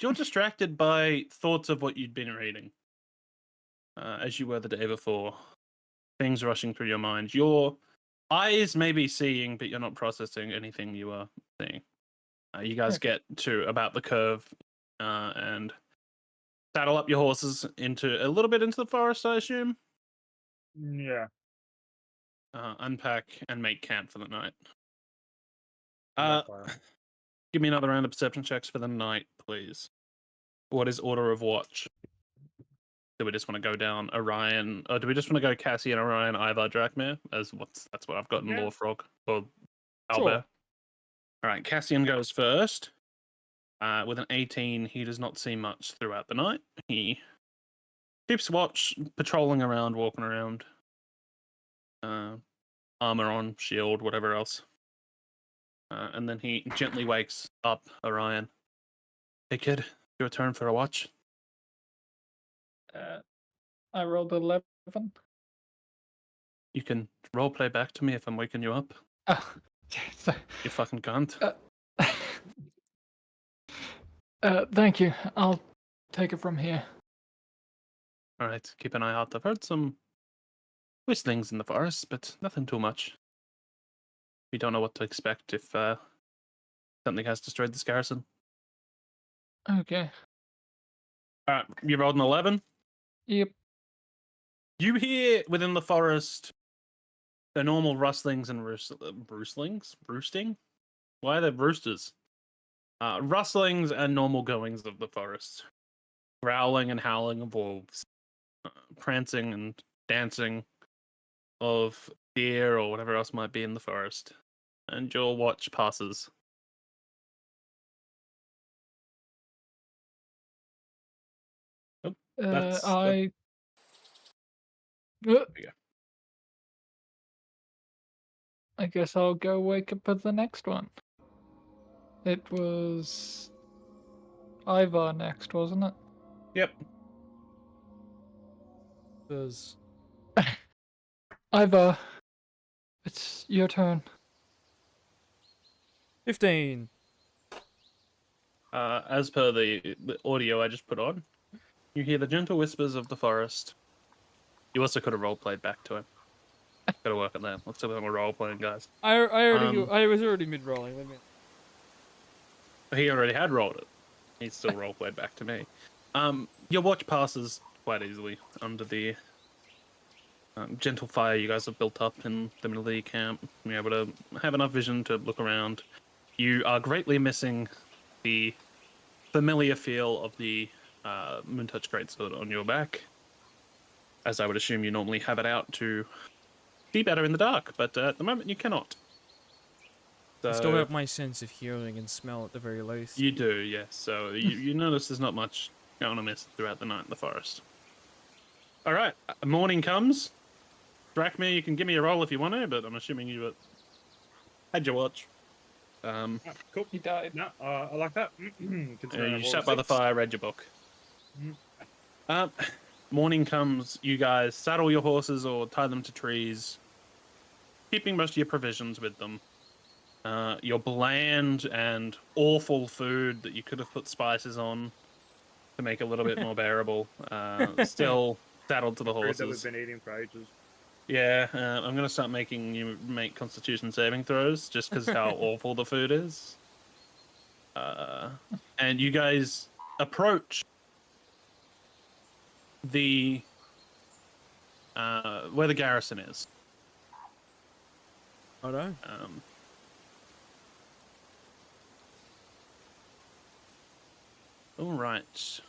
you're distracted by thoughts of what you'd been reading, as you were the day before. Things rushing through your mind. Your eyes may be seeing, but you're not processing anything you are seeing. You guys Okay. get to about the curve, and saddle up your horses into a little bit into the forest, I assume. Yeah. Unpack and make camp for the night. By fire. Give me another round of perception checks for the night, please. What is order of watch? Do we just want to go down Orion, or do we just want to go Cassian, Orion, Ivar, Drakmir? That's what I've got in Yeah. Law Frog or Sure. Albert. All right, Cassian goes first. With an 18, he does not see much throughout the night. He keeps watch, patrolling around, walking around. Armor on, shield, whatever else. And then he gently wakes up Orion. Hey kid, your turn for a watch. I rolled 11. You can roleplay back to me if I'm waking you up. Oh, yes. You fucking cunt. Thank you. I'll take it from here. All right, keep an eye out. I've heard some whistlings in the forest, but nothing too much. We don't know what to expect if something has destroyed this garrison. Okay. All right, you rolled an 11. Yep. You hear within the forest the normal rustlings and roosting? Why are there roosters? Rustlings and normal goings of the forest. Growling and howling of wolves. Prancing and dancing of deer or whatever else might be in the forest. And your watch passes. Oh, that's I. yeah. I guess I'll go wake up at the next one. It was Ivar next, wasn't it? Yep. Does Ivar, it's your turn. 15. As per the audio I just put on, you hear the gentle whispers of the forest. You also could have role-played back to him. Gotta work on that. Let's do a little role-playing, guys. I was already mid-rolling. Let me. He already had rolled it. He's still role-played back to me. Your watch passes quite easily under the gentle fire you guys have built up in the middle of the camp. You're able to have enough vision to look around. You are greatly missing the familiar feel of the Moontouch Greatsword on your back, as I would assume you normally have it out to see better in the dark, but at the moment you cannot. I still So have my sense of hearing and smell at the very least. you do, yes. So you notice there's not much going on throughout the night in the forest. All right, morning comes. Drakmir, you can give me a roll if you want to, but I'm assuming you had your watch. Ah, cool. He died. No, I like that. Considering I've You rolled sat a by the 6. fire, read your book. Mhm. Morning comes, you guys saddle your horses or tie them to trees, keeping most of your provisions with them. Your bland and awful food that you could have put spices on to make a little bit more bearable, still saddled to the Food that we've horses. been eating for ages. Yeah, I'm going to start making you make Constitution saving throws just because how awful the food is. And you guys approach the where the garrison is. I know. All right.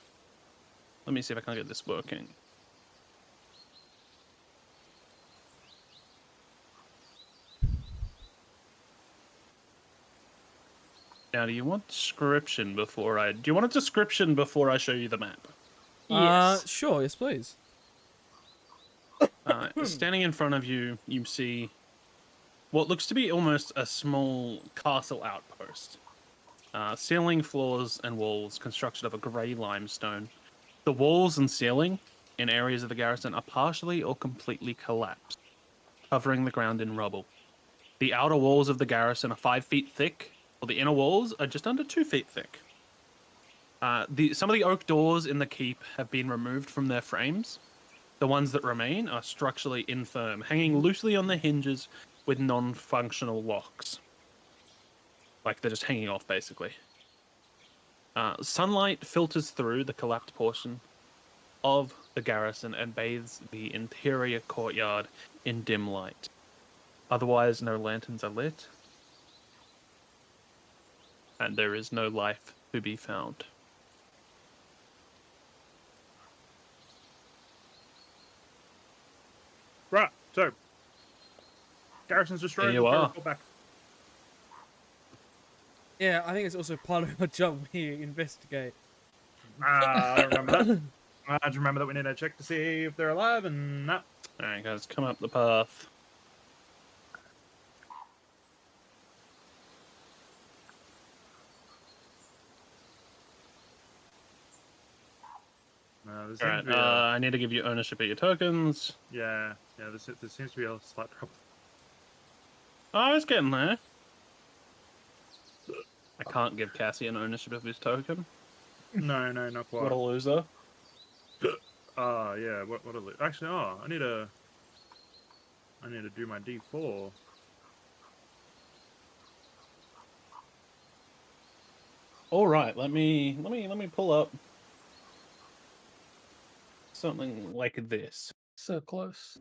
Let me see if I can get this working. Now, do you want description before I... Do you want a description before I show you the map? Yes. Sure, yes, please. Standing in front of you, you see what looks to be almost a small castle outpost. Ceiling, floors, and walls constructed of a grey limestone. The walls and ceiling in areas of the garrison are partially or completely collapsed, covering the ground in rubble. The outer walls of the garrison are 5 feet thick, while the inner walls are just under 2 feet thick. Some of the oak doors in the keep have been removed from their frames. The ones that remain are structurally infirm, hanging loosely on their hinges with non-functional locks. Like they're just hanging off, basically. Sunlight filters through the collapsed portion of the garrison and bathes the interior courtyard in dim light. Otherwise, no lanterns are lit, and there is no life to be found. Right, so garrison's destroyed. Here you let's go are. report back. Yeah, I think it's also part of our job here, investigate. I don't remember that. I just remember that we need to check to see if they're alive, and that. Alright, guys, come up the path. There seems Alright, to be I need to give you ownership of your tokens. yeah, there seems to be a slight trouble. Oh, I was getting there. I can't give Cassian ownership of his token. No, not quite. What a loser. Yeah, what a actually, I need to do my D4. All right, let me pull up something like this. So close.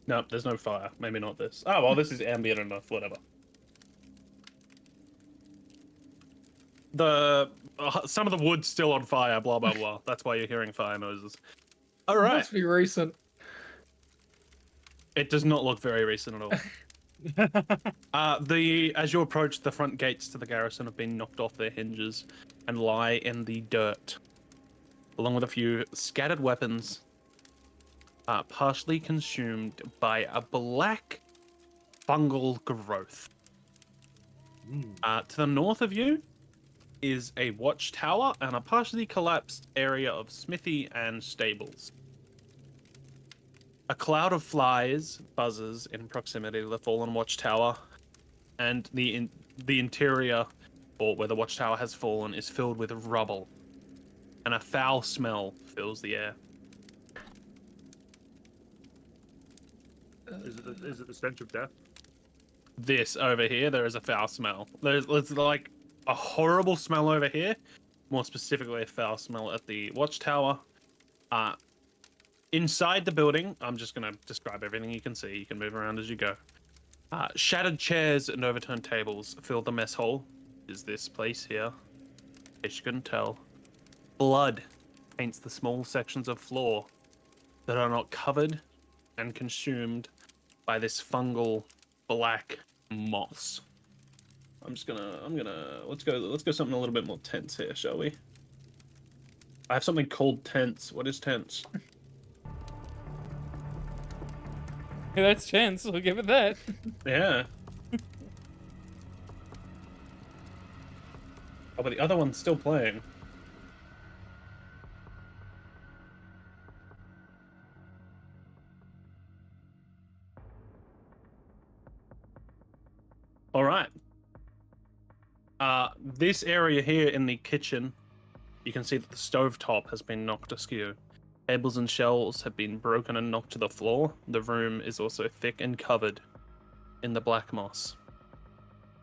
Nope, there's no fire. Maybe not this. Oh, well, this is ambient enough, whatever. Some of the wood's still on fire, blah, blah, blah. That's why you're hearing fire noises. All right. Must be recent. It does not look very recent at all. As you approach, the front gates to the garrison have been knocked off their hinges and lie in the dirt, along with a few scattered weapons, partially consumed by a black fungal growth. To the north of you is a watchtower and a partially collapsed area of smithy and stables. A cloud of flies buzzes in proximity to the fallen watchtower, and the interior, or where the watchtower has fallen, is filled with rubble, and a foul smell fills the air. Is it the stench of death? This over here, there is a foul smell. There's like a horrible smell over here, more specifically a foul smell at the watchtower. Inside the building, I'm just going to describe everything you can see. You can move around as you go. Shattered chairs and overturned tables fill the mess hall. Is this place here? In case you couldn't tell. Blood paints the small sections of floor that are not covered and consumed by this fungal black moss. let's go something a little bit more tense here, shall we? I have something called tense. What is tense? Yeah, that's chance. We'll give it that. Yeah. Oh, but the other one's still playing. All right. This area here in the kitchen, you can see that the stovetop has been knocked askew. Tables and shelves have been broken and knocked to the floor. The room is also thick and covered in the black moss.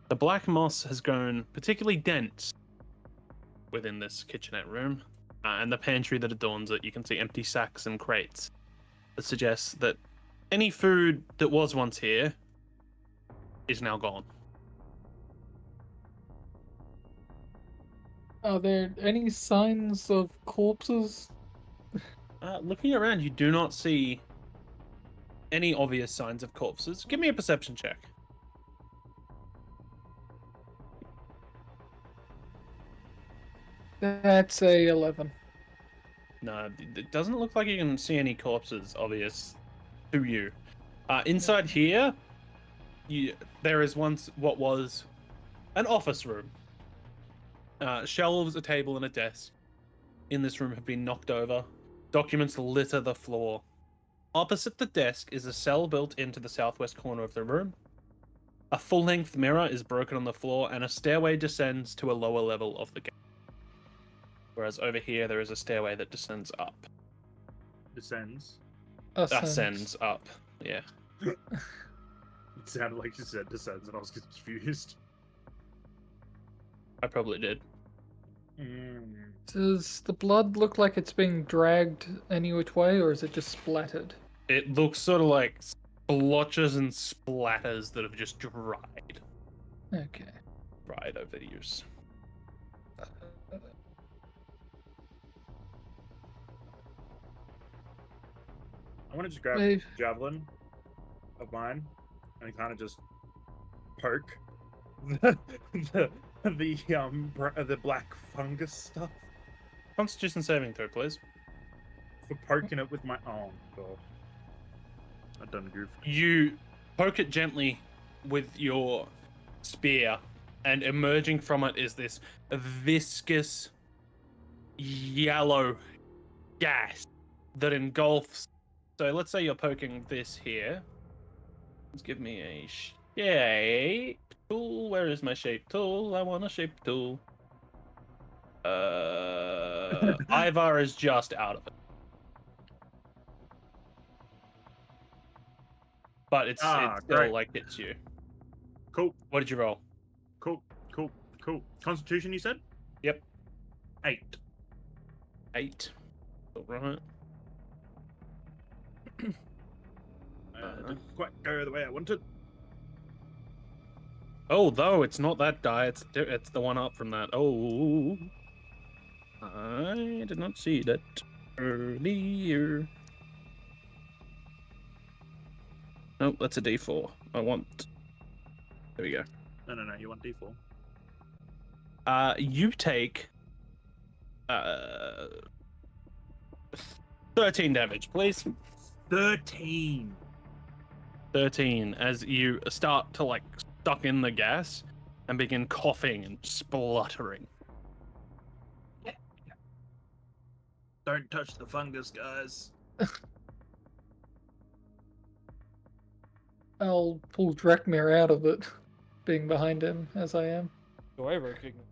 The black moss has grown particularly dense within this kitchenette room, and the pantry that adorns it, you can see empty sacks and crates that suggests that any food that was once here is now gone. Are there any signs of corpses? Looking around, you do not see any obvious signs of corpses. Give me a perception check. That's a 11. No, it doesn't look like you can see any corpses obvious to you. Inside here, there is once what was an office room. Shelves, a table, and a desk in this room have been knocked over. Documents litter the floor. Opposite the desk is a cell built into the southwest corner of the room. A full-length mirror is broken on the floor, and a stairway descends to a lower level of the game. Whereas over here, there is a stairway that descends up. Descends. Ascends up. Yeah. It sounded like you said descends, and I was confused. I probably did. Does the blood look like it's being dragged any which way, or is it just splattered? It looks sort of like splotches and splatters that have just dried. Okay. Dried over the years. I want to just grab Wait. a javelin of mine and kind of just poke the black fungus stuff Constitution saving throw, please. for poking it with my oh god. I done goofed. You poke it gently with your spear, and emerging from it is this viscous yellow gas that engulfs. So let's say you're poking this here. Let's give me a shape tool. Where is my shape tool? I want a shape tool. Ivar is just out of it. But it's still great. like hits you. Cool, What did you roll? cool. Constitution, you said? Yep. 8. 8. All right. Didn't quite go the way I wanted. Oh, though it's not that die. It's the one up from that. Oh, I did not see that earlier. Nope, that's a D4. I want. There we go. No, you want D4. You take 13 damage, please. 13. 13 as you start to like suck in the gas and begin coughing and spluttering. Don't touch the fungus, guys. I'll pull Drekmir out of it, being behind him as I am. Do I recognize?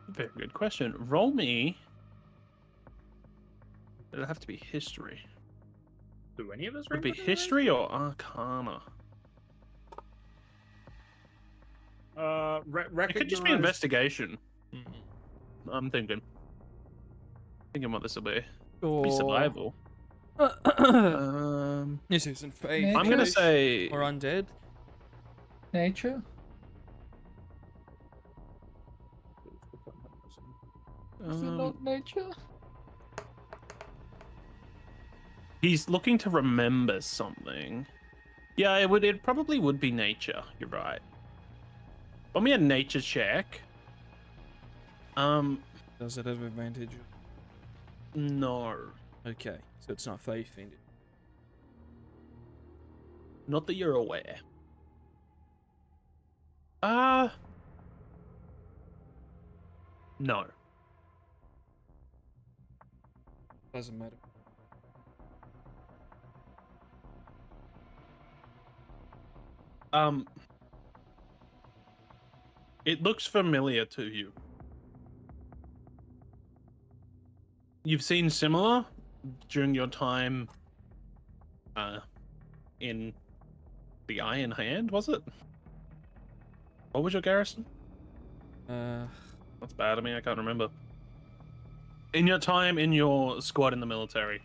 Very good question. Roll me. It'll have to be history. Do any of us Would it be recognize history or arcana? it? It could just be investigation. I'm thinking what this will be. Be survival. This isn't faith. I'm gonna say Or undead. Nature? Is it not nature? he's looking to remember something. Yeah, it probably would be nature. You're right. Roll me a nature check. Does it have advantage? No. Okay, so it's not faith in it. Not that you're aware. No. Doesn't matter. It looks familiar to you. You've seen similar during your time in the Iron Hand, was it? What was your garrison? That's bad of me, I can't remember. In your time in your squad in the military,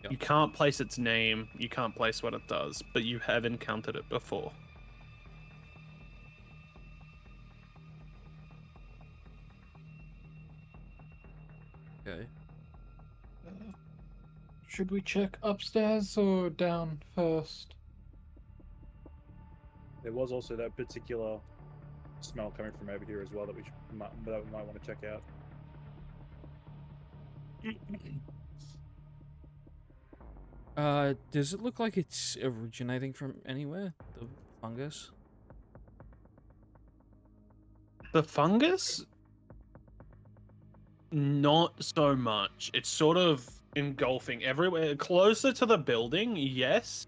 Yep. you can't place its name, you can't place what it does, but you have encountered it before. Okay. Should we check upstairs or down first? There was also that particular smell coming from over here as well that we might want to check out. Does it look like it's originating from anywhere? The fungus? The fungus? Not so much. It's sort of engulfing everywhere. Closer to the building, yes.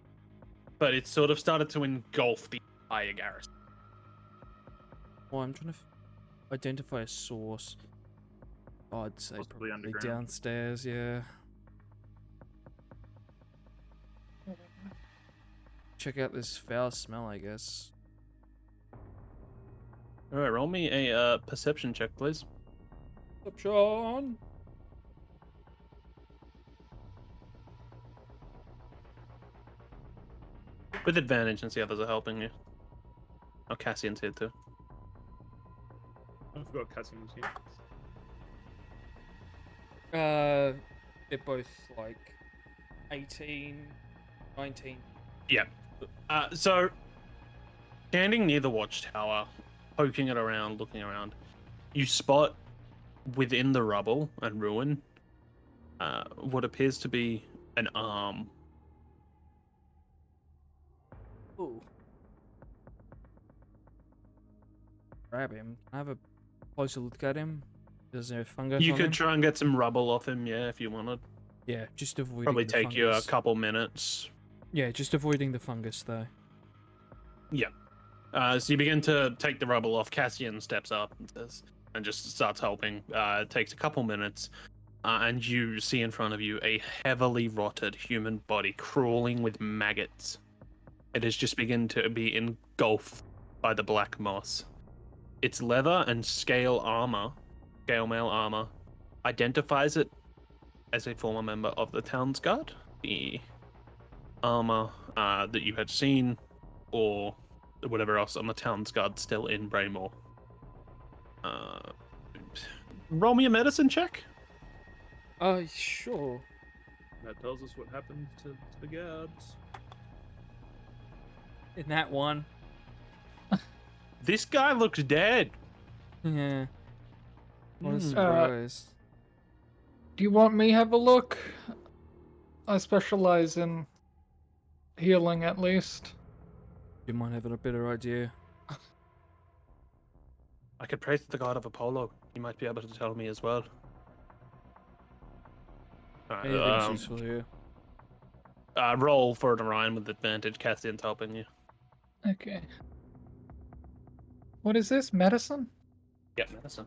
But it's sort of started to engulf the entire garrison. Well, I'm trying to identify a source. Oh, I'd say Possibly probably underground. downstairs, yeah. Check out this foul smell, I guess. Alright, roll me a perception check, please. Perception! With advantage since the others are helping you. Oh, Cassian's here too. I forgot Cassian was here. They're both like 18, 19. Yeah. So, standing near the watchtower, poking it around, looking around, you spot within the rubble and ruin what appears to be an arm. Ooh. Grab him. Can I have a closer look at him? Is there fungus You on could him? try and get some rubble off him, yeah, if you wanted. Yeah, just avoiding Probably the take you a fungus. couple minutes. Yeah, just avoiding the fungus though. Yeah. So you begin to take the rubble off. Cassian steps up and just starts helping. It takes a couple minutes, and you see in front of you a heavily rotted human body crawling with maggots. It has just begun to be engulfed by the black moss. Its leather and scale mail armor, identifies it as a former member of the Town's Guard. The armor that you had seen, or whatever else on the Town's Guard still in Braymore. Roll me a medicine check. Sure. That tells us what happened to the guards. In that one. This guy looks dead. Yeah. What a Hmm. surprise. Do you want me have a look? I specialize in healing, at least. You might have a better idea. I could pray to the god of Apollo. He might be able to tell me as well. Anything's useful here. Roll for an Orion with advantage. Castian's helping you. Okay. What is this? Medicine? Yeah, medicine.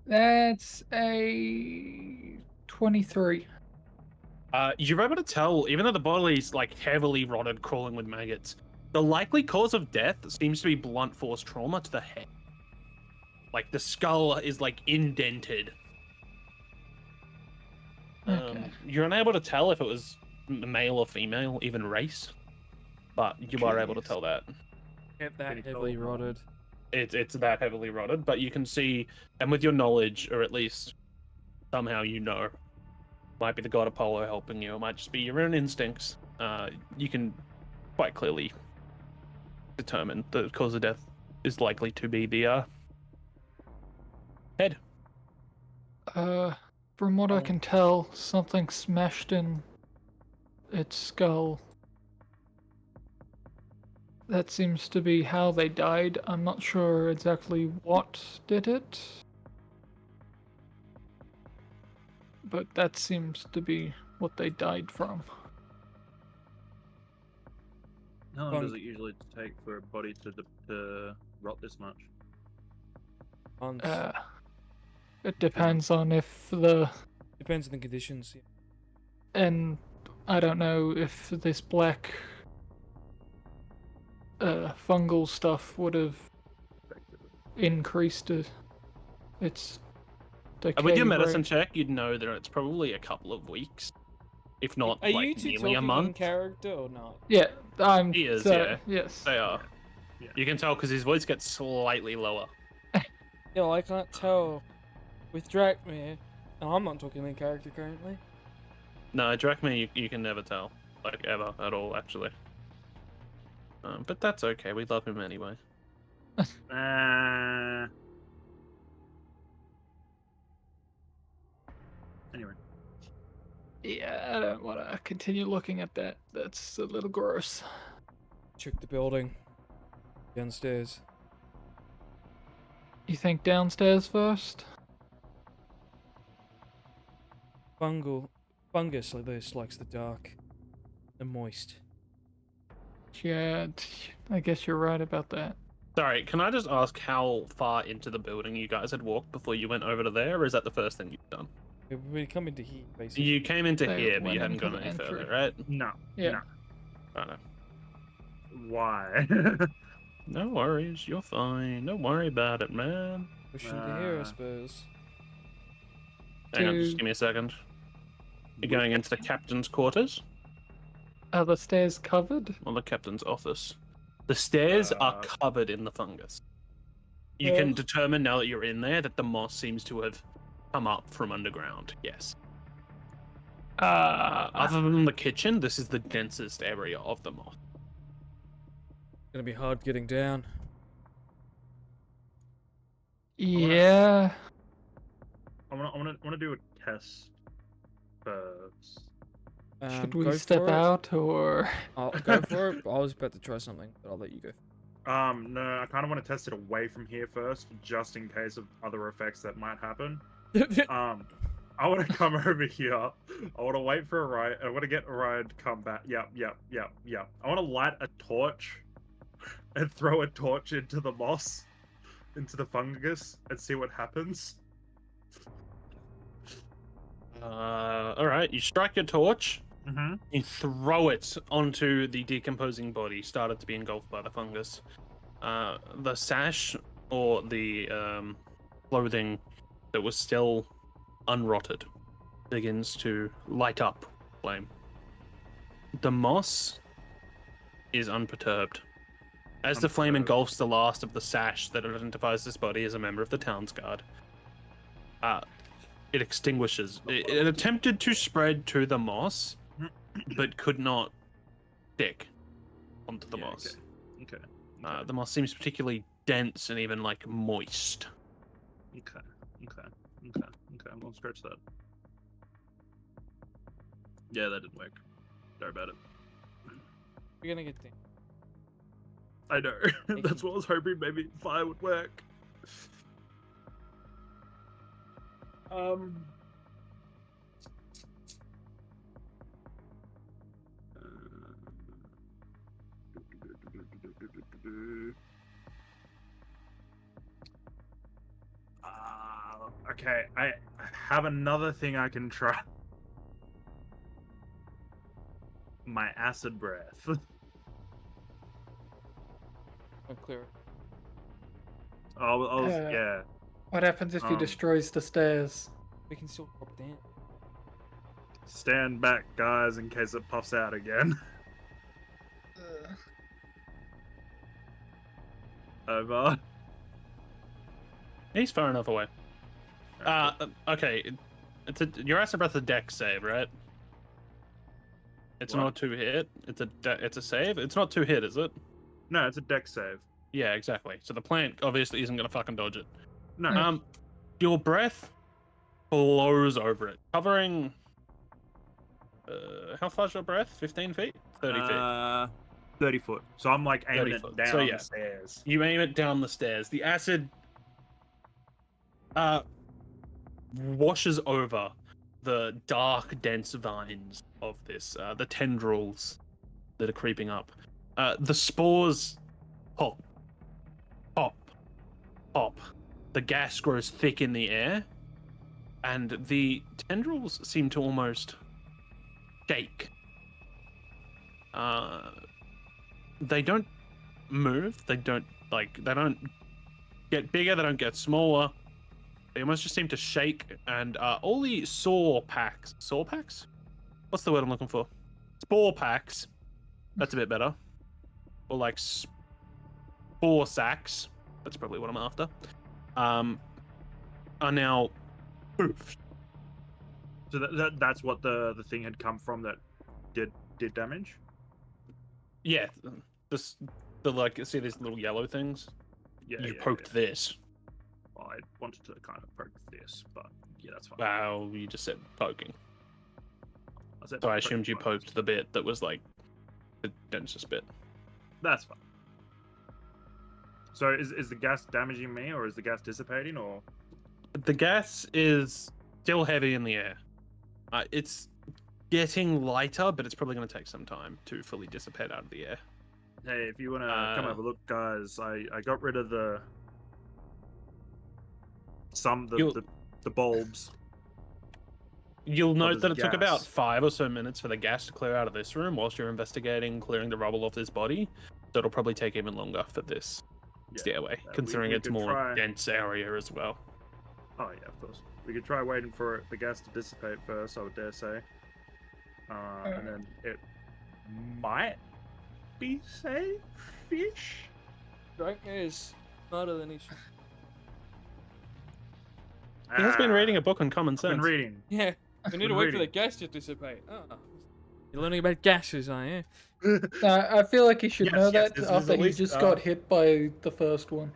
That's a 23. You're able to tell, even though the body's like heavily rotted, crawling with maggots, the likely cause of death seems to be blunt force trauma to the head. Like the skull is like indented. Okay. You're unable to tell if it was male or female, even race, but you are able to Jeez. tell that. Get Pretty that heavily cool. rotted. It's that heavily rotted, but you can see, and with your knowledge, or at least somehow you know, might be the god Apollo helping you. It might just be your own instincts. You can quite clearly determine the cause of death is likely to be the head. From what I Oh. can tell, something smashed in its skull. That seems to be how they died. I'm not sure exactly what did it. But that seems to be what they died from. How long Fun- does it usually take for a body to rot this much? Months. It depends on if the Depends on the conditions. and I don't know if this black fungal stuff would have Effectively. increased its decay With your medicine rate. check, you'd know that it's probably a couple of weeks, if not Are like you two nearly talking a in month. character or not? Yeah, I'm. He is, so- yeah. Yes. They are. Yeah. You can tell because his voice gets slightly lower. Yeah, I can't tell with Drakmir. And I'm not talking in character currently. No, Drachma, you can never tell, like ever at all, actually. But that's okay. We love him anyway. Anyway, Yeah, I don't want to continue looking at that. That's a little gross. Check the building. Downstairs. You think downstairs first? Fungus like this likes the dark and moist. Yeah, I guess you're right about that. Sorry, can I just ask how far into the building you guys had walked before you went over to there, or is that the first thing you've done? We come into here, basically. You came into They here, but went you hadn't into gone the any further, entry. right? no. Yeah. I know. Why? No worries, you're fine. Don't worry about it, man. Pushing to here, I Uh, suppose. Hang on, just To- give me a second. You're going into the captain's quarters Are the stairs covered? or the captain's office. The stairs are Uh, covered in the fungus. You Well- can determine now that you're in there that the moss seems to have come up from underground. Yes. Other than the kitchen, this is the densest area of the moss. Gonna be hard getting down. Yeah. I wanna do a test first. Should we Go step for it. out or? I'll go for it. I was about to try something, but I'll let you go. No, I kind of want to test it away from here first, just in case of other effects that might happen. I want to come over here. I want to wait for a ride. I want to get a ride to come back. Yep. I want to light a torch and throw a torch into the moss, into the fungus, and see what happens. All right, you strike your torch. Mm-hmm. You throw it onto the decomposing body, started to be engulfed by the fungus. The sash or the clothing that was still unrotted begins to light up flame. The moss is unperturbed. As the flame Unperturbed. engulfs the last of the sash that identifies this body as a member of the town's guard, it extinguishes. It attempted to spread to the moss, but could not stick onto the Yeah, moss. Okay. The moss seems particularly dense and even like moist. Okay. We'll scratch that. Yeah, that didn't work. Sorry about it. We're gonna get down. I know. That's what I was hoping. Maybe fire would work. Okay, I have another thing I can try. My acid breath. I'll clear it. Yeah. What happens if he Um, destroys the stairs? We can still drop down. Stand back, guys, in case it puffs out again. Over. He's far enough away. Okay. Your acid breath is a dex save, right? It's What? not 2 hit. It's a save. It's not 2 hit, is it? No, it's a deck save. Yeah, exactly. So the plant obviously isn't gonna fucking dodge it. No. Your breath blows over it, covering. How far's your breath? 15 feet? 30 feet. 30 foot. So I'm like 30 aiming it foot. down So, yeah. the stairs. You aim it down the stairs. The acid washes over the dark, dense vines of this, the tendrils that are creeping up. The spores pop, pop, pop. The gas grows thick in the air, and the tendrils seem to almost shake. They don't move. They don't get bigger. They don't get smaller. They almost just seem to shake, and all the saw packs. What's the word I'm looking for? Spore packs. That's a bit better. Or like spore sacks. That's probably what I'm after. Are now poofed. So that's what the thing had come from that did damage? Yeah, this, the like, see these little yellow things? Yeah, You yeah, poked this. Well, I wanted to kind of poke this, but yeah, that's fine. Wow, you just said poking. I said So I poke assumed you twice. poked the bit that was like the densest bit. That's fine. So is the gas damaging me, or is the gas dissipating, or? The gas is still heavy in the air. It's getting lighter, but it's probably going to take some time to fully dissipate out of the air. Hey, if you want to come have a look, guys, I got rid of the bulbs. You'll note there's that it took about gas. 5 or so minutes for the gas to clear out of this room whilst you're investigating clearing the rubble off this body. So it'll probably take even longer for this stairway, considering we it's could more try- dense area as well. Oh yeah, of course. We could try waiting for the gas to dissipate first, I would dare say. And then it might be safe-ish. Darkness smarter than he should. He has been reading a book on common I've been sense. reading. Yeah, we need to Been wait for the reading. gas to dissipate. Oh. You're learning about gases, are you? I feel like he should Yes, know yes, that this is after at he least, just got hit by the first one.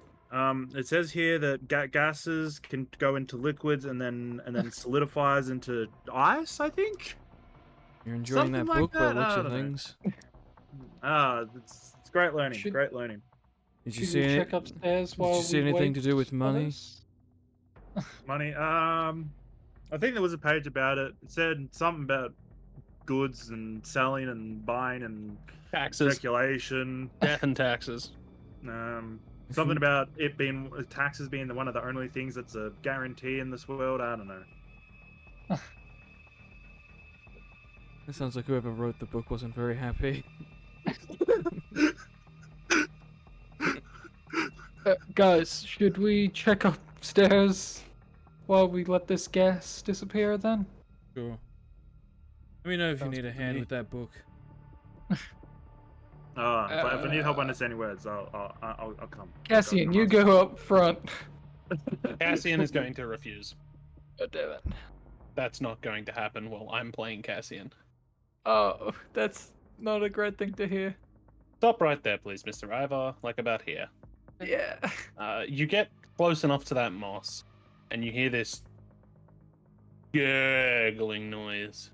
It says here that gases can go into liquids and then solidifies into ice, I think. You're enjoying Something that like book by that, the looks I of don't know. things. It's great learning. Should- Great learning. Did you Should see we any, check upstairs did while you see we anything wait to do with for money? this? Money. I think there was a page about it. It said something about goods and selling and buying and Taxes, speculation. death and taxes. Something about it being taxes being one of the only things that's a guarantee in this world. I don't know. It sounds like whoever wrote the book wasn't very happy. Guys, should we check upstairs while we let this gas disappear then? Sure. Let me know if you Sounds need a good to hand me. with that book. If I need help understanding words, I'll come. Cassian, I'll you come. go up front. Cassian is going to refuse. God damn it. That's not going to happen while I'm playing Cassian. Oh, that's not a great thing to hear. Stop right there, please, Mr. Ivar, like about here. Yeah. You get close enough to that moss, and you hear this gurgling noise.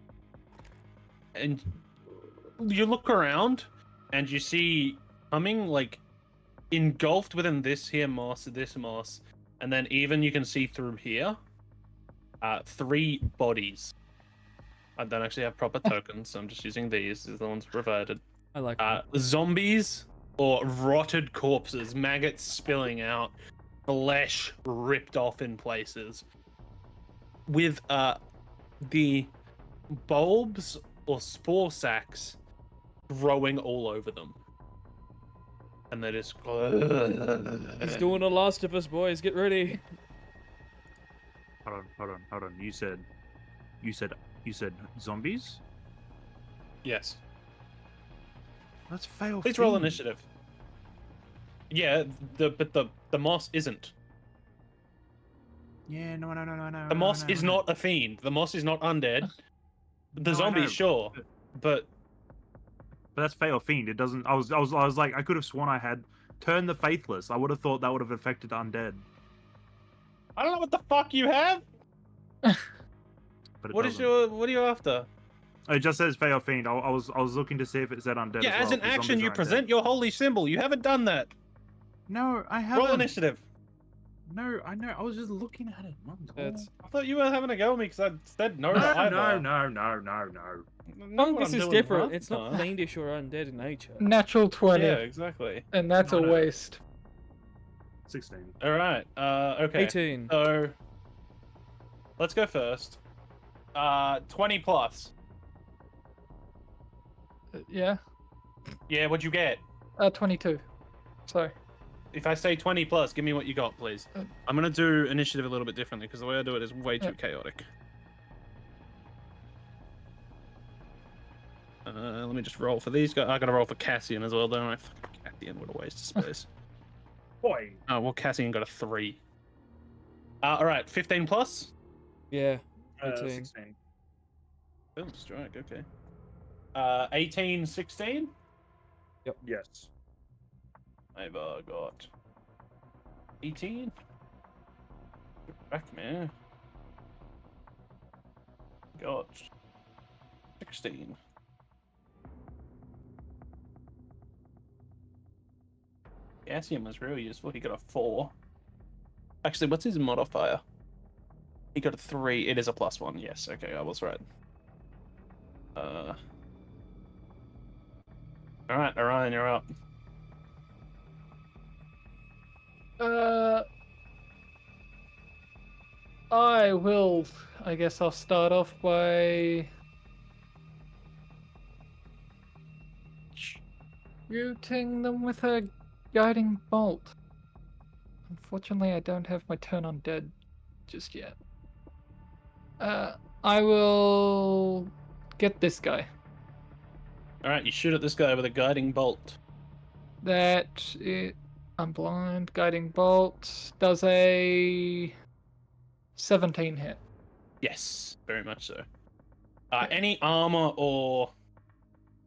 And you look around, and you see coming, like, engulfed within this moss, and then even you can see through here, 3 bodies. I don't actually have proper tokens, so I'm just using these. These are the ones reverted. I like Zombies or rotted corpses, maggots spilling out, flesh ripped off in places, with the bulbs or spore sacs growing all over them. And they're just He's doing a Last of Us, boys. Get ready. Hold on. You said zombies? Yes. Let's fail. Please roll initiative. Yeah, but the moss isn't. Yeah, no. The moss is not a fiend. The moss is not undead. The No, I zombies, know. sure, but But that's fail fiend. It doesn't. I was like, I could have sworn I had turned the faithless. I would have thought that would have affected undead. I don't know what the fuck you have. But it What doesn't. are you after? It just says fail fiend. I was looking to see if it said undead. Yeah, as, as well, an 'cause action, zombies you are undead. present your holy symbol. You haven't done that. No, I haven't. Roll initiative. No, I know. I was just looking at it. That's I thought you were having a go at me because I said no. No, to Ivar. Fungus is different. It's not fiendish or undead in nature. Natural 20, Yeah, exactly. and that's a No. waste. 16. All right. Okay. 18. So let's go first. 20 plus. Yeah? Yeah, what'd you get? 22. Sorry. If I say 20 plus, give me what you got, please. I'm gonna do initiative a little bit differently because the way I do it is way too chaotic. Let me just roll for these guys. I gotta roll for Cassian as well, don't I? Fucking Cassian, what a waste of space. Boy. Oh, well, Cassian got a 3. All right, 15 plus. Yeah. 18. 16. Oh, strike. Okay. 18, 16. Yes. Ivar got 18. Drachmir got 16. Gassium was real useful. He got a 4. Actually, what's his modifier? He got a 3. It is a +1. Yes, okay, I was right. Alright, Orion, you're up. I guess I'll start off by shooting them with a guiding bolt. Unfortunately, I don't have my turn on dead just yet. I will get this guy. Alright, you shoot at this guy with a guiding bolt. I'm blind. Guiding bolt does a 17 hit. Yes, very much so. Okay. Any armor or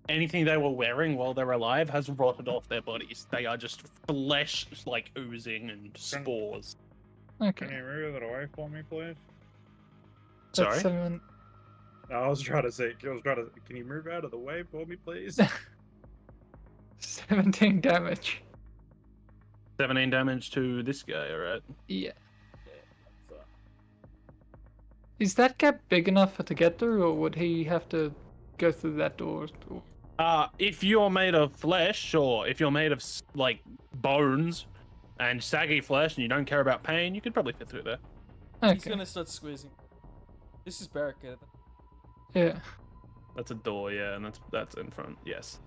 anything they were wearing while they're alive has rotted off their bodies. They are just flesh, like, oozing and spores. Can Okay. you move that away for me, please? Sorry? That's I was trying to say, can you move out of the way for me, please? 17 damage. 17 damage to this guy, alright? Yeah. Is that gap big enough to get through, or would he have to go through that door? If you're made of flesh, or if you're made of, like, bones and saggy flesh and you don't care about pain, you could probably fit through there. He's Okay. gonna start squeezing. This is barricaded. Yeah. That's a door, yeah, and that's in front, yes.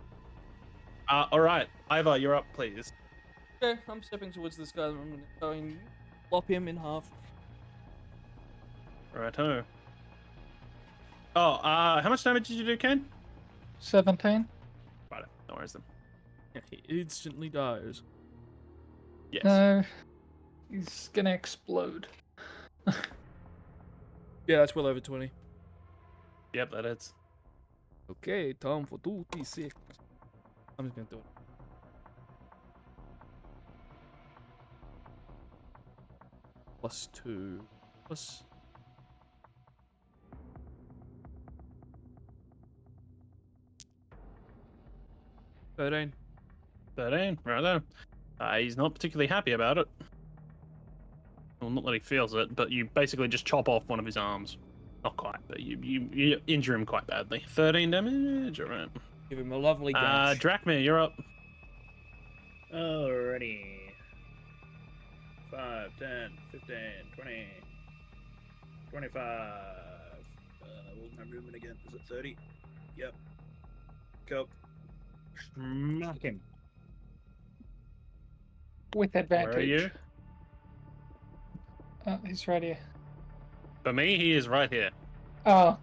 Alright, Ivar, you're up, please. Okay, I'm stepping towards this guy. I'm gonna try and lop him in half. Righto. Oh, how much damage did you do, Ken? 17. Right, no worries then. He instantly dies. Yes. No. He's gonna explode. Yeah, that's well over 20. Yep, that is. Okay, time for 2d6. I'm just gonna do it. +2. Plus. $13. 13, right there. He's not particularly happy about it. Well, not that he feels it, but you basically just chop off one of his arms. Not quite, but you injure him quite badly. 13 damage, alright. Give him a lovely gash. Drachmir, you're up. Alrighty. 5, 10, 15, 20, 25. What was my movement again? Is it 30? Yep. Go. Smack him. With advantage. Where are you? He's right here. For me, he is right here. Oh.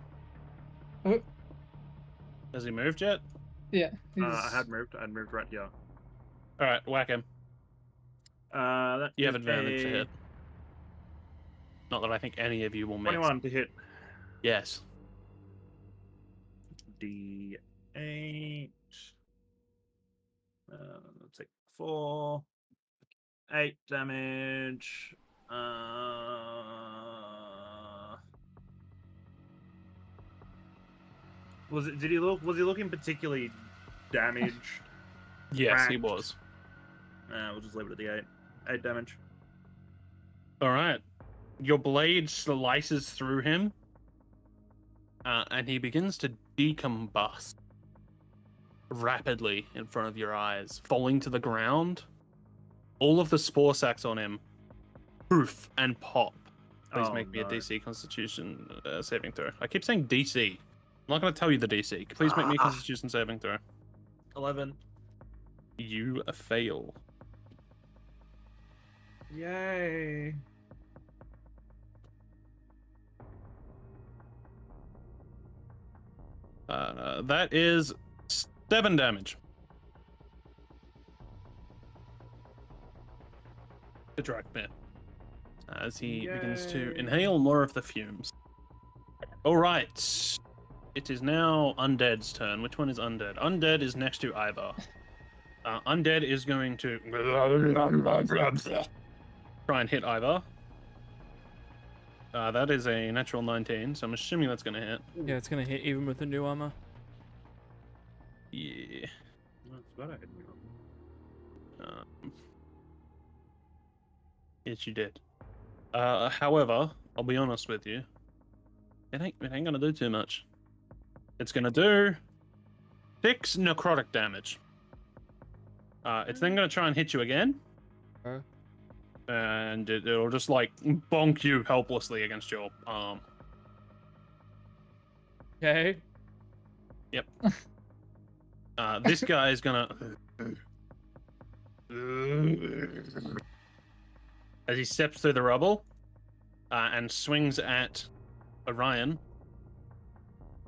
Has he moved yet? Yeah. I had moved. I'd moved right here. Alright, whack him. That You have is advantage to a hit. Not that I think any of you will miss. 21 to hit. Yes. D8. Let's take 4. 8 damage. Was he looking particularly damaged? Yes, he Cracked. was. We'll just leave it at the 8. 8 damage. Alright. Your blade slices through him, and he begins to decombust rapidly in front of your eyes, falling to the ground. All of the spore sacs on him poof and pop. Please make me a DC Constitution saving throw. I keep saying DC. I'm not going to tell you the DC. Please make me a Constitution saving throw. 11. You fail. Yay. That is 7 damage. The Drachmir. As he begins to inhale more of the fumes. Alright. It is now Undead's turn. Which one is Undead? Undead is next to Ivar. Undead is going to try and hit Ivar. That is a natural 19, so I'm assuming that's going to hit. Yeah, it's gonna hit even with the new armor. Yeah. That's what I hit me on. Yes, you did. However, I'll be honest with you. It ain't going to do too much. It's going to do 6 necrotic damage. It's then going to try and hit you again. Okay. And it'll just like bonk you helplessly against your arm. Okay. Yep. This guy is gonna as he steps through the rubble and swings at Orion.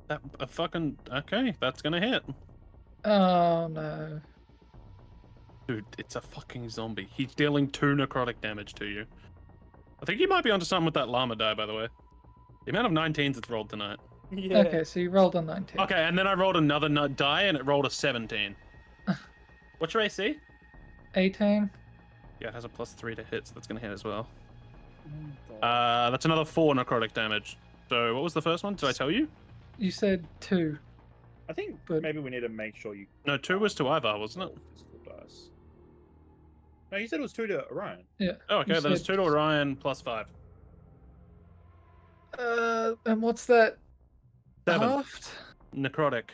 That fucking okay. That's gonna hit, Oh no. dude. It's a fucking zombie. He's dealing 2 necrotic damage to you. I think you might be onto something with that llama die, by the way. The amount of 19s it's rolled tonight. Yeah. Okay, so you rolled a 19. Okay, and then I rolled another die and it rolled a 17. What's your AC? 18. Yeah, it has a +3 to hit, so that's gonna hit as well. Oh, God. That's another 4 necrotic damage. So what was the first one? Did I tell you? You said 2. I think But- maybe we need to make sure you. No, 2 was to Ivar, wasn't it? roll physical dice. No, you said it was 2 to Orion. Yeah. Oh, okay. You There's said- 2 to Orion +5. And what's that? 7 Halved? necrotic.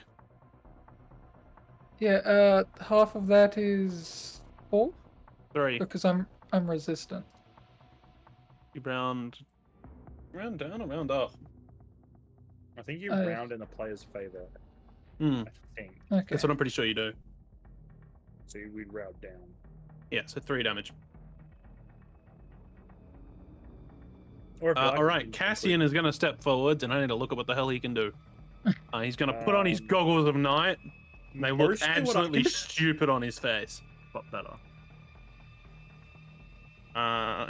Yeah, half of that is 4 3. because I'm resistant. You round down or round up? I think you Oh. round in the player's favor. Hmm. I think. Okay. That's what I'm pretty sure you do. So we'd round down. Yeah, so 3 damage. Or if you like, All you right, can Cassian is going to step forwards, and I need to look at what the hell he can do. He's going to put on his Um, goggles of night. And they look mostly what I absolutely can- stupid on his face. Lot better.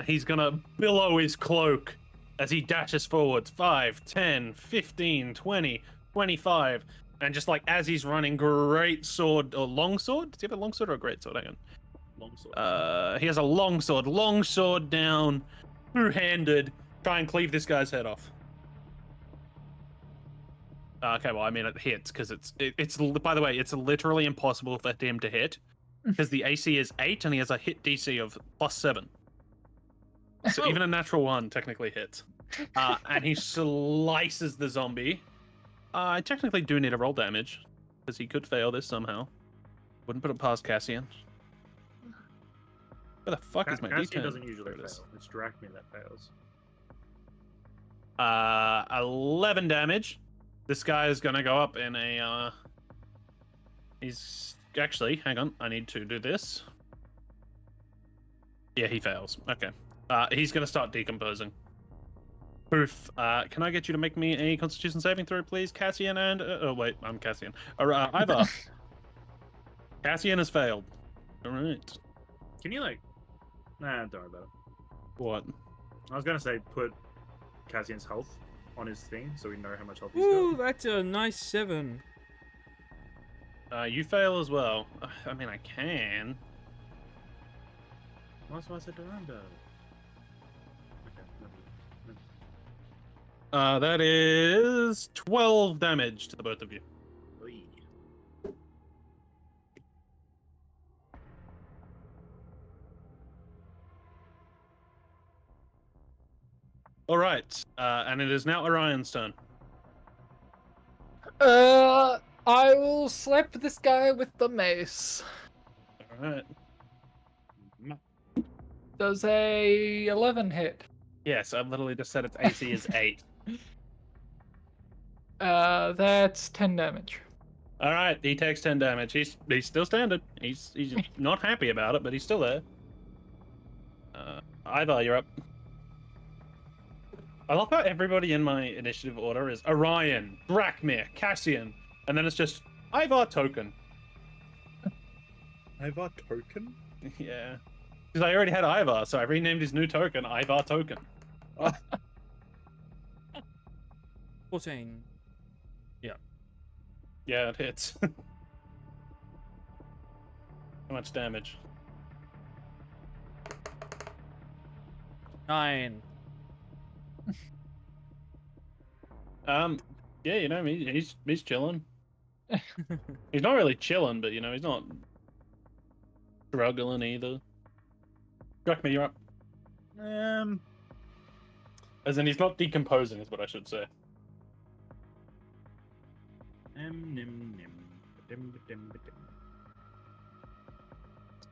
He's going to billow his cloak as he dashes forwards. 5, 10, 15, 20, 25. And just like as he's running, great sword or long sword? Does he have a long sword or a great sword? Hang on. Longsword. He has a long sword down, two-handed, try and cleave this guy's head off. Okay, well, I mean, it hits because it's by the way, it's literally impossible for him to hit because the AC is 8 and he has a hit DC of +7. So even a natural 1 technically hits. And he slices the zombie. I technically do need a roll damage because he could fail this somehow. Wouldn't put it past Cassian. Where the fuck is my Cassian D10? doesn't usually There it is. fail. It's Drachme that fails. 11 damage. This guy is gonna go up in a he's actually, hang on, I need to do this. Yeah, he fails. Okay. He's gonna start decomposing. Poof. Can I get you to make me a constitution saving throw, please, Cassian? And oh wait, I'm Cassian. Ivar. Cassian has failed. Alright. Can you like? Nah, don't worry about it. What? I was gonna say put Cassian's health on his thing so we know how much health he's Ooh, got. that's a nice 7. You fail as well. I mean, I can. That's why I said around. Okay. never mind. That is 12 damage to the both of you. Oy. All right, and it is now Orion's turn. I will slap this guy with the mace. All right. Does a 11 hit? Yes, I've literally just said its AC is 8. That's 10 damage. All right, he takes 10 damage. He's still standing. He's not happy about it, but he's still there. Ivar, you're up. I love how everybody in my initiative order is Orion, Drachmir, Cassian, and then it's just Ivar Token. Ivar Token? Yeah. Because I already had Ivar, so I renamed his new token Ivar Token. 14. Yeah, it hits. How much damage? 9. Yeah, you know, he's chilling. He's not really chilling, but you know, he's not struggling either. Struck me, you're up. As in, he's not decomposing, is what I should say. I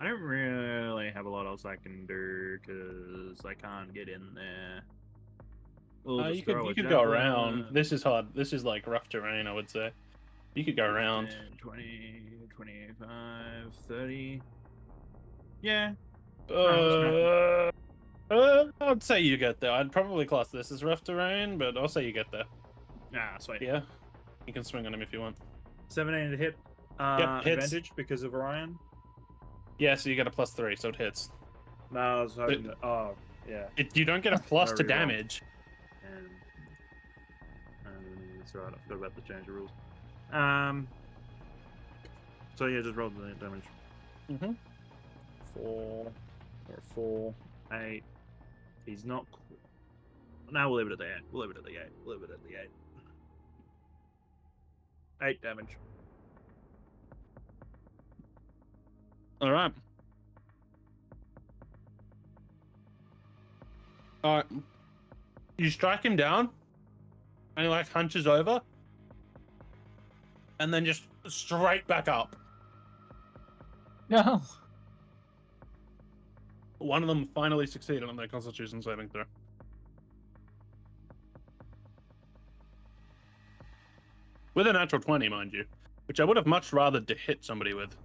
don't really have a lot else I can do because I can't get in there. We'll just You could throw a go javelin. around. This is hard. This is like rough terrain, I would say. You could go around. 20, 25, 30. Yeah. I'd say you get there. I'd probably class this as rough terrain, but I'll say you get there. Ah, sweet. Yeah, you can swing on him if you want. 17 to hit. Yep, hits. Advantage because of Orion. Yeah, so you get a +3, so it hits. No, I was hoping that. Oh, yeah. You don't get a plus to Very wrong. damage. That's right. I forgot about the change of rules. So yeah, just roll the damage. Mm-hmm. 4, 8. He's not. No, we'll leave it at the 8. We'll leave it at the 8. We'll leave it at the 8. 8 damage. All right. All right. You strike him down, and he like hunches over, and then just straight back up. No. One of them finally succeeded on their Constitution saving throw. With a natural 20, mind you, which I would have much rather to hit somebody with.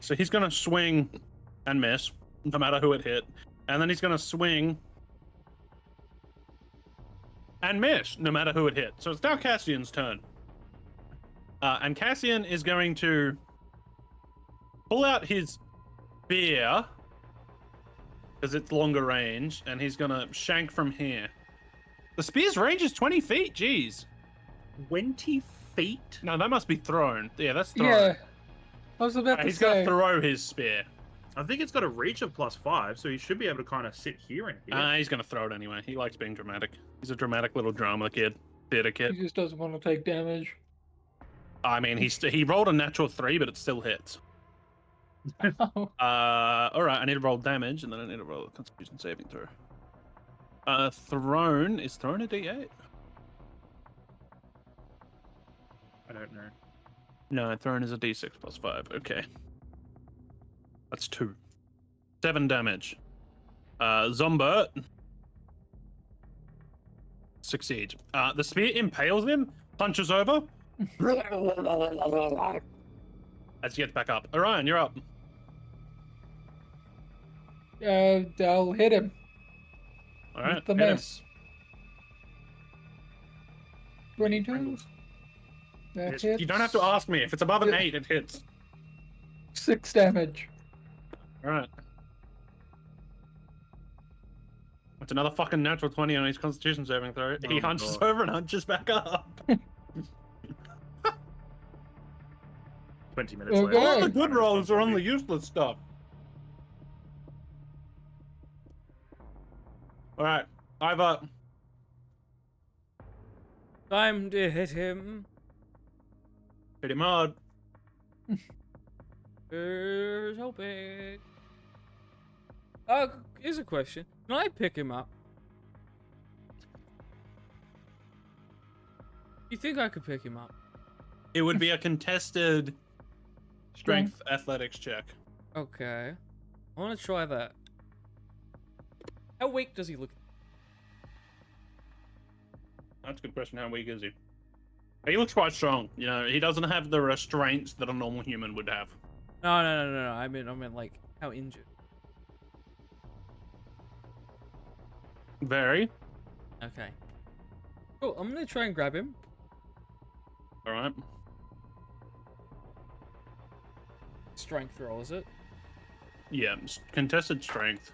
So he's going to swing and miss, no matter who it hit. And then he's going to swing and miss, no matter who it hit. So it's now Cassian's turn. And Cassian is going to pull out his spear, because it's longer range, and he's going to shank from here. The spear's range is 20 feet, jeez. 20 feet? No, that must be thrown. Yeah, that's thrown. Yeah. I was about to He's say. going to throw his spear. I think it's got a reach of +5, so he should be able to kind of sit here and here. He's going to throw it anyway. He likes being dramatic. He's a dramatic little drama kid. Theater kid. He just doesn't want to take damage. I mean, he rolled a natural 3, but it still hits. Oh. All right, I need to roll damage, and then I need to roll a Constitution saving throw. Thrown is thrown a D8. I don't know. No, thrown is a D6 +5. Okay, that's 2. 7 damage. Zombert succeeds. The spear impales him, punches over. As he gets back up. Orion, you're up. I'll hit him. All right. With the hit him. miss. 22. Pringles. That Yes, hits. You don't have to ask me. If it's above an 8, it hits. 6 damage. All right. It's another fucking natural 20 on his Constitution saving throw. He Oh, hunches God. over and hunches back up. 20 minutes Okay. later. All the good rolls are on the useless stuff. All right, I've Time to hit him. hit him hard. Here's hoping. Here's a question. Can I pick him up? You think I could pick him up? It would be a contested strength athletics check. Okay. I want to try that. How weak does he look? That's a good question. How weak is he? He looks quite strong. You know, he doesn't have the restraints that a normal human would have. No. I mean, like, how injured? Very. Okay. Cool. I'm gonna try and grab him. All right. Strength roll, is it? Yeah, contested strength.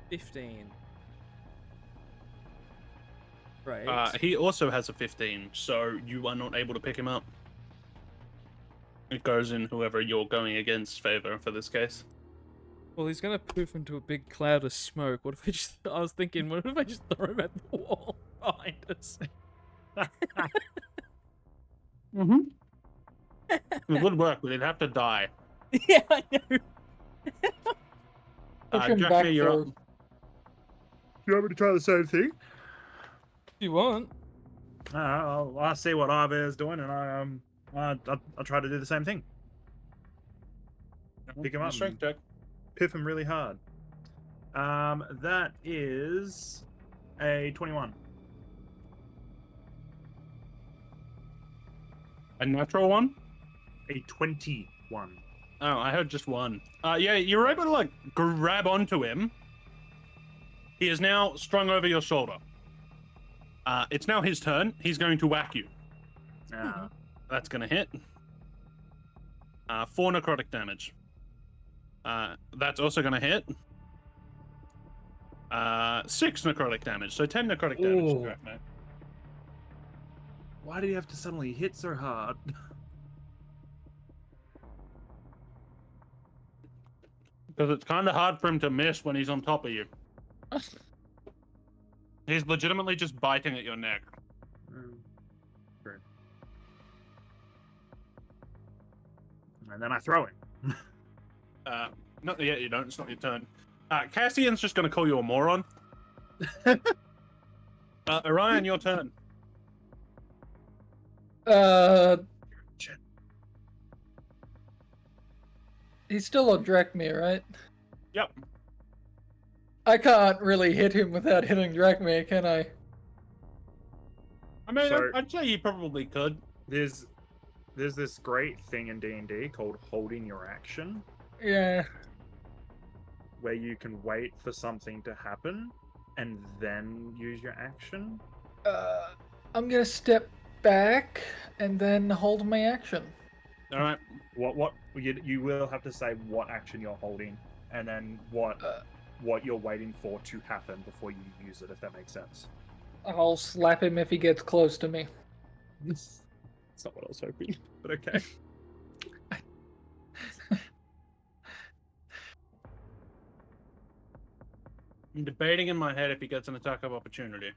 15. Right. He also has a 15, so you are not able to pick him up. it goes in whoever you're going against favor for this case. Well, he's gonna poof into a big cloud of smoke. What if I was thinking, what if I just throw him at the wall behind us? Mm-hmm. It would work, but he'd have to die. Yeah, I know. Push him Jack, back you're up. through. You want me to try the same thing? If you want. I'll see what Arve's doing, and I'll try to do the same thing. Pick him up. Strength check. Piff him really hard. That is a 21. A natural one? A 21. Oh, I heard just one. Yeah, you're able to like grab onto him. He is now strung over your shoulder. It's now his turn. He's going to whack you. That's gonna hit. 4 necrotic damage. That's also gonna hit. 6 necrotic damage, so 10 necrotic damage. Ooh. Correct, mate. Why did he have to suddenly hit so hard? Because it's kind of hard for him to miss when he's on top of you. He's legitimately just biting at your neck. Great. And then I throw him. Not yet, you don't. It's not your turn. Cassian's just going to call you a moron. Orion, your turn. He's still on Drachmir, right? Yep. I can't really hit him without hitting Drachmir, can I? I mean, So- I'd say you probably could. There's this great thing in D&D called holding your action, Yeah. where you can wait for something to happen and then use your action. I'm gonna step back and then hold my action. All right. What you will have to say what action you're holding, and then what you're waiting for to happen before you use it, if that makes sense. I'll slap him if he gets close to me. That's not what I was hoping, but okay. I'm debating in my head if he gets an attack of opportunity.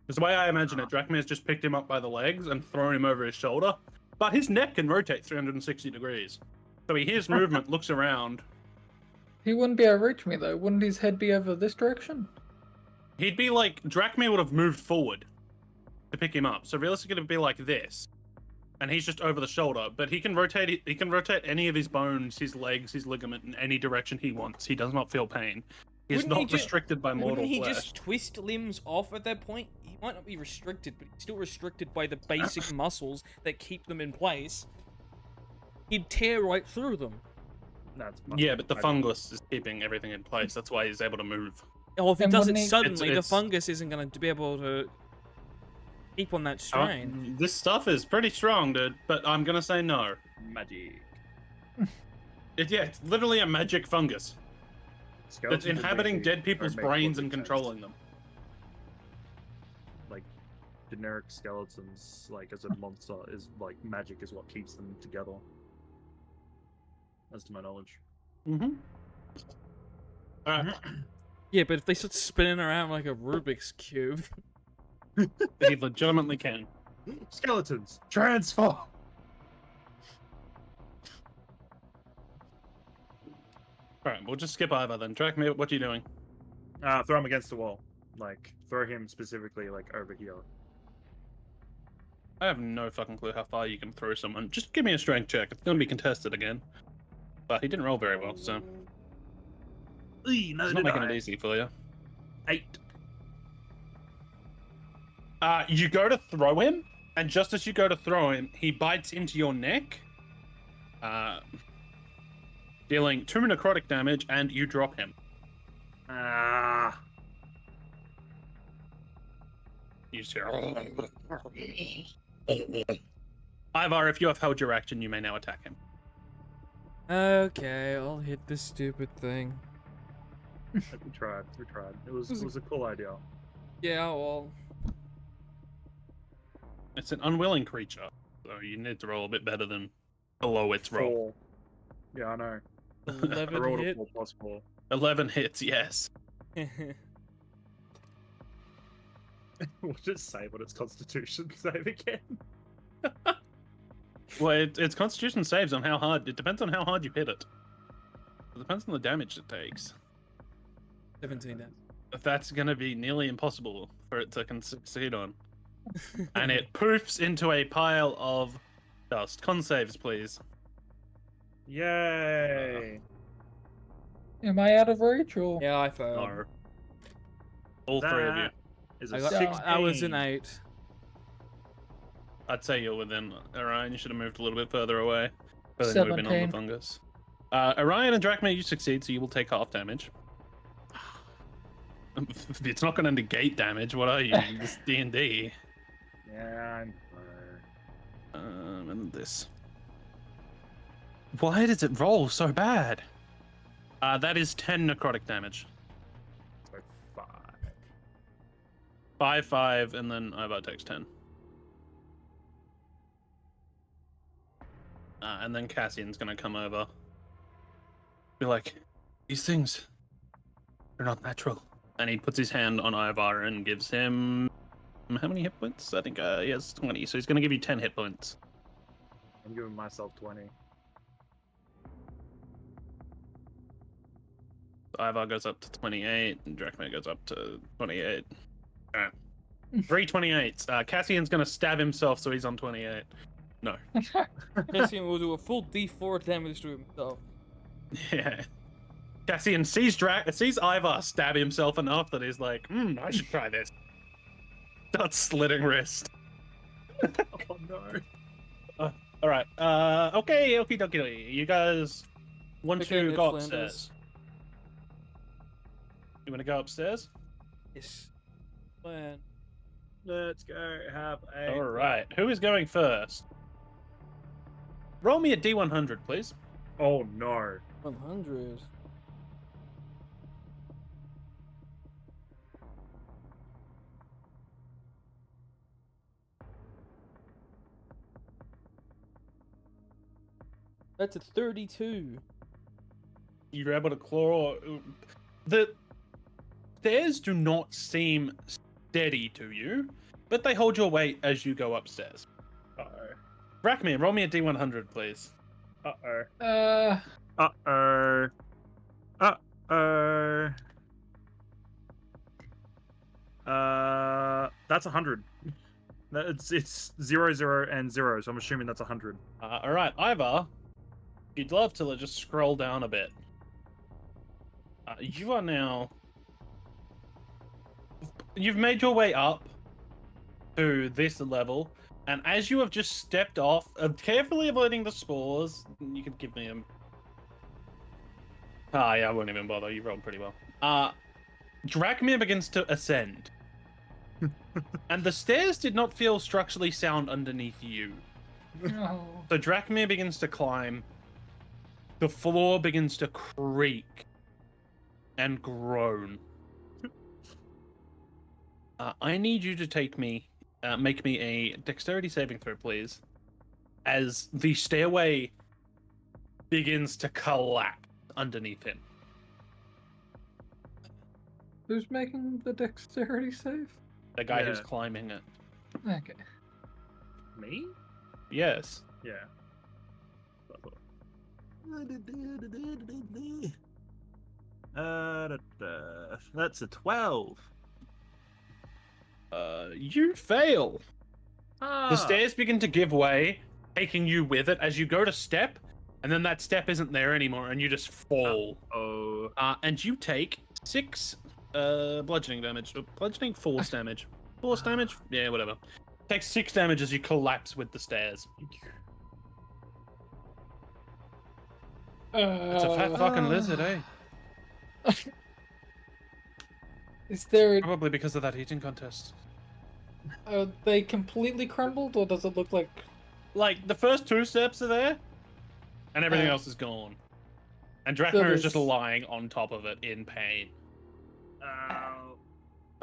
Because the way I imagine it, Drachmir's just picked him up by the legs and thrown him over his shoulder. But his neck can rotate 360 degrees. So he hears movement, looks around. He wouldn't be able to reach me though. Wouldn't his head be over this direction? He'd be like, Drachmir would have moved forward to pick him up. So realistically it'd be like this. And he's just over the shoulder. But he can rotate any of his bones, his legs, his ligament in any direction he wants. He does not feel pain. He's Wouldn't he not ju- restricted by mortal Wouldn't he flesh. just twist limbs off at that point? He might not be restricted, but he's still restricted by the basic muscles that keep them in place. He'd tear right through them. That's Yeah, but the fungus is keeping everything in place. That's why he's able to move. Oh, if he And does it wouldn't he- suddenly, the It's- fungus isn't going to be able to keep on that strain. This stuff is pretty strong, dude. But I'm gonna say no. magic. It's literally a magic fungus. That's Skeletons would inhabiting make dead you- people's or make brains what and we taste. controlling them. Like generic skeletons, like as a monster, is like magic is what keeps them together. As to my knowledge. Mm-hmm. Alright. Yeah, but if they start spinning around like a Rubik's Cube... He legitimately can. Skeletons transform. Alright, we'll just skip over then. Drachmir, what are you doing? Throw him against the wall. Like throw him specifically like over here. I have no fucking clue how far you can throw someone. Just give me a strength check. It's gonna be contested again. But he didn't roll very well, so Eee, no, it's not making it easy for you. 8. You go to throw him, and just as you go to throw him, he bites into your neck, dealing 2 necrotic damage, and you drop him. Ah. You just hear... Ivar, if you have held your action, you may now attack him. Okay, I'll hit this stupid thing. We tried. It was a cool idea. Yeah, well... It's an unwilling creature, so you need to roll a bit better than below its roll. 4. Yeah, I know. I 11 rolled a hit. 4 plus 4. 11 hits, yes. We'll just save what its Constitution save again. Well, its Constitution saves on how hard. It depends on how hard you hit it. It depends on the damage it takes. 17 then. That's going to be nearly impossible for it to succeed on. And it poofs into a pile of dust. Con saves, please. Yay! Am I out of reach or? Yeah, I failed. No. All three of you. That is a I got. 16. I was an 8. I'd say you're within. Orion, you should have moved a little bit further away. But then you would have been on the 17. fungus. Orion and Drachma, you succeed, so you will take half damage. It's not going to negate damage. What are you? This D&D. Yeah, I know. And this. Why does it roll so bad? That is 10 necrotic damage. So 5. 5, and then Ivar takes 10. And then Cassian's gonna come over. Be like, these things, they're not natural. And he puts his hand on Ivar and gives him... How many hit points? I think he has 20, so he's gonna give you 10 hit points. I'm giving myself 20. Ivar goes up to 28, and Drachma goes up to 28. Alright. 3 28s. Cassian's gonna stab himself, so he's on 28. No. Cassian will do a full D4 damage to himself. Yeah. Cassian sees Ivar stab himself enough that he's like, I should try this. Starts slitting wrist. Oh no. Alright. Okay, okie dokie. You guys want Okay, to Ned go Flanders. upstairs? You want to go upstairs? Yes. Plan. Let's go have a. Alright. Who is going first? Roll me a D100, please. Oh no. 100. That's a 32. You're able to claw. The stairs do not seem steady to you, but they hold your weight as you go upstairs. Uh-oh. Rackman, roll me a D100, please. Uh-oh. Uh, Uh-oh. That's 100. It's 0, 0, and 0, so I'm assuming that's 100. Alright, Ivar, you'd love to just scroll down a bit. You are now... You've made your way up to this level, and as you have just stepped off, carefully avoiding the spores, you can give me a... yeah, I won't even bother, you rolled pretty well. Drachmir begins to ascend. And the stairs did not feel structurally sound underneath you. no. So Drachmir begins to climb. The floor begins to creak and groan. I need you to make me a dexterity saving throw, please. As the stairway begins to collapse underneath him. Who's making the dexterity save? The guy who's Yeah. climbing it. Okay. Me? Yes. Yeah. That's a 12. You fail. Ah. The stairs begin to give way, taking you with it as you go to step, and then that step isn't there anymore, and you just fall. Oh. And you take 6 bludgeoning damage. Bludgeoning force damage. Force damage? Yeah, whatever. Take 6 damage as you collapse with the stairs. It's a fat fucking lizard, eh? Is there? Probably because of that eating contest. Are they completely crumbled, or does it look like? Like, the first 2 steps are there, and everything Uh, else is gone. And Drachma is just there's- lying on top of it in pain. Ow.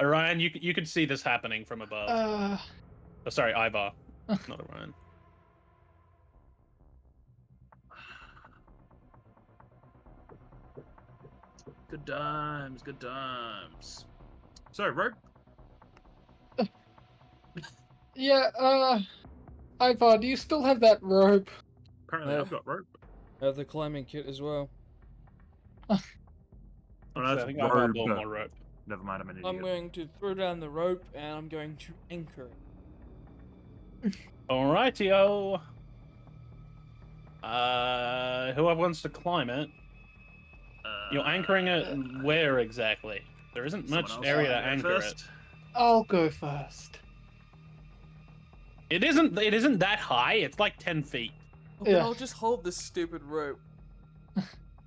Orion, you could see this happening from above. Oh, sorry, Ivar, not Orion. Good times, good times. So, rope. Yeah, Ivar, do you still have that rope? Apparently, I've got rope. I have the climbing kit as well. Oh, no, I that's think I got rope. more rope. Never mind, I'm an idiot. I'm going to throw down the rope and I'm going to anchor it. Alrighty-o. Whoever wants to climb it. You're anchoring it where exactly? There isn't much Someone else area to wanna go anchor first? I'll go first. it. It isn't that high. It's like 10 feet. Oh, but Yeah. I'll just hold this stupid rope.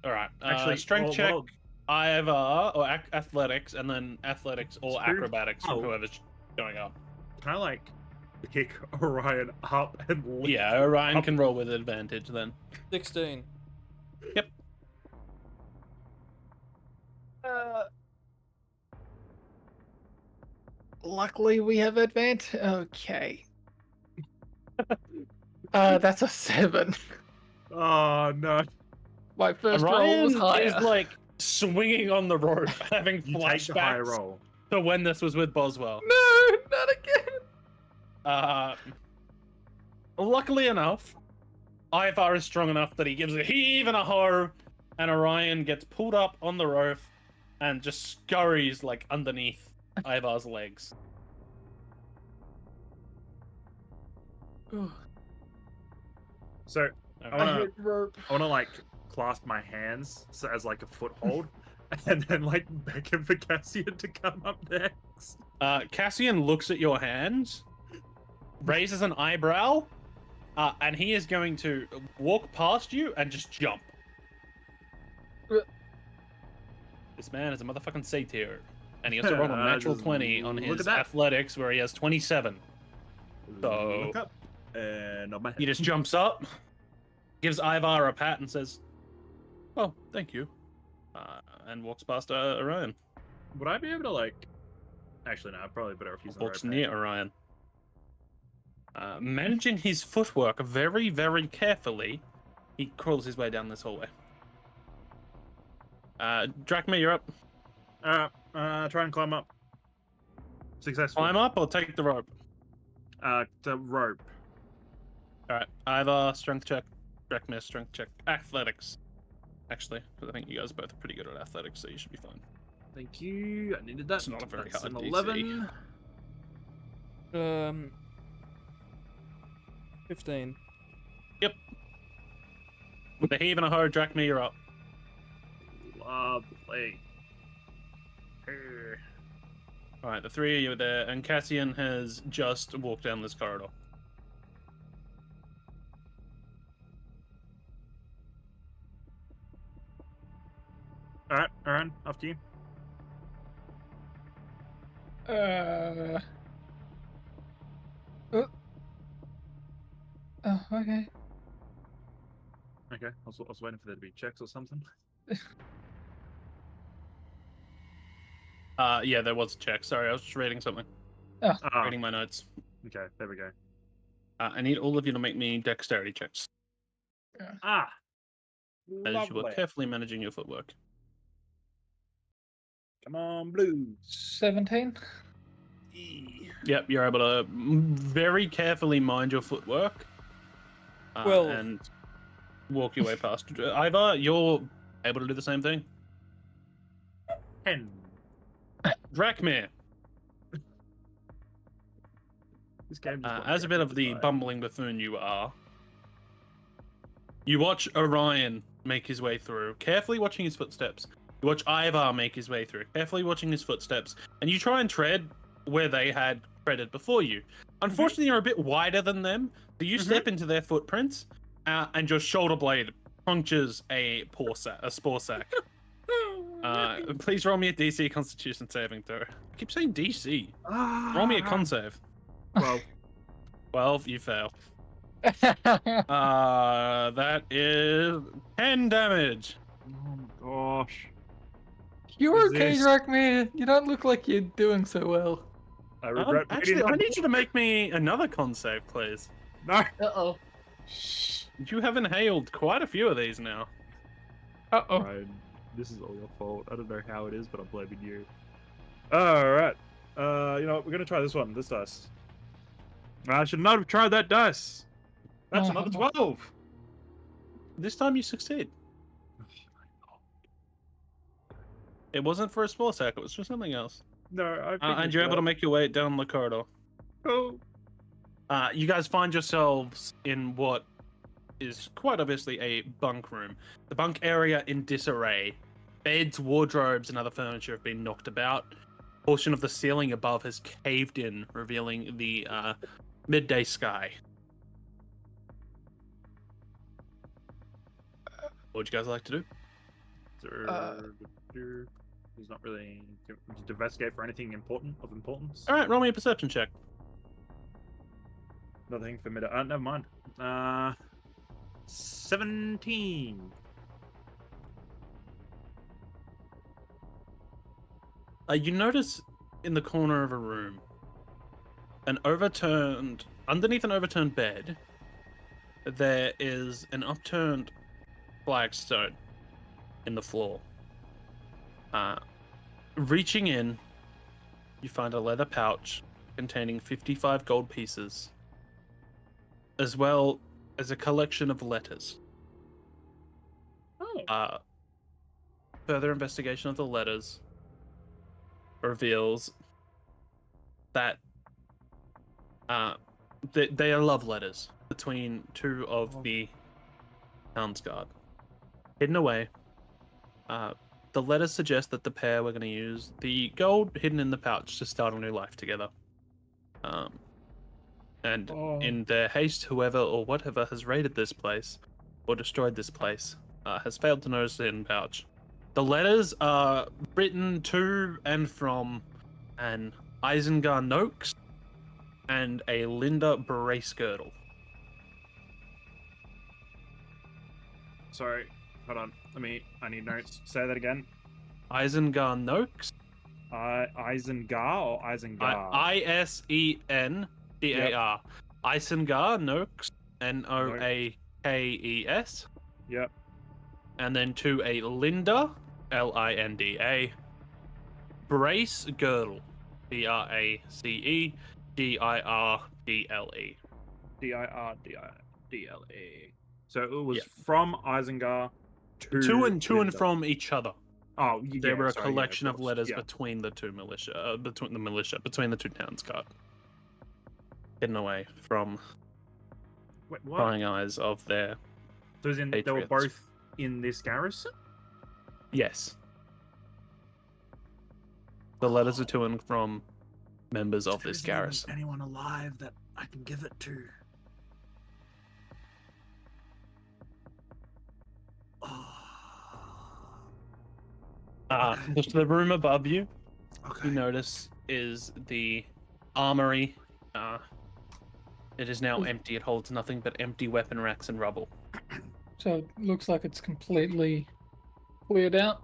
Alright. Actually, Strength well, check, well, either or athletics, and then athletics or Screw- acrobatics from oh. whoever's going up. Can I like pick Orion up and lift Yeah, him Orion up? can roll with advantage then. 16. Luckily, we have advantage. Okay. That's a 7. Oh no! My first roll was Orion higher. is like swinging on the rope, having You take the higher flashbacks roll. to when this was with Boswell. No, not again. Luckily enough, Ivar is strong enough that he gives a heave and a hoe, and Orion gets pulled up on the rope and just scurries like underneath Ivar's legs. So Okay. I wanna, hit rope. I wanna like clasp my hands so as like a foothold, and then like beckon for Cassian to come up next. Cassian looks at your hands, raises an eyebrow, and he is going to walk past you and just jump. This man is a motherfucking satyr. And he also rolled a natural Just 20 on look his at that. athletics, where he has 27. So- Look up and on my He just jumps up, gives Ivar a pat, and says, "Oh, thank you," and walks past Orion. Would I be able to like? Actually, no. I'd probably better if he's Walks near Orion. Managing his footwork very, very carefully, he crawls his way down this hallway. Drachma, you're up. Try and climb up. Successful. Climb up or take the rope. The rope. All right, Ivar, strength check. Drachma, strength check. Athletics, actually, because I think you guys are both pretty good at athletics, so you should be fine. Thank you. I needed that. It's not a very That's hard an DC. 11. 15. With a heave and a hoe, Drachma, you're up. Lovely. All right, the three of you are there, and Cassian has just walked down this corridor. All right, Aaron, after you. Oh, okay. Okay, I was waiting for there to be checks or something. Yeah, there was a check. Sorry, I was just reading something. Ah, Reading my notes. okay, there we go. I need all of you to make me dexterity checks, Ah, as you are lovely. carefully managing your footwork. Come on, Blues. 17. Yep, you're able to very carefully mind your footwork. Well- and walk your way past. Ivar, you're able to do the same thing. 10. Drachma, This game just won't as a get bit me of the tonight. bumbling buffoon you are, you watch Orion make his way through, carefully watching his footsteps. You watch Ivar make his way through, carefully watching his footsteps, and you try and tread where they had treaded before you. Unfortunately, you're a bit wider than them, so you step into their footprints, and your shoulder blade punctures a spore sack. Please roll me a DC Constitution saving throw. I keep saying DC. Roll me a con save. 12. 12, you fail. That is 10 damage. Oh my gosh. You're okay, Resist. Drachma. You don't look like you're doing so well. I regret Actually, reading I that. need you to make me another con save, please. No. Uh-oh. You have inhaled quite a few of these now. Uh-oh. I This is all your fault. I don't know how it is, but I'm blaming you. All right. You know what? We're gonna try this one. This dice. I should not have tried that dice. That's another 12. This time you succeed. It wasn't for a spell attack, it was for something else. No, I And you're able to make your way down the corridor. Oh. You guys find yourselves in what is quite obviously a bunk room. The bunk area in disarray. Beds, wardrobes, and other furniture have been knocked about. A portion of the ceiling above has caved in, revealing the midday sky. What would you guys like to do? He's not really to investigate for anything of importance. All right, roll me a perception check. Nothing for me to. Never mind. 17. You notice in the corner of a room, underneath an overturned bed, there is an upturned flagstone in the floor. Reaching in, you find a leather pouch containing 55 gold pieces, as well as a collection of letters. Oh. Further investigation of the letters reveals that they are love letters between two of the town's guard. Hidden away, the letters suggest that the pair were going to use the gold hidden in the pouch to start a new life together. And in their haste, whoever or whatever has raided this place or destroyed this place has failed to notice the hidden pouch. The letters are written to and from an Isengard Noakes and a Linda Brace Girdle. Sorry, hold on. I need notes. Say that again. Isengard Noakes. Isengard or Isengard? Isendar. Isengard Noakes. Noakes. Yep. And then to a Linda, Linda. Brace Girdle. Brace Girdle. Dirdle. So it was from Isengard to and Linda. from each other. Oh, yeah, There were a sorry, collection yeah, of letters yeah. between the two between the two towns guard. Hidden away from Wait, what? prying eyes of their So as in, they were patriots. both in this garrison? Yes. The letters are to and from members of this garrison. Anyone alive that I can give it to? Just the room above you, Okay. you notice, is the armory. It is now empty. It holds nothing but empty weapon racks and rubble. So it looks like it's completely cleared out.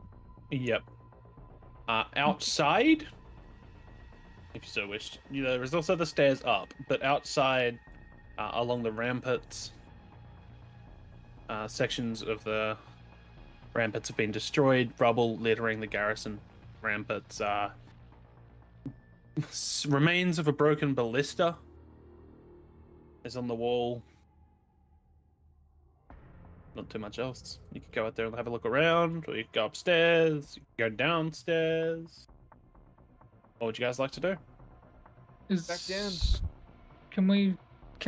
Yep. Outside, if you so wished, there is also the stairs up, but outside, along the ramparts, sections of the ramparts have been destroyed, rubble littering the garrison ramparts. Remains of a broken ballista is on the wall. Not too much else. You could go out there and have a look around, or you could go upstairs, you could go downstairs. What would you guys like to do? Back down. Can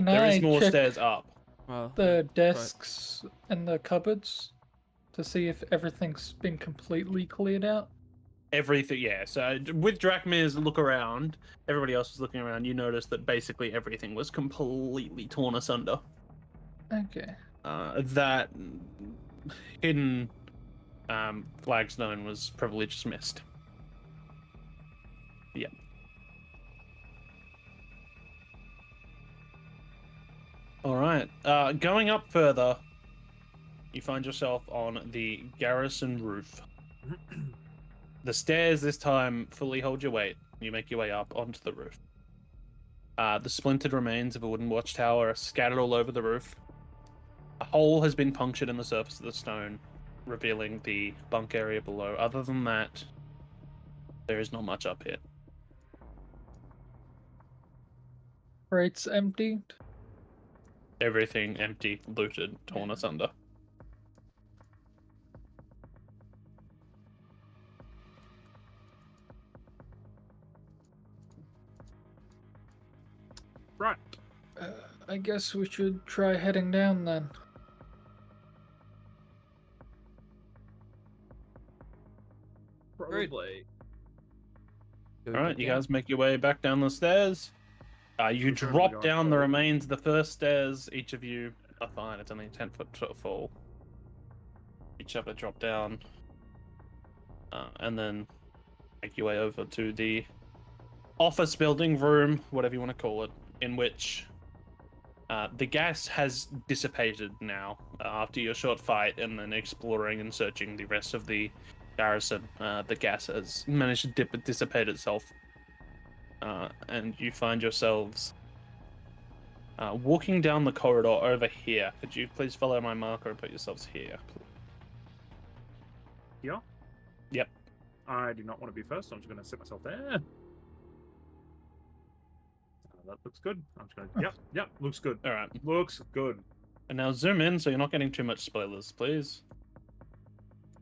There I is more check stairs up. Well, the desks and the cupboards to see if everything's been completely cleared out? Everything, yeah. So with Drachmir's look around, everybody else was looking around. You noticed that basically everything was completely torn asunder. Okay. That hidden flagstone was probably just missed. Yeah. All right. Going up further, you find yourself on the garrison roof. The stairs this time fully hold your weight. You make your way up onto the roof. The splintered remains of a wooden watchtower are scattered all over the roof. A hole has been punctured in the surface of the stone, revealing the bunk area below. Other than that, there is not much up here. Crates emptied. Everything empty, looted, torn asunder. Right. I guess we should try heading down then. Probably. Do we All right, get you down? guys make your way back down the stairs. You Which one are we drop going down the for? remains of the first stairs. Each of you are fine. It's only a 10-foot fall. Each of it drop down, and then make your way over to the office building room, whatever you want to call it, in which the gas has dissipated now after your short fight and then exploring and searching the rest of the garrison. The gas has managed to dissipate itself, and you find yourselves walking down the corridor over here. Could you please follow my marker and put yourselves here? Here? Yep. I do not want to be first, so I'm just going to sit myself there. That looks good. I'm just going to... Yep, looks good. All right. Looks good. And now zoom in so you're not getting too much spoilers, please.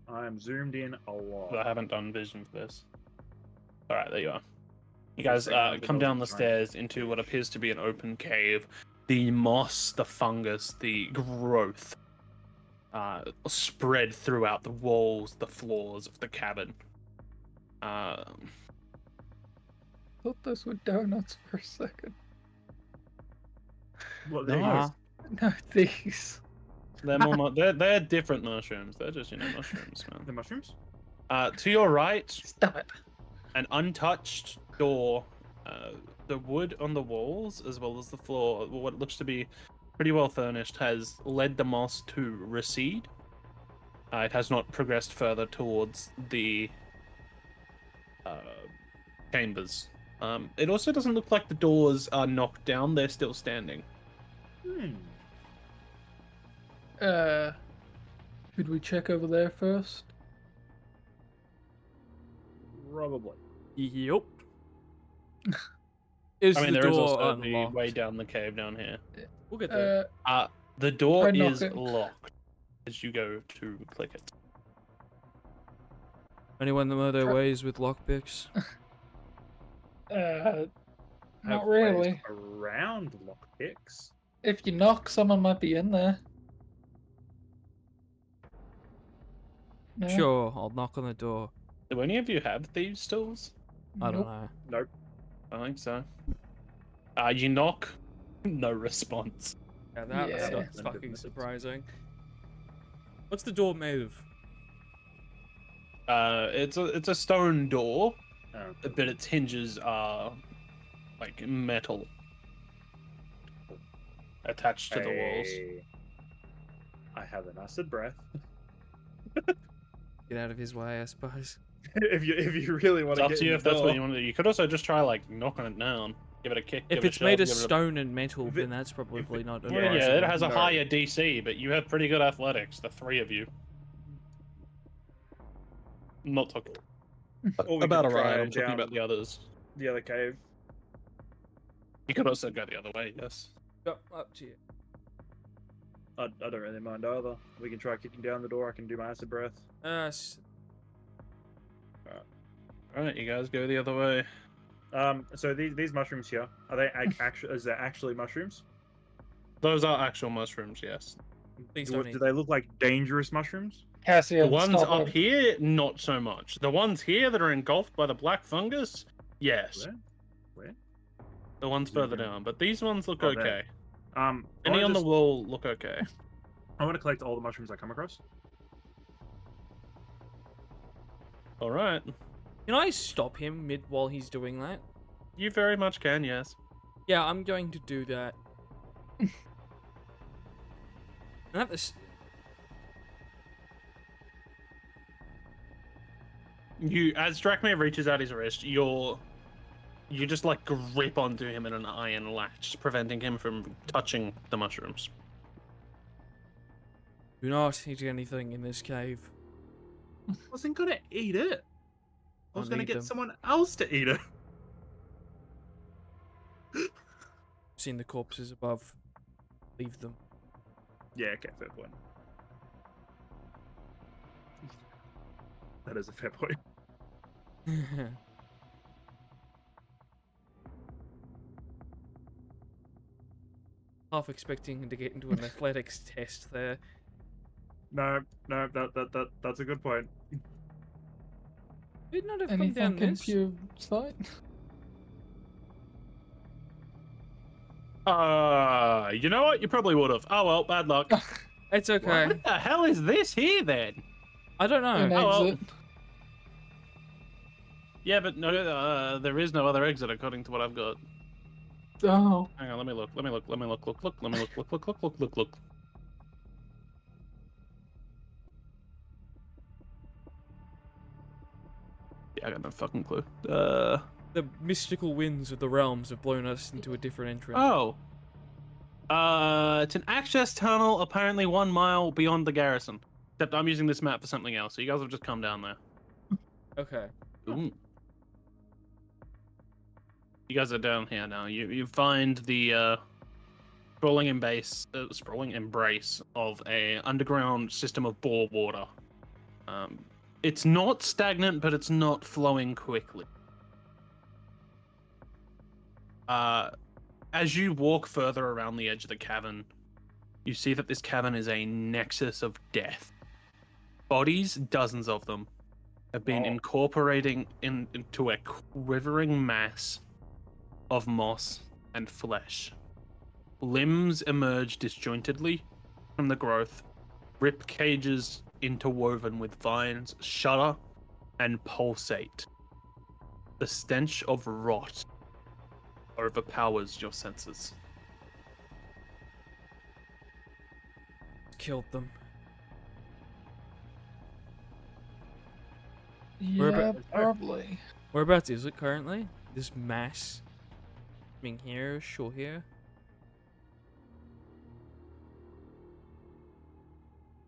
I am zoomed in a lot. I haven't done vision for this. All right, there you are. You So guys second one, come those down are the giant. stairs into what appears to be an open cave. The moss, the fungus, the growth spread throughout the walls, the floors of the cabin. Thought those were donuts for a second. Well, No. there you go. No, these. They're more. They're different mushrooms. They're just mushrooms, The man. mushrooms? To your right, Stop it. an untouched door. The wood on the walls, as well as the floor, what looks to be pretty well furnished, has led the moss to recede. It has not progressed further towards the chambers. It also doesn't look like the doors are knocked down; they're still standing. Should we check over there first? Probably. Yep. Is I mean, the there is door also the unlocked? way down the cave down here. We'll get there. The door Try is knocking. locked as you go to click it. Anyone know their try- ways with lockpicks? Not Have really. ways around lockpicks. If you knock, someone might be in there. No? Sure, I'll knock on the door. Do any of you have thieves' tools? I don't Nope. know. Nope. I think so. You knock, no response. Yeah, that's Yeah. not fucking surprising. What's the door made of? It's a stone door, Oh. but its hinges are like metal attached to the walls. Hey, I have an acid breath. Get out of his way, I suppose. if you really want It's to up get to you in if the that's what door. you want to do. You could also just try like knocking it down, give it a kick. If give it it's a made shove, of give it a- stone and metal, if then it- that's probably not Well, advisable. yeah, it has a No. higher DC, but you have pretty good athletics, the three of you. I'm not talking Or we about could try Orion, I'm talking down about the others. the other cave. You could also go the other way, yes. Up to you. I don't really mind either. We can try kicking down the door. I can do my acid breath. Alright, you guys go the other way. So these mushrooms here, are they actually? Is that actually mushrooms? Those are actual mushrooms, yes. Please Do, don't do eat they look like dangerous mushrooms? Cassian, The ones stop up it. here, not so much. The ones here that are engulfed by the black fungus, yes. Where? The ones further Mhm. down, but these ones look Oh, there. okay. I Any wanna on the just- wall look okay. I want to collect all the mushrooms I come across. Alright. Can I stop him mid while he's doing that? You very much can, yes. Yeah, I'm going to do that. I have this. As Drachmir reaches out his wrist, you just like grip onto him in an iron latch, preventing him from touching the mushrooms. Do not eat anything in this cave. I wasn't gonna eat it. I was Don't gonna eat get them. someone else to eat it. Seen the corpses above. Leave them. Yeah, okay, fair point. That is a fair point. Half expecting him to get into an athletics test there. No, that's a good point. Did not have come Anything down in this. pure sight? You know what? You probably would have. Oh well, bad luck. It's okay. What the hell is this here then? I don't know. An Oh, well. exit. Yeah, but no, there is no other exit according to what I've got. Oh. Hang on, let me look. Let me look. Let me look. Look. Let me look. Yeah, I got no fucking clue. The mystical winds of the realms have blown us into a different entrance. Oh. It's an access tunnel apparently 1 mile beyond the garrison. Except I'm using this map for something else, so you guys have just come down there. Okay. Ooh. You guys are down here now. You find the sprawling embrace of a underground system of bore water. It's not stagnant, but it's not flowing quickly. As you walk further around the edge of the cavern, you see that this cavern is a nexus of death. Bodies, dozens of them, have been incorporating into a quivering mass of moss and flesh. Limbs emerge disjointedly from the growth, rib cages interwoven with vines shudder and pulsate. The stench of rot overpowers your senses. Killed them. Yeah, probably. Whereabouts is it currently? This mass? Being here, sure here.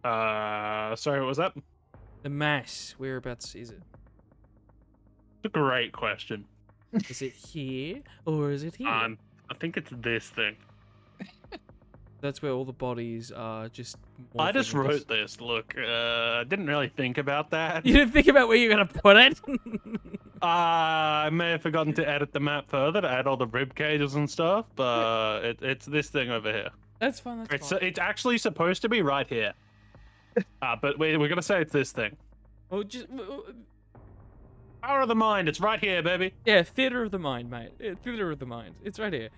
Sorry, what was that? The mass. Whereabouts is it? It's a great question. Is it here or is it here? I think it's this thing. That's where all the bodies are just. I just morphing into wrote this. Look, I didn't really think about that. You didn't think about where you're gonna put it? I may have forgotten to edit the map further to add all the rib cages and stuff, but it's this thing over here. That's fine. That's fine. It's actually supposed to be right here. But we're gonna say it's this thing. Well, just Power of the mind. It's right here, baby. yeah, theater of the mind, mate. Theater of the mind. It's right here.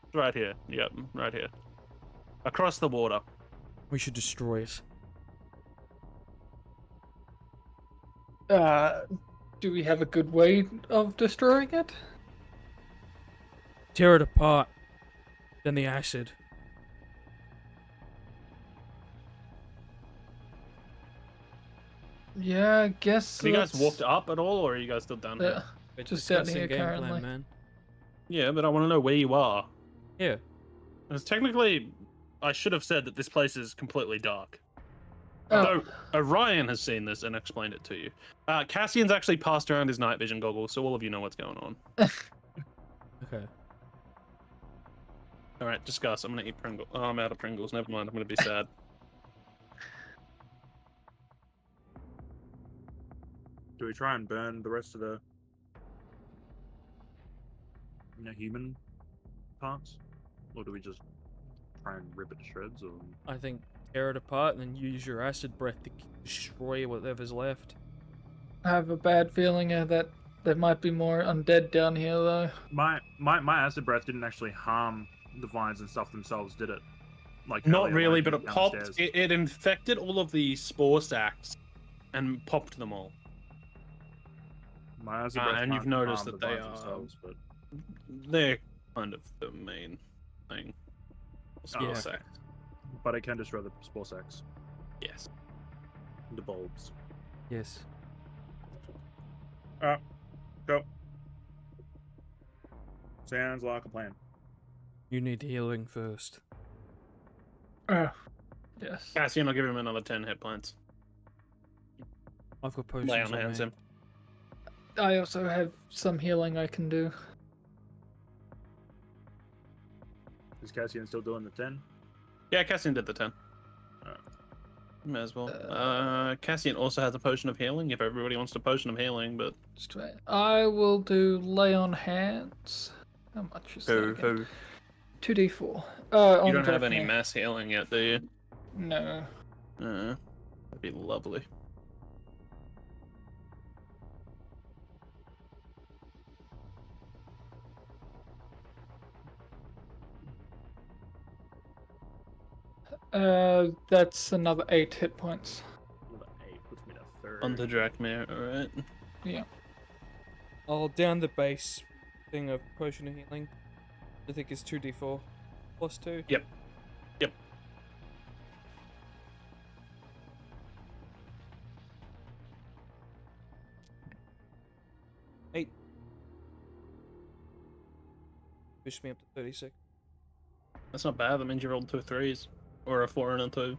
It's right here. Yep, right here. Across the water. We should destroy it. Do we have a good way of destroying it? Tear it apart. Then the acid. Yeah, I guess. Have you guys let's- walked up at all, or are you guys still down here? We're Just down discussing here game currently. plan, man. Yeah, but I want to know where you are. Yeah. Because technically, I should have said that this place is completely dark. Oh, Although Orion has seen this and explained it to you. Cassian's actually passed around his night vision goggles, so all of you know what's going on. Okay. All right, discuss. I'm gonna eat Pringles. Oh, I'm out of Pringles. Never mind. I'm gonna be sad. Do we try and burn the rest of the human parts? Or do we just try and rip it to shreds? Or I think tear it apart and then use your acid breath to destroy whatever's left. I have a bad feeling that there might be more undead down here, though. my acid breath didn't actually harm the vines and stuff themselves, did it? Like Not earlier when really, I but came it popped. downstairs? It infected all of the spore sacs and popped them all. My acid breath and you've can't noticed harm that the they vines are- themselves, but They're kind of the main thing. Spore Yeah. sacs. but it can destroy the spore sacs, Yes. the bulbs. Yes. Go. Sounds like a plan. You need healing first. Yes. Cassian, I'll give him another 10 hit points. I've got potions Lay on on hands me. him. I also have some healing I can do. Is Cassian still doing the 10? Yeah, Cassian did the 10. Alright. May as well. Cassian also has a potion of healing if everybody wants a potion of healing, but Just wait. I will do lay on hands. How much is that again? 2d4. You On don't have any Drakmir. mass healing yet, do you? No. That'd be lovely. That's another 8 hit points. Another 8 puts me to 3rd. On the Drakmir, alright. Yeah. I'll down the base thing of potion of healing. I think it's 2d4 plus 2. Yep. Yep. Push me up to 36. That's not bad. That means you rolled 2 3s. Or a 4 and a 2.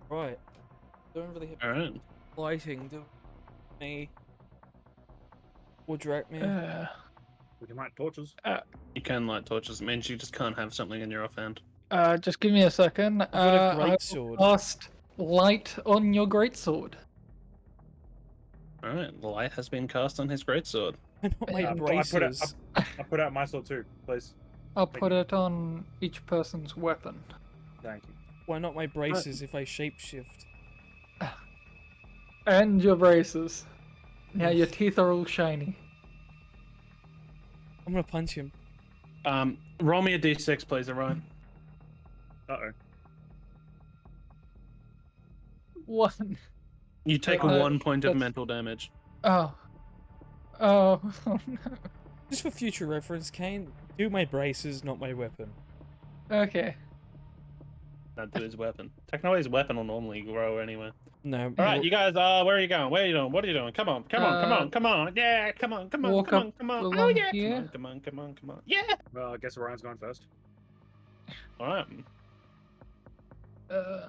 Right. Don't really have Alright. lighting, do me. Or Drakmir. We can light torches. You can light torches. It means you just can't have something in your offhand. Just give me a second. I've got a I will greatsword. cast light on your greatsword. Alright, the light has been cast on his greatsword. I not my I braces. I put out my sword too, please. I'll Thank put you. it on each person's weapon. Thank you. Why not my braces if I shapeshift? And your braces. Now your teeth are all shiny. I'm gonna punch him. Roll me a d6, please, Orion. Uh-oh. 1. You take No, 1 point of that's- mental damage. Oh. Oh, oh no. Just for future reference, Kane, do my braces, not my weapon. Okay. Not to his weapon. Technically, his weapon will normally grow anyway. No. Alright, you guys, where are you going? Where are you doing? What are you doing? Come on, come on, come on, come on. Yeah, come on, come on, walk come up on, come on. Oh, along yeah, here. come on, come on, come on, come on. Yeah! Well, I guess Orion's going first. Alright. Uh,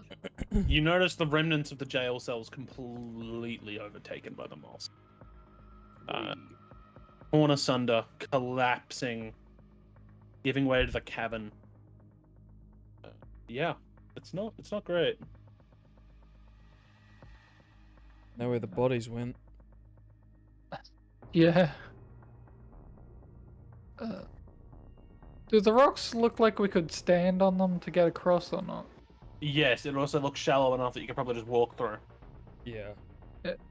You notice the remnants of the jail cells completely overtaken by the moss. Torn asunder, collapsing, giving way to the cavern. Yeah, it's not great. Know where the bodies went. yeah. Do the rocks look like we could stand on them to get across or not? Yes, it also looks shallow enough that you could probably just walk through. Yeah.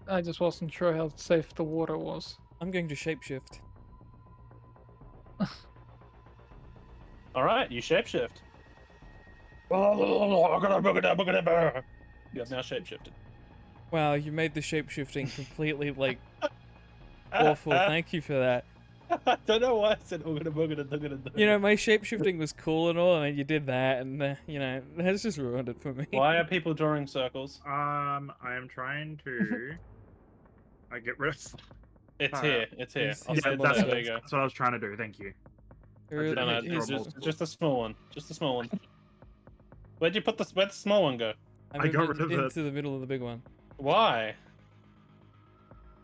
I just wasn't sure how safe the water was. I'm going to shapeshift. Alright, you shapeshift. You have now shapeshifted. Wow, you made the shapeshifting completely, like, awful. Thank you for that. I don't know why I said You know, my shapeshifting was cool and all, and then you did that, and, you know, that's just ruined it for me. Why are people drawing circles? I am trying to. I get rid of. It's here. It's here. He's- I'll he's say the it one there. that- There you go. That's what I was trying to do. Thank you. Really- No, no, he's- it's just a small one. Just a small one. Where'd you put the? Where'd the small one go? I I moved got it rid of it. into the middle of the big one. Why?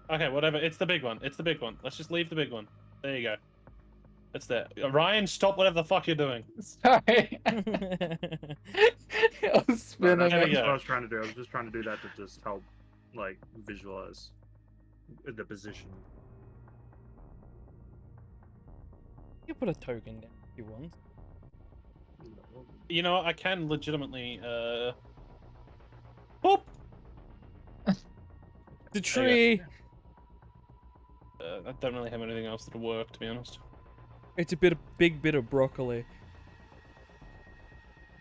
Okay, whatever. It's the big one. It's the big one. Let's just leave the big one. There you go. It's there. Ryan, stop whatever the fuck you're doing. Sorry. I was No, spinning that's There we it. go. what I was trying to do. I was just trying to do that to just help, like, visualize the position. You put a token down if you want. You know what? I can legitimately. Boop. The tree! I don't really have anything else that'll work, to be honest. It's a big bit of broccoli.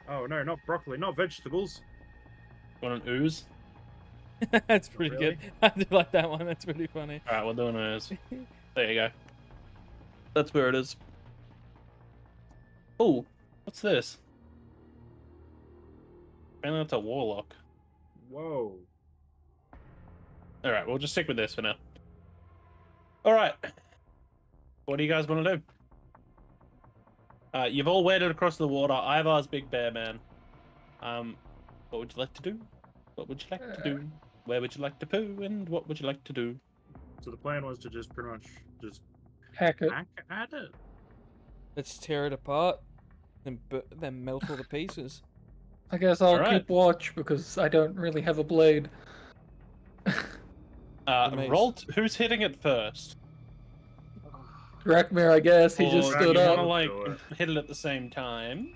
Oh no, not broccoli, not vegetables. Want an ooze? That's pretty good. I do like that one. That's pretty funny. All right, we'll do an ooze. There you go. That's where it is. Oh, what's this? Apparently that's a warlock. Whoa. All right, we'll just stick with this for now. All right. What do you guys want to do? You've all waded across the water. Ivar's big bear man. What would you like to do? What would you like to do? Where would you like to poo? And what would you like to do? So the plan was to just pretty much just Hack it. hack at it. Let's tear it apart, then melt all the pieces. I guess I'll Alright. keep watch because I don't really have a blade. mace. Who's hitting it first? Drakmir, I guess. He just Or stood you up. wanna like Do it. hit it at the same time?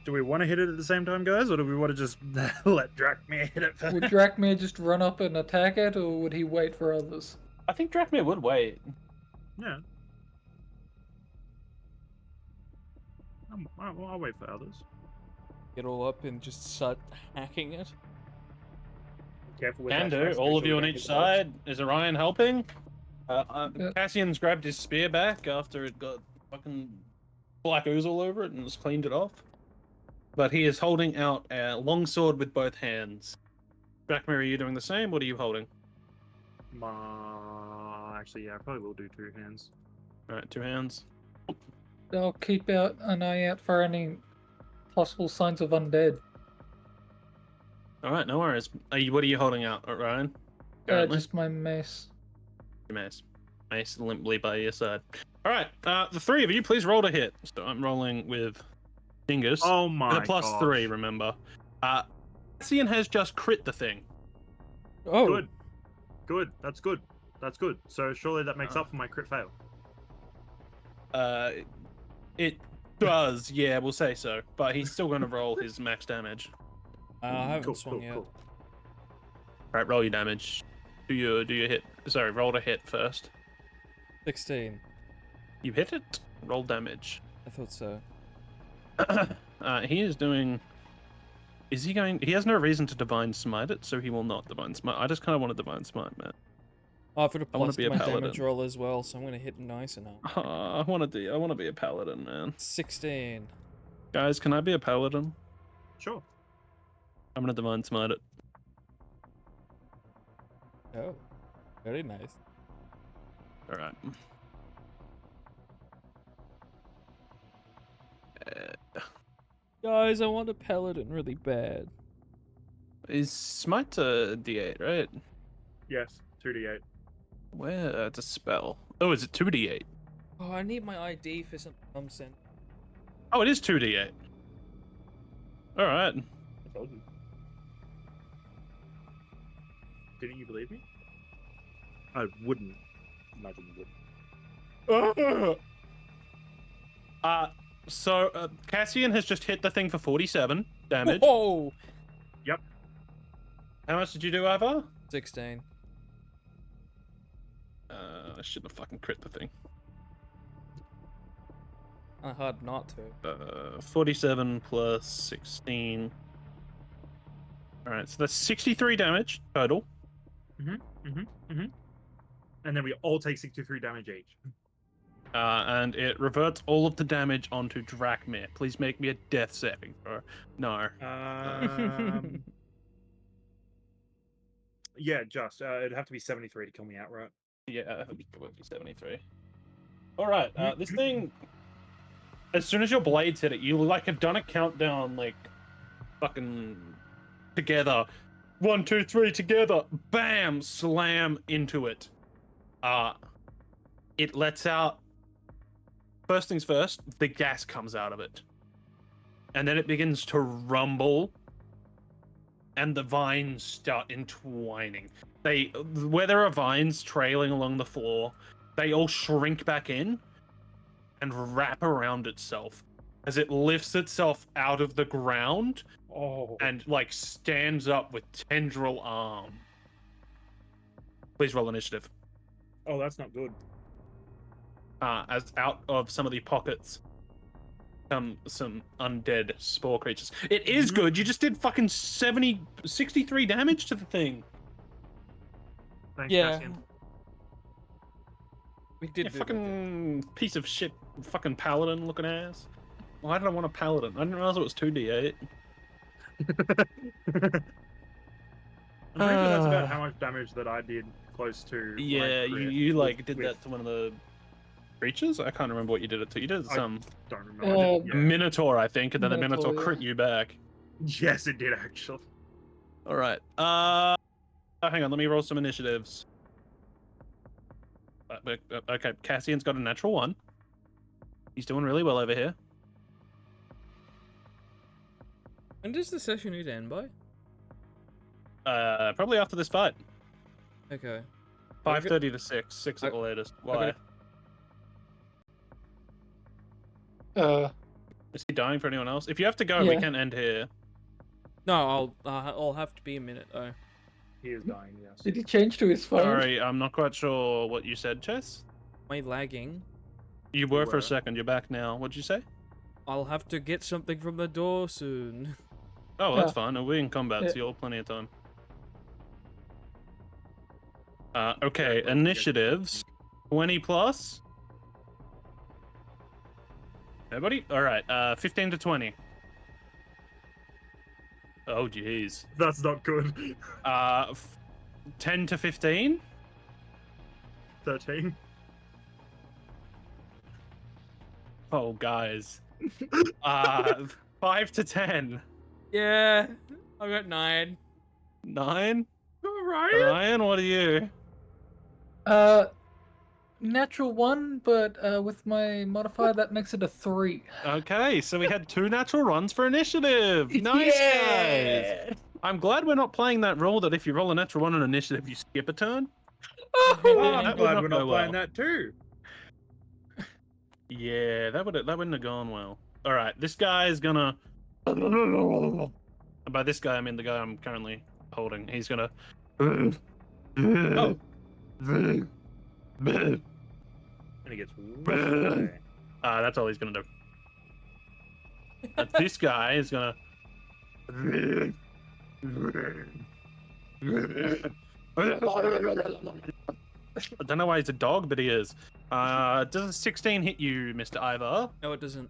Do we want to hit it at the same time, guys, or do we want to just let Drakmir hit it first? Would Drakmir just run up and attack it, or would he wait for others? I think Drakmir would wait. Yeah. I'll wait for others. Get all up and just start hacking it. Careful with Can that do. dice, All make of sure you we on don't each hit the dogs. side. Is Orion helping? Yeah. Cassian's grabbed his spear back after it got fucking black ooze all over it and has cleaned it off. But he is holding out a long sword with both hands. Drakmir, are you doing the same? What are you holding? Actually, yeah, I probably will do two hands. Alright, two hands. I'll keep an eye out for any possible signs of undead. Alright, no worries. What are you holding out, Orion? Currently? Just my mace. Your mace. Mace limply by your side. Alright, the three of you, please roll to hit. So I'm rolling with Dingus. Oh my With a plus gosh. 3, remember. Cassian has just crit the thing. Oh, Good. Good. That's good. That's good. So surely that makes Oh. up for my crit fail. It does, yeah, we'll say so. But he's still going to roll his max damage. I haven't Cool, swung cool, yet. cool. Alright, roll your damage. Do your hit. Sorry, roll to hit first. 16. You hit it. Roll damage. I thought so. He is doing. Is he going? He has no reason to divine smite it, so he will not divine smite. I just kind of want to divine smite, man. Oh, I've got a I wanna plus be to a my damage paladin. roll as well, so I'm gonna hit nice enough. I want to be a paladin, man. 16. Guys, can I be a paladin? Sure. I'm gonna divine smite it. Oh, very nice. All right. Guys, I want a paladin really bad. Is smite a d8, right? Yes. 2d8. Where it's a spell. Oh, is it 2d8? Oh, I need my ID for some nonsense. Oh, it is 2d8. All right. I told you. Didn't you believe me? I wouldn't imagine you would. So Cassian has just hit the thing for 47 damage. Whoa! How much did you do, Ivar? 16. I shouldn't have fucking crit the thing. Hard not to. 47 plus 16. Alright, so that's 63 damage total. And then we all take 63 damage each. And it reverts all of the damage onto Drakmir. Please make me a death saving throw. No. Yeah, just. It'd have to be 73 to kill me outright. Yeah, it would be 73. Alright, this thing... As soon as your blades hit it, you like have done a countdown, like, fucking together. 1, 2, 3, together. Bam! Slam into it. It lets out... First things first, the gas comes out of it. And then it begins to rumble. And the vines start entwining. Where there are vines trailing along the floor, they all shrink back in and wrap around itself as it lifts itself out of the ground Oh. and like stands up with tendril arm. Please roll initiative. Oh, that's not good. As out of some of the pockets come some undead spore creatures. It is good. You just did fucking 63 damage to the thing. Thanks, Yeah. Cassian. We You did do that. fucking piece of shit, fucking paladin looking ass. Why did I want a paladin? I didn't realize it was 2d8. I'm pretty sure that's about how much damage that I did close to. Yeah, my crit you like with- did with- that to one of the creatures? I can't remember what you did it to. You did some Don't remember. I did- a Minotaur, I think, and then the Minotaur, Minotaur crit yeah. you back. Yes, it did actually. All right. Hang on. Let me roll some initiatives. Okay, Cassian's got a natural 1. He's doing really well over here. When does the session need to end by? Probably after this fight. Okay. 5:30 to 6 at the latest. Why? Is he dying for anyone else? If you have to go, we Yeah. can end here. No, I'll have to be a minute though. He is dying, yes. Did he change to his phone? Sorry, I'm not quite sure what you said, Chess. Am I lagging? You were for were. a second. You're back now. What'd you say? I'll have to get something from the door soon. Oh, that's Yeah. fine. We're in combat, Yeah. so you'll have plenty of time. Okay, Yeah, initiatives. 20 plus. Everybody? Alright, 15 to 20. Oh, jeez. That's not good. 10 to 15. 13. Oh, guys. 5 to 10. Yeah, I got 9. 9? Ryan? Ryan, what are you? Natural 1, but with my modifier, that makes it a 3. Okay, so we had 2 natural runs for initiative. Nice, guys. I'm glad we're not playing that rule that if you roll a natural 1 on initiative, you skip a turn. Oh, That I'm would glad not we're go not playing well. that too. Yeah, that wouldn't have gone well. All right, this guy is gonna. And by this guy, I mean the guy I'm currently holding. He's gonna. Oh. And he gets way. That's all he's gonna do. And this guy is gonna. I don't know why he's a dog, but he is. Does a 16 hit you, Mr. Ivor? No, it doesn't.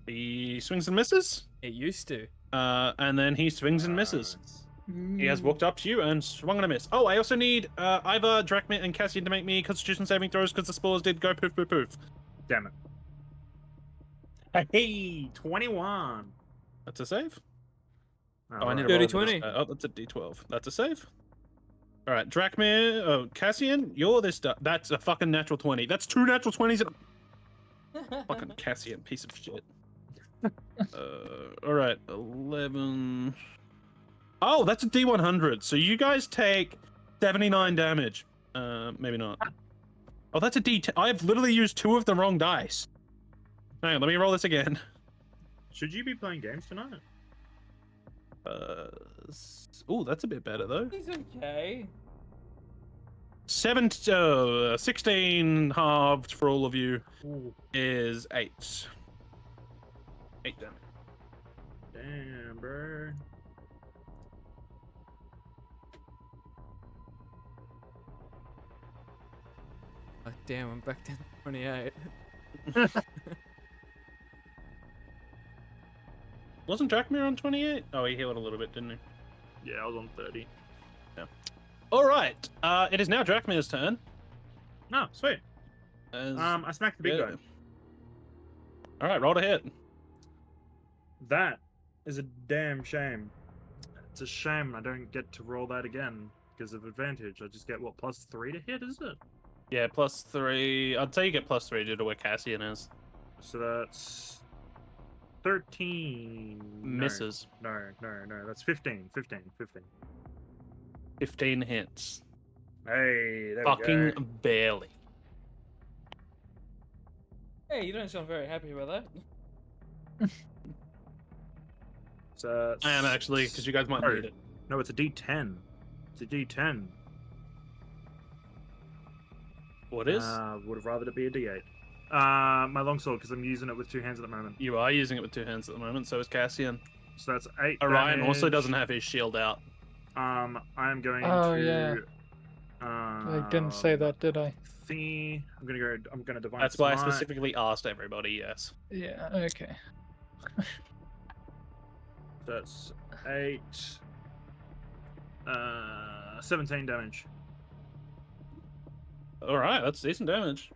He swings and misses. It used to. And then he swings and misses. He has walked up to you and swung and a miss. Oh, I also need Ivor, Drachmit, and Cassian to make me Constitution saving throws because the spores did go poof poof poof. Damn it. Hey, 21. That's a save. Oh, Oh, I need a right. roll Dirty for this 20. guy. Oh, that's a D12. That's a save. All right, Drachmir. Oh, Cassian, you're this. That's a fucking natural 20. That's 2 natural 20s. Fucking Cassian, piece of shit. All right, 11. Oh, that's a D100. So you guys take 79 damage. Maybe not. Oh, that's a D10. I've literally used 2 of the wrong dice. Hang on, let me roll this again. Should you be playing games tonight? Oh, that's a bit better though. He's okay. 16 halved for all of you Ooh. is 8. 8 damage. Damn, bro. Oh, damn, I'm back down to 28. Wasn't Drachmir on 28? Oh, he healed a little bit, didn't he? Yeah, I was on 30. All right. It is now Drachmir's turn. No, sweet. As... I smacked the big guy. All right, roll to hit. That is a damn shame. It's a shame I don't get to roll that again because of advantage. I just get, what, +3 to hit, is it? Yeah, +3. I'd say you get +3 due to where Cassian is. So that's 13. Misses. No, that's 15. 15 hits. Hey, there Fucking we go. barely. Hey, you don't sound very happy about that. So I am actually, because you guys might need it. No, it's a D10. It's a D10. What is? Would have rather it be a D8. My longsword, because I'm using it with 2 hands at the moment. You are using it with 2 hands at the moment, so is Cassian. So that's 8 Orion also damage. doesn't have his shield out. I'm going Oh, to. yeah. I didn't say that, did I? I'm gonna divine. That's why I Smite. specifically asked everybody, yes. Yeah, okay. That's 8. 17 damage. Alright, that's decent damage.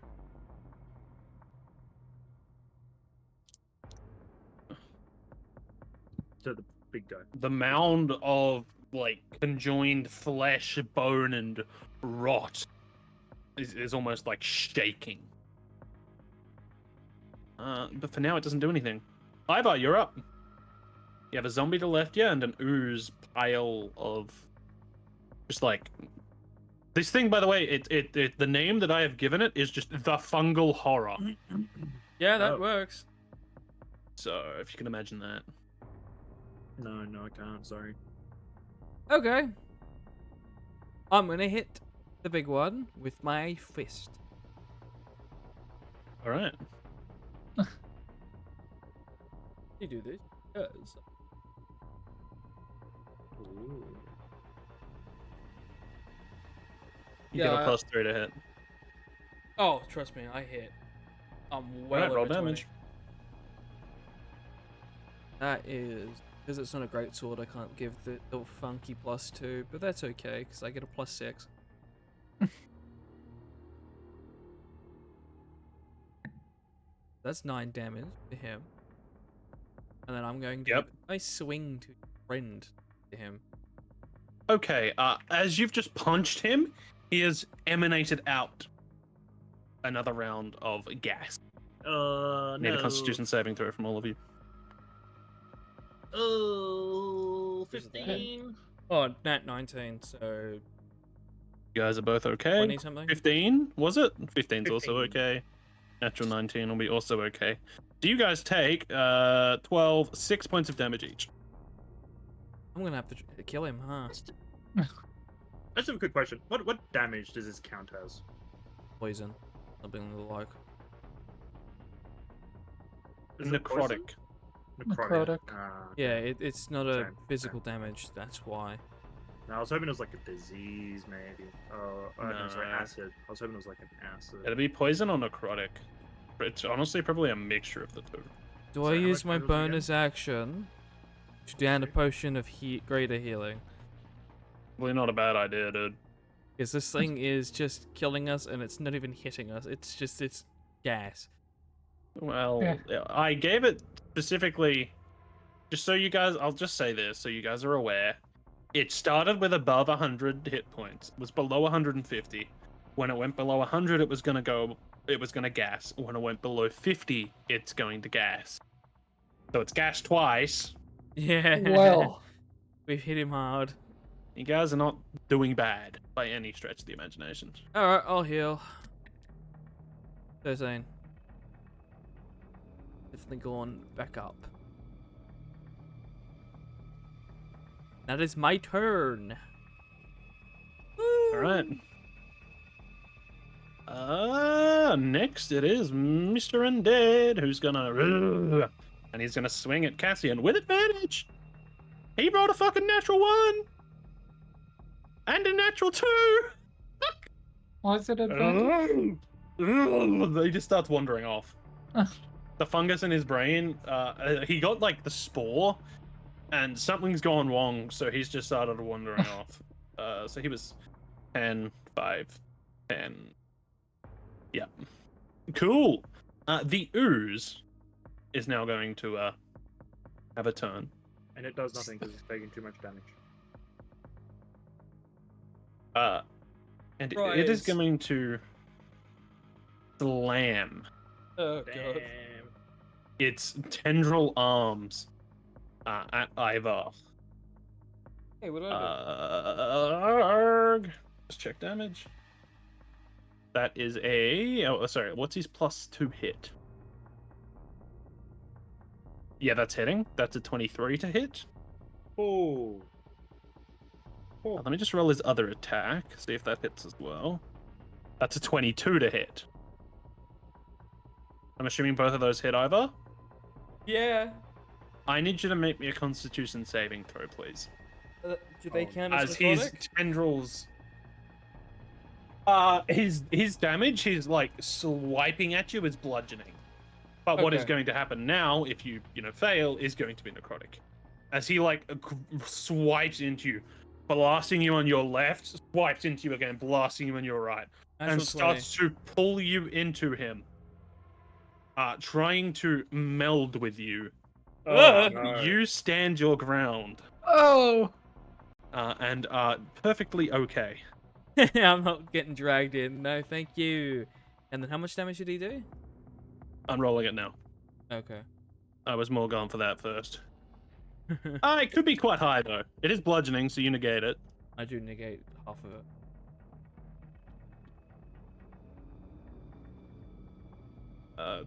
to the big guy. The mound of like conjoined flesh, bone, and rot is almost like shaking. But for now, it doesn't do anything. Ivar, you're up. You have a zombie to the left, yeah, and an ooze pile of just like this thing. By the way, it the name that I have given it is just the fungal horror. Yeah, that Oh. works. So if you can imagine that. No, I can't. Sorry. Okay. I'm gonna hit the big one with my fist. All right. You do this. Yes. Ooh. You Yeah, get a +3 to hit. Oh, trust me, I hit. I'm well Alright, roll over 20. damage. That is because it's not a great sword. I can't give the funky +2, but that's okay because I get a +6. That's 9 damage to him, and then I'm going to Yep. give a swing to friend to him. Okay, as you've just punched him, he has emanated out another round of gas. Need a Constitution saving throw from all of you. Oh, 15. Oh, nat 19, so You guys are both okay. 20 something. 15, was it? 15's also 15. okay. Natural 19 will be also okay. Do you guys take 6 points of damage each? I'm gonna have to kill him, huh? That's a good question. What damage does this count as? Poison, something like. Is it poison? Necrotic. Necrotic. Yeah, it's not a Same, physical damage. That's why. No, I was hoping it was like a disease, maybe. Oh, no, sorry, No. acid. I was hoping it was like an acid. It'll be poison or necrotic. It's honestly probably a mixture of the two. Do So I how use much my damage again? bonus action to down a potion of greater healing? Probably not a bad idea, dude. Because this thing is just killing us and it's not even hitting us. It's gas. Well, I gave it specifically, just so you guys, I'll just say this so you guys are aware. It started with above 100 hit points. It was below 150. When it went below 100, it was going to gas. When it went below 50, it's going to gas. So it's gas twice. Yeah. Well, We've hit him hard. You guys are not doing bad by any stretch of the imagination. Alright, I'll heal. 13. Definitely gone back up. That is my turn. All right. Next it is Mr. Undead, who's gonna, and he's gonna swing at Cassian with advantage. He brought a fucking natural 1 and a natural 2. why is it advantage? He just starts wandering off. The fungus in his brain, he got like the spore, and something's gone wrong, so he's just started wandering off. So he was 10, 5, 10. Yeah. Cool. The ooze is now going to have a turn. And it does nothing because it's taking too much damage. And it is Rise. going to slam Oh god. Damn. its tendril arms at Ivar. Hey, what do I do? Let's check damage. That is a. Oh, sorry. What's his +2 hit? Yeah, that's hitting. That's a 23 to hit. Oh. Let me just roll his other attack, see if that hits as well. That's a 22 to hit. I'm assuming both of those hit Ivar. Yeah. I need you to make me a Constitution saving throw, please. Do they Oh, count As as his necrotic? tendrils. His damage, he's like swiping at you, is bludgeoning. But what is Okay. going to happen now, if you fail, is going to be necrotic. As he like swipes into you, blasting you on your left, swipes into you again, blasting you on your right, and Natural 20. starts to pull you into him, trying to meld with you Oh, no. You stand your ground Oh, and are perfectly okay. I'm not getting dragged in. No, thank you. And then how much damage did he do? I'm rolling it now. Okay. I was more gone for that first. It could be quite high though. It is bludgeoning, so you negate it. I do negate half of it.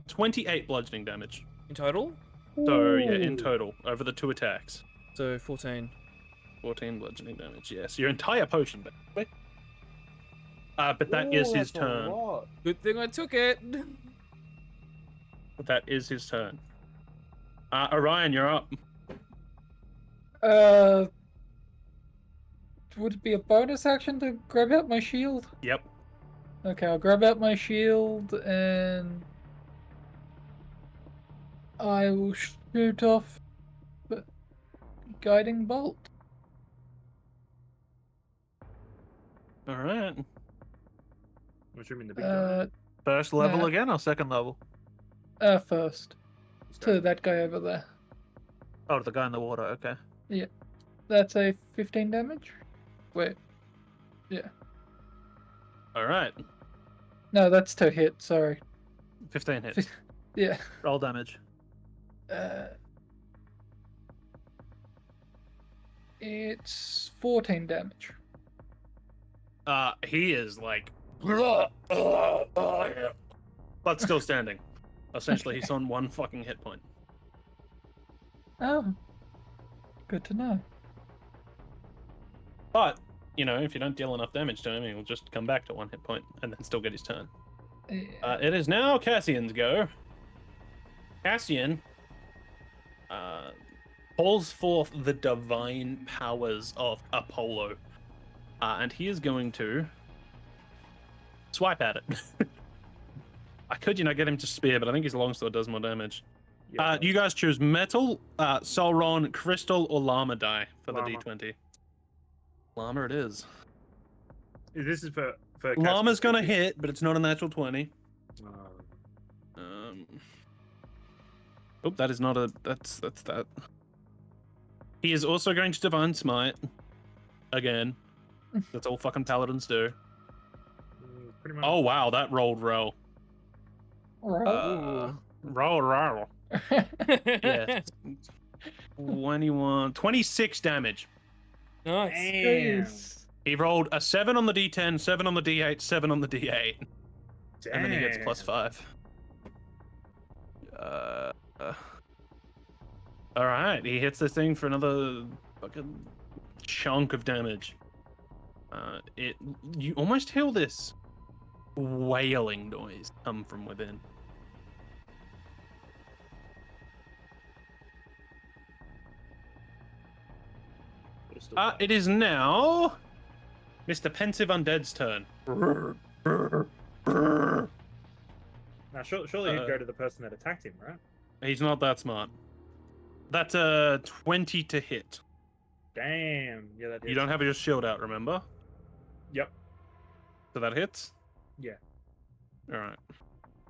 28 bludgeoning damage. In total? So yeah, in Ooh. total over the 2 attacks. So 14. 14 bludgeoning damage. Yes, your entire potion, basically. But that is his turn. Good thing I took it. That is his turn. Orion, you're up. would it be a bonus action to grab out my shield? Yep. Okay, I'll grab out my shield and I will shoot off the guiding bolt. All right. I'm assuming the big guy. First level Nah. again or second level? First. To that guy over there. Oh, the guy in the water. Okay. That's a 15 damage? Wait. All right. No, that's to hit, sorry. 15 hits. Yeah. Roll damage. It's 14 damage. He is like, but still standing. Essentially, he's on 1 fucking hit point. Oh. Good to know. But you know, if you don't deal enough damage to him, he'll just come back to 1 hit point and then still get his turn. Yeah. It is now Cassian's go. Cassian pulls forth the divine powers of Apollo, and he is going to swipe at it. I could, get him to spear, but I think his longsword does more damage. Yeah, You guys choose metal, Sauron, crystal, or llama die for Llama. the D20. Llama it is. This is for Llama's gonna Cassian. hit, but it's not a natural 20. Oh. Oh, that is not a. That's that. He is also going to divine smite. Again. That's all fucking paladins do. Pretty much. Oh wow, that rolled roll. Roll. Roll. Yeah. 26 damage. Nice. Jeez. He rolled a 7 on the D10, 7 on the D8, 7 on the D8. And then he gets +5. Alright, he hits this thing for another fucking chunk of damage. You almost hear this wailing noise come from within. It is now Mr. Pensive Undead's turn. Now, surely he'd go to the person that attacked him, right? He's not that smart. That's a 20 to hit. Damn. Yeah, that is. You don't have your shield out, remember? Yep. So that hits? Yeah. Alright.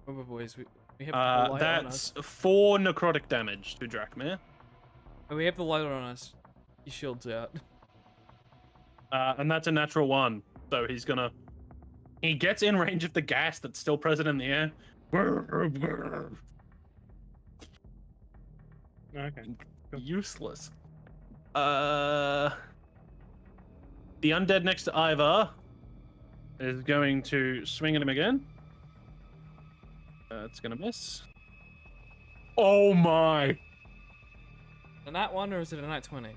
Remember, boys, we have the light on That's us. 4 necrotic damage to Drachmir. And we have the light on us. Your shield's out. And that's a natural 1. So he's gonna... He gets in range of the gas that's still present in the air. Okay. Useless. The undead next to Ivar is going to swing at him again. It's gonna miss. Oh my! A nat 1 or is it a nat 20?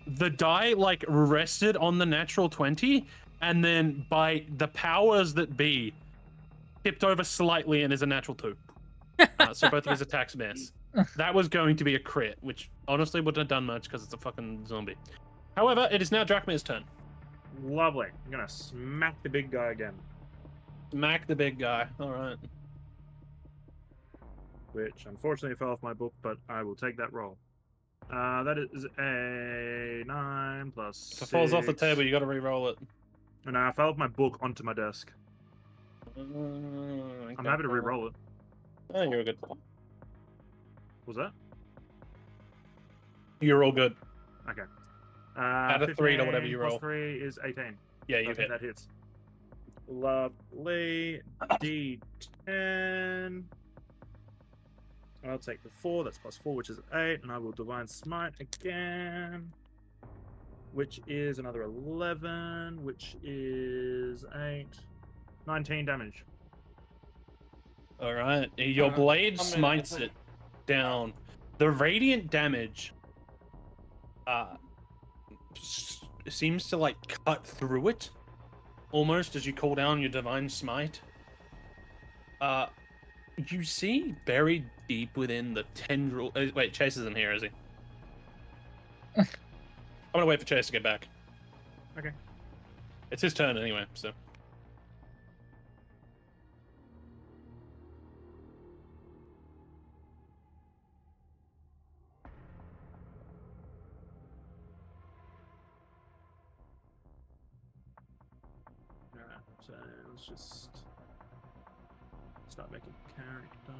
The die rested on the natural 20, and then by the powers that be, tipped over slightly and is a natural 2. So both of his attacks miss. That was going to be a crit, which honestly wouldn't have done much because it's a fucking zombie. However, it is now Drachmir's turn. Lovely. I'm gonna smack the big guy again. Smack the big guy. Alright. Which unfortunately fell off my book, but I will take that roll. That is a 9 plus. If it falls off the 6. table, you gotta re-roll it. And I fell off my book onto my desk. I'm happy to re-roll it. Oh, you're a good. Was that? You're all good. Okay. Add a 3 to whatever 15 you plus roll. 3 is 18. Yeah, I you think hit. that hits. Lovely. D10. I'll take the 4. That's plus 4, which is 8. And I will Divine Smite again. Which is another 11. Which is 8. 19 damage. All right. Your blade smites it down. The radiant damage seems to like cut through it almost as you call down your divine smite. You see buried deep within the tendril. Wait, Chase isn't here, is he? I'm gonna wait for Chase to get back. Okay. It's his turn anyway, so. Alright, so let's just start making character.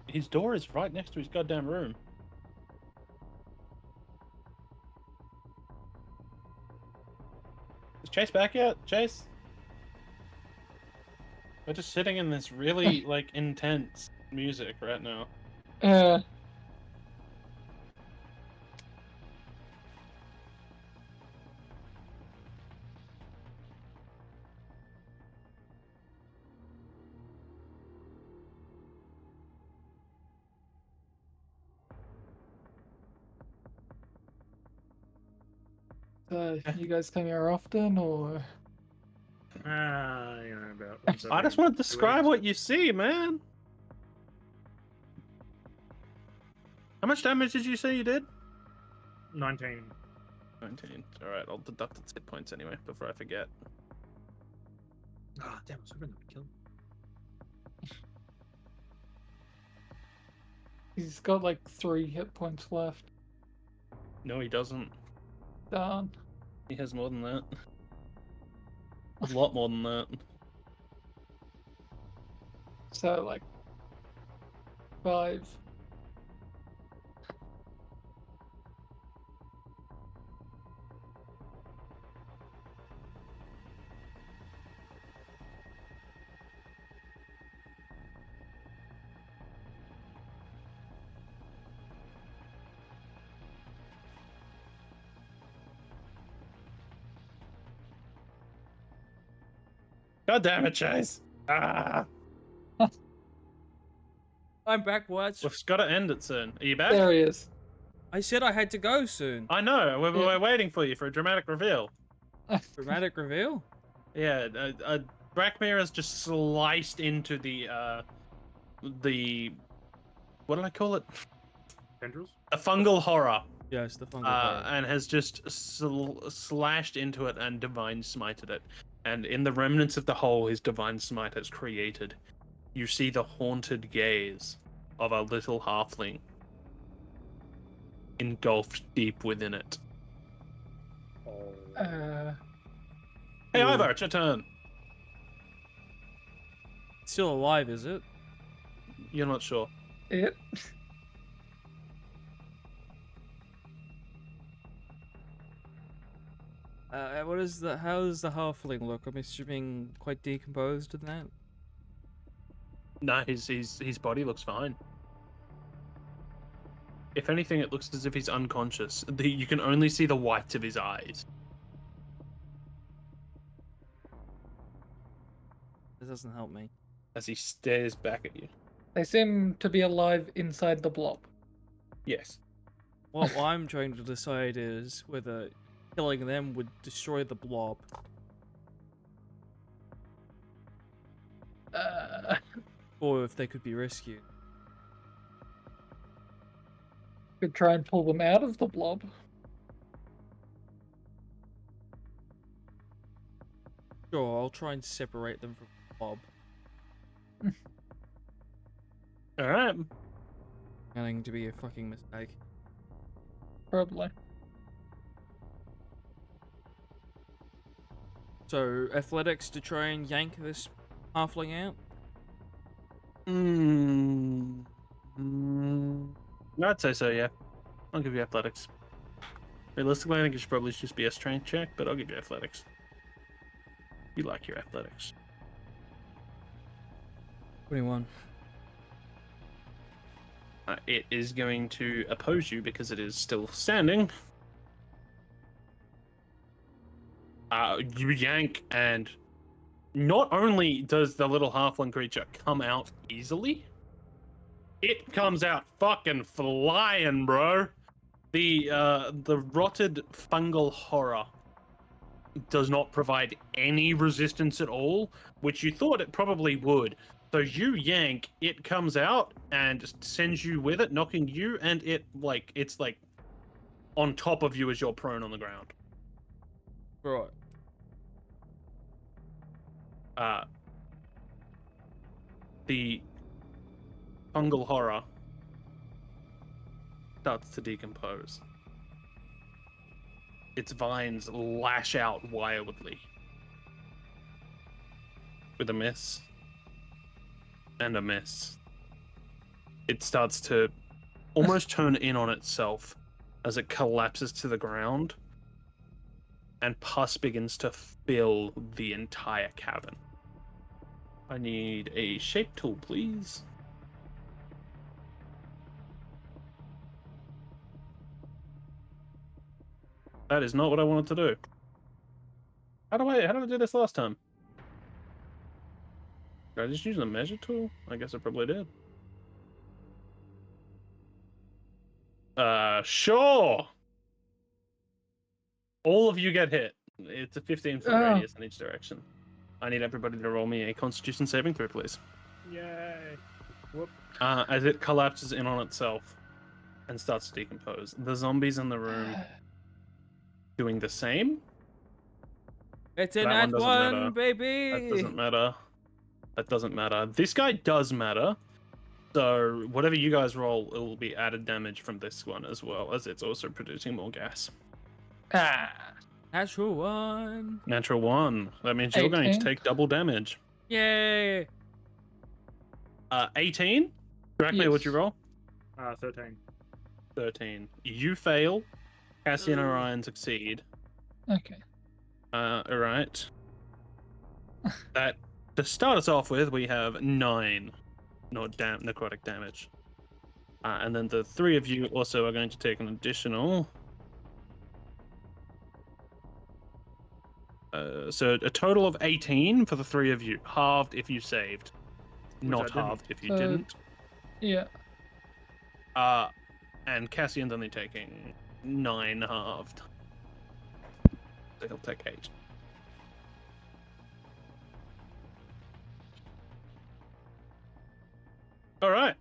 His door is right next to his goddamn room. Is Chase back yet? Chase? We're just sitting in this really, like, intense music right now. You guys come here often, or? About once I just every want to 2 describe weeks. what you see, man. How much damage did you say you did? 19. 19. Alright, I'll deduct its hit points anyway, before I forget. Ah, damn, I was hoping that would kill him. He's got like 3 hit points left. No, he doesn't. Darn. He has more than that. A lot more than that. So like 5. God damn it, Chase! Ah! I'm back, what? We've got to end it soon. Are you back? There he is. I said I had to go soon. I know. We're Yeah. waiting for you for a dramatic reveal. Dramatic reveal? Yeah, Brackmere has just sliced into the what did I call it? Tendrils? A fungal horror Yes, the fungal horror. and has just slashed into it and divine smited it. And in the remnants of the hole his divine smite has created, you see the haunted gaze of a little halfling engulfed deep within it. Hey, Ivar, it's your turn. It's still alive, is it? You're not sure. It. What is the? How does the halfling look? I'm assuming quite decomposed in that. No, his body looks fine. If anything, it looks as if he's unconscious. You can only see the whites of his eyes. This doesn't help me. As he stares back at you. They seem to be alive inside the blob. Yes. What I'm trying to decide is whether killing them would destroy the blob. Or if they could be rescued. Could try and pull them out of the blob. Sure, I'll try and separate them from the blob. Alright. Going to be a fucking mistake. Probably. So, athletics to try and yank this halfling out? I'd say so, yeah. I'll give you athletics. Realistically, I think it should probably just be a strength check, but I'll give you athletics. You like your athletics. 21. It is going to oppose you because it is still standing. You yank, and not only does the little halfling creature come out easily, it comes out fucking flying, bro. The rotted fungal horror does not provide any resistance at all, which you thought it probably would. So you yank, it comes out and just sends you with it, knocking you, and it's like on top of you as you're prone on the ground. Right. The fungal horror starts to decompose. Its vines lash out wildly. With a miss. And a miss. It starts to almost turn in on itself as it collapses to the ground, and pus begins to fill the entire cavern. I need a shape tool, please. That is not what I wanted to do. How did I do this last time? Did I just use a measure tool? I guess I probably did. Sure. All of you get hit. It's a 15-foot radius in each direction. I need everybody to roll me a Constitution saving throw, please. Yay. Whoop. As it collapses in on itself and starts to decompose. The zombies in the room doing the same. It's an That at one one, doesn't matter. baby! That doesn't matter. That doesn't matter. This guy does matter. So whatever you guys roll, it will be added damage from this one as well, as it's also producing more gas. Natural 1. Natural 1. That means you're going to 18. take double damage. Yay! 18? Dracme, what'd you roll? 13. 13. You fail. Cassie and Orion succeed. Okay. Alright. That, to start us off with, we have 9 necrotic damage. And then the 3 of you also are going to take an additional... so a total of 18 for the 3 of you. Halved if you saved. Not halved if you didn't. Yeah. And Cassian's only taking 9 halved. So he'll take 8. Alright.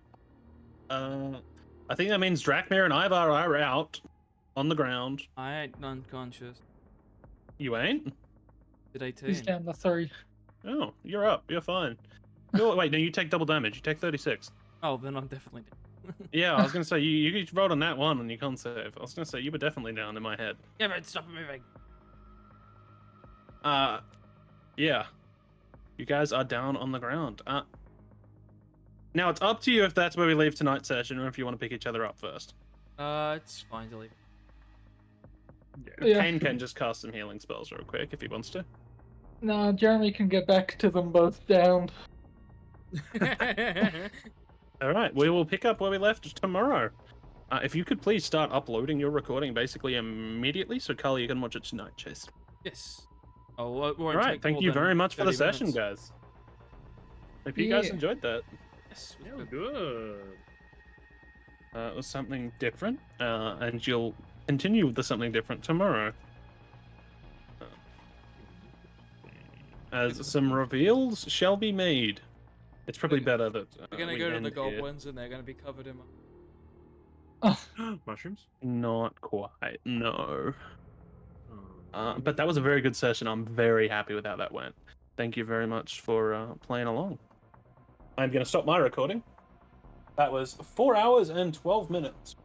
I think that means Drakmir and Ivar are out. on the ground. I ain't unconscious. You ain't? Did 18? He's down to 3. Oh, you're up. You're fine. Wait, no, you take double damage. You take 36. Oh, then I'm definitely down. Yeah, I was gonna say you rolled on that one and you can't save. I was gonna say you were definitely down in my head. Yeah, but stop moving. Yeah. You guys are down on the ground. Now it's up to you if that's where we leave tonight's session or if you want to pick each other up first. It's fine to leave. Yeah. Kane can just cast some healing spells real quick if he wants to. No, Jeremy can get back to them both down. All right, we will pick up where we left tomorrow. If you could please start uploading your recording basically immediately, so Carly, you can watch it tonight, Chase. Yes. Oh, it won't All right, take thank more you than very much for the 30 session, minutes. guys. Hope you guys Yeah. enjoyed that. Yes. Yeah, good. It was something different, and you'll continue with the something different tomorrow. As some reveals shall be made. It's probably better that We're gonna we go to end the here. goblins and they're gonna be covered in. Mushrooms? Not quite, no. Oh, But that was a very good session. I'm very happy with how that went. Thank you very much for playing along. I'm going to stop my recording. That was 4 hours and 12 minutes.